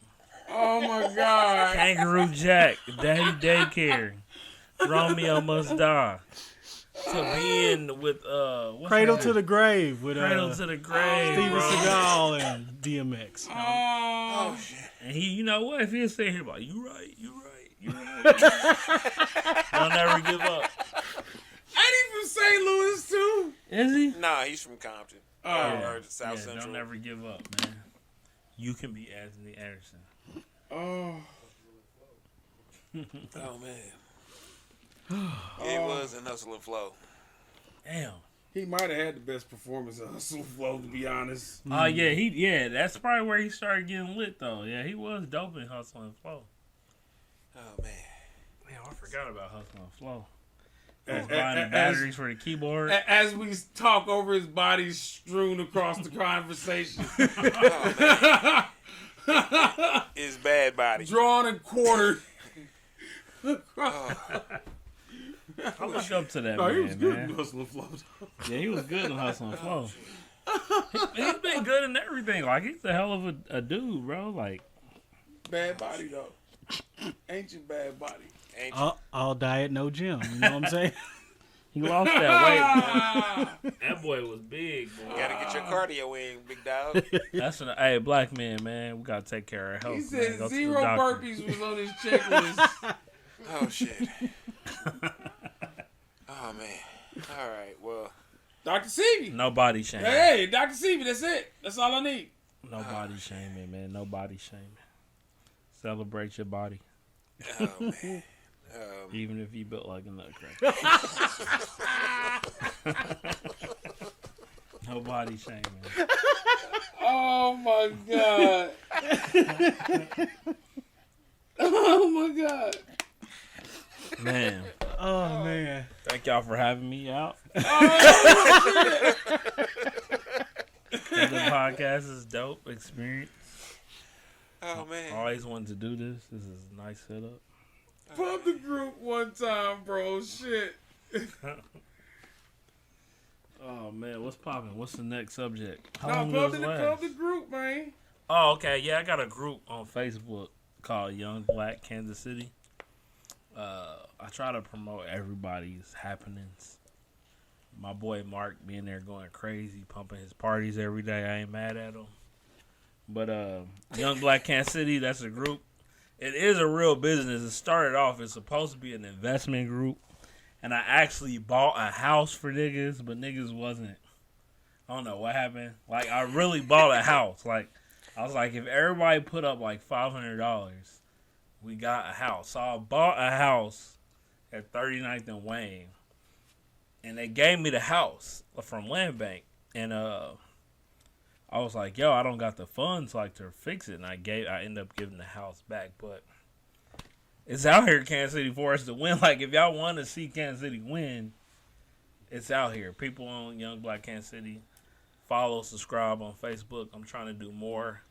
C: Oh my god!
D: Kangaroo Jack, Daddy Daycare, Romeo Must Die. To be in with what's
B: Cradle
D: that?
B: to the Grave with
D: Cradle to the Grave,
B: Steven
D: bro.
B: Seagal and DMX.
C: Oh!
A: shit!
D: And he, you know what? If he'd stay here, like, you right. Don't never give up.
C: Ain't he from St. Louis too?
D: Is he?
A: Nah, he's from Compton. Or South Central.
D: Don't never give up, man. You can be Anthony Anderson.
C: Oh!
A: Oh man! It was in Hustle and Flow.
D: Damn.
C: He might have had the best performance of Hustle Flow, to be honest.
D: Oh yeah, that's probably where he started getting lit though. Yeah, he was dope in Hustle and Flow.
A: Oh man!
D: Man, I forgot about Hustle and Flow.
C: A-
D: Was buying the
C: as-
D: batteries for the keyboard.
C: As we talk over his body strewn across the conversation.
A: Oh man! is Bad Body.
C: Drawn and quartered.
D: I look up to that
C: No,
D: man,
C: he was good
D: man.
C: in Hustle and Flow.
D: Yeah, he was good in Hustle and Flow. He's been good in everything. Like, he's a hell of a dude, bro. Like,
C: Bad Body, though. Ancient Bad Body.
B: All diet, no gym. You know what I'm saying?
D: he lost that weight. That boy was big, boy.
A: Gotta get your cardio in, big dog.
D: That's hey, black man. We gotta take care of our health.
C: He
D: man.
C: said
D: Go to the
C: 0
D: doctor.
C: burpees was on his checklist.
A: Oh shit. Oh man. All right. Well.
C: Dr. Seavey.
D: No body shaming.
C: Hey, Dr. Seavey, that's it. That's all I need.
D: No body shaming, man. No body shaming. Celebrate your body.
A: Oh man.
D: Even if you built like a nutcracker. No body shaming.
C: Oh my God. Oh my God.
D: Man.
B: Oh, man.
D: Thank y'all for having me out.
C: Oh,
D: The podcast is dope experience.
A: Oh man.
D: Always wanted to do this. This is a nice setup.
C: pump the group one time, bro. Shit.
D: Oh man, what's popping? What's the next subject? How
C: No,
D: long
C: pump
D: does
C: the,
D: it
C: pump
D: last?
C: the group, man.
D: Oh, okay. Yeah, I got a group on Facebook called Young Black Kansas City. I try to promote everybody's happenings. My boy Mark being there going crazy, pumping his parties every day. I ain't mad at him. But Young Black Kansas City, that's a group. It is a real business. It started off, it's supposed to be an investment group. And I actually bought a house for niggas, but niggas wasn't. I don't know what happened. Like, I really bought a house. Like, I was like, if everybody put up like $500, we got a house. So I bought a house at 39th and Wayne. And they gave me the house from Land Bank. And I was like, yo, I don't got the funds like to fix it. And I ended up giving the house back. But it's out here in Kansas City for us to win. Like, if y'all want to see Kansas City win, it's out here. People on Young Black Kansas City, follow, subscribe on Facebook. I'm trying to do more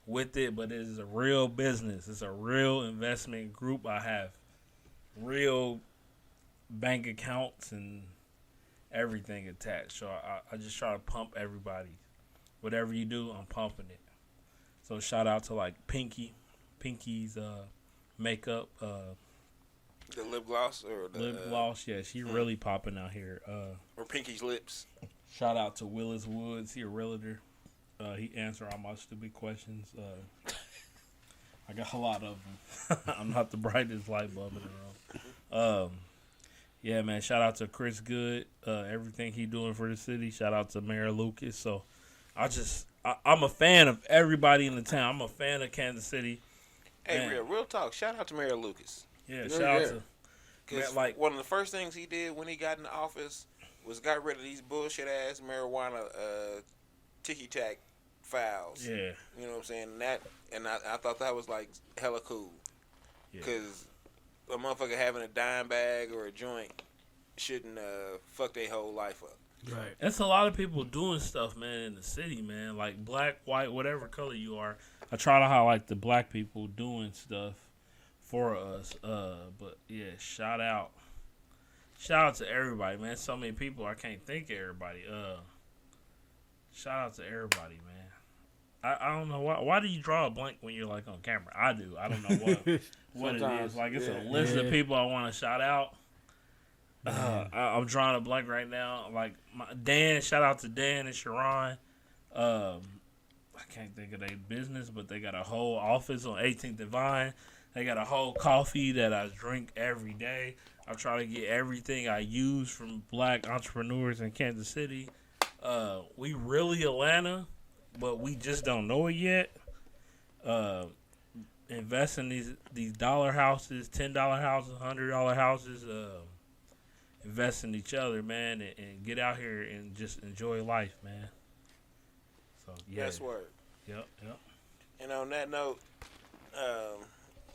D: with it, but it is a real business. It's a real investment group. I have real bank accounts and everything attached. So I just try to pump everybody. Whatever you do, I'm pumping it. So shout out to like Pinky's makeup,
A: The lip gloss or the
D: lip gloss. Yeah, she really popping out here.
A: or Pinky's lips.
D: Shout out to Willis Woods. He a realtor. He answer all my stupid questions. I got a lot of them. I'm not the brightest light bulb in the room. Yeah, man. Shout out to Chris Good. Everything he doing for the city. Shout out to Mayor Lucas. So I'm a fan of everybody in the town. I'm a fan of Kansas City.
A: Hey,
D: Man.
A: real talk. Shout out to Mayor Lucas.
D: Yeah, shout out to
A: Because
D: like
A: one of the first things he did when he got in the office was got rid of these bullshit ass marijuana ticky-tack files.
D: yeah.
A: You know what I'm saying? And I thought that was like hella cool.
D: Yeah.
A: Because a motherfucker having a dime bag or a joint shouldn't fuck their whole life up.
B: Right.
D: It's a lot of people doing stuff, man, in the city, man. Like black, white, whatever color you are. I try to highlight the black people doing stuff for us. But yeah, shout out to everybody, man. So many people, I can't think of everybody. Shout out to everybody, man. I don't know why do you draw a blank when you're like on camera? I do. I don't know what it
C: Sometimes,
D: is. Like it's
C: yeah.
D: a list of
B: Yeah.
D: people I want to shout out. I'm drawing a blank right now. Like Dan, shout out to Dan and Sharon. I can't think of their business, but they got a whole office on 18th and Vine. They got a whole coffee that I drink every day. I try to get everything I use from black entrepreneurs in Kansas City. We really Atlanta, but we just don't know it yet. Invest in these dollar houses, $10 houses, $100 houses. Invest in each other, man, and get out here and just enjoy life, man. So yeah,
A: Best word.
D: Yep.
A: And on that note,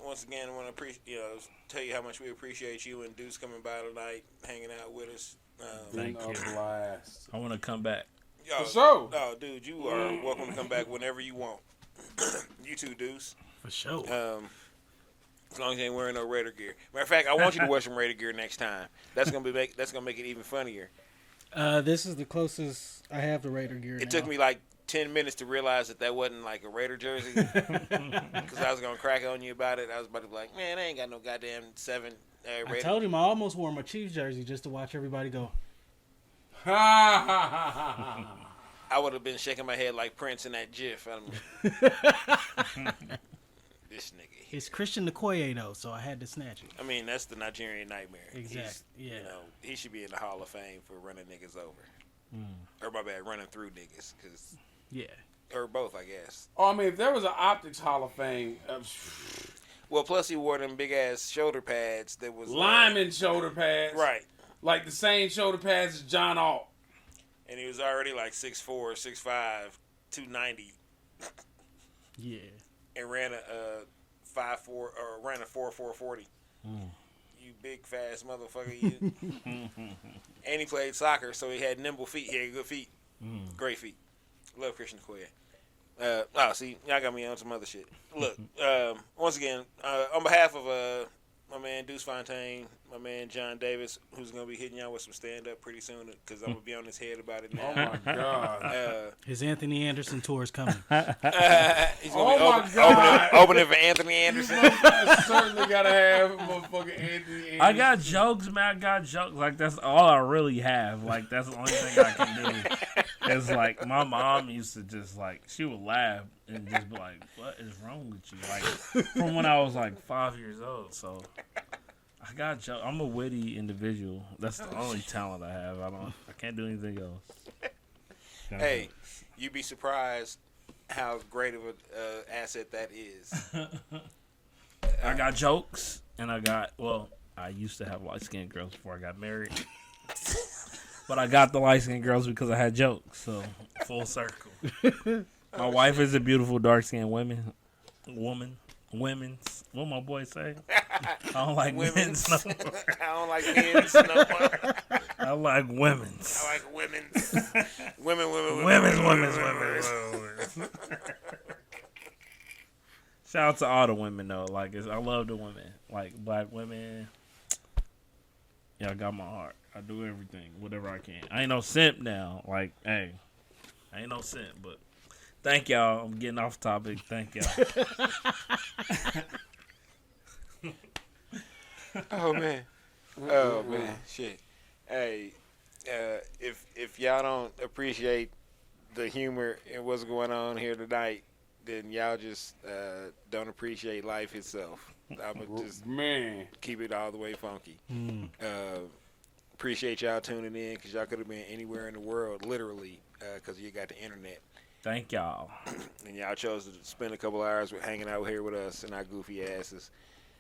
A: once again, I want to tell you how much we appreciate you and Deuce coming by tonight, hanging out with us.
D: Thank you.
C: Blast.
D: I want to come back.
A: Yo,
C: For sure.
A: Oh, dude, you are welcome to come back whenever you want. You too, Deuce.
B: For sure.
A: As long as you ain't wearing no Raider gear. Matter of fact, I want you to wear some Raider gear next time. That's gonna make it even funnier.
B: This is the closest I have to Raider gear.
A: It took me like 10 minutes to realize that wasn't like a Raider jersey, because I was gonna crack on you about it. I was about to be like, man, I ain't got no goddamn 7 Raider.
B: I told him I almost wore my Chiefs jersey just to watch everybody go.
A: I would have been shaking my head like Prince in that GIF. This nigga.
B: It's Christian Okoye though, so I had to snatch it.
A: I mean, that's the Nigerian nightmare.
B: Exactly. Yeah.
A: You know, he should be in the Hall of Fame for running niggas over. Or my bad, running through niggas,
B: Yeah.
A: or both, I guess.
C: Oh, I mean, if there was an optics Hall of Fame,
A: Well, plus he wore them big ass shoulder pads that was
C: lineman shoulder pads,
A: right,
C: like the same shoulder pads as John Alt.
A: and he was already like 6'4", 6'5", 290,
B: Yeah.
A: and ran a 5'4" or ran a 4.40. You big fast motherfucker, you. And he played soccer, so he had nimble feet. He had good feet, great feet. Love Christian Okoye. See, y'all got me on some other shit. Look, once again, on behalf of my man Deuce Fontaine, my man John Davis, who's gonna be hitting y'all with some stand up pretty soon, because I'm gonna be on his head about it now.
C: Oh my god!
B: His Anthony Anderson tour is coming.
A: He's gonna
C: God.
A: opening for Anthony Anderson.
C: Certainly gotta have motherfucking Anthony Anderson.
D: I got jokes, man. I got jokes. Like, that's all I really have. Like, that's the only thing I can do. It's like, my mom used to just, like, she would laugh and just be like, what is wrong with you? Like, from when I was, like, 5 years old. So, I got jokes. I'm a witty individual. That's the only talent I have. I can't do anything else.
A: Hey, you'd be surprised how great of an asset that is.
D: I got jokes, and I used to have light-skinned girls before I got married. But I got the light-skinned girls because I had jokes, so full circle. My wife is a beautiful dark-skinned woman. Women's. What my boy say? I don't like men's no more.
A: I don't like men's no more.
D: I like women's.
A: I like women's. Women.
D: Shout out to all the women, though. Like, I love the women. Like, black women. Y'all got my heart. I do everything, whatever I can. I ain't no simp now. Like, hey, I ain't no simp, but thank y'all. I'm getting off topic. Thank y'all.
A: Oh man, shit. Hey, if y'all don't appreciate the humor and what's going on here tonight, then y'all just don't appreciate life itself. I'ma just keep it all the way funky. Appreciate y'all tuning in, because y'all could have been anywhere in the world, literally, because you got the internet.
D: Thank y'all.
A: And y'all chose to spend a couple hours hanging out here with us and our goofy asses.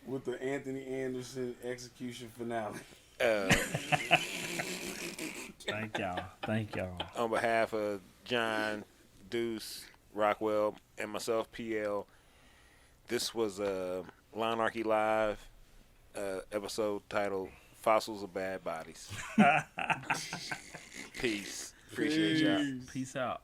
C: With the Anthony Anderson execution finale.
D: Thank y'all.
A: On behalf of John, Deuce, Rockwell, and myself, PL, this was Lawnarchy Live, episode titled Fossils of Bad Bodies. Peace. Appreciate y'all.
D: Peace out.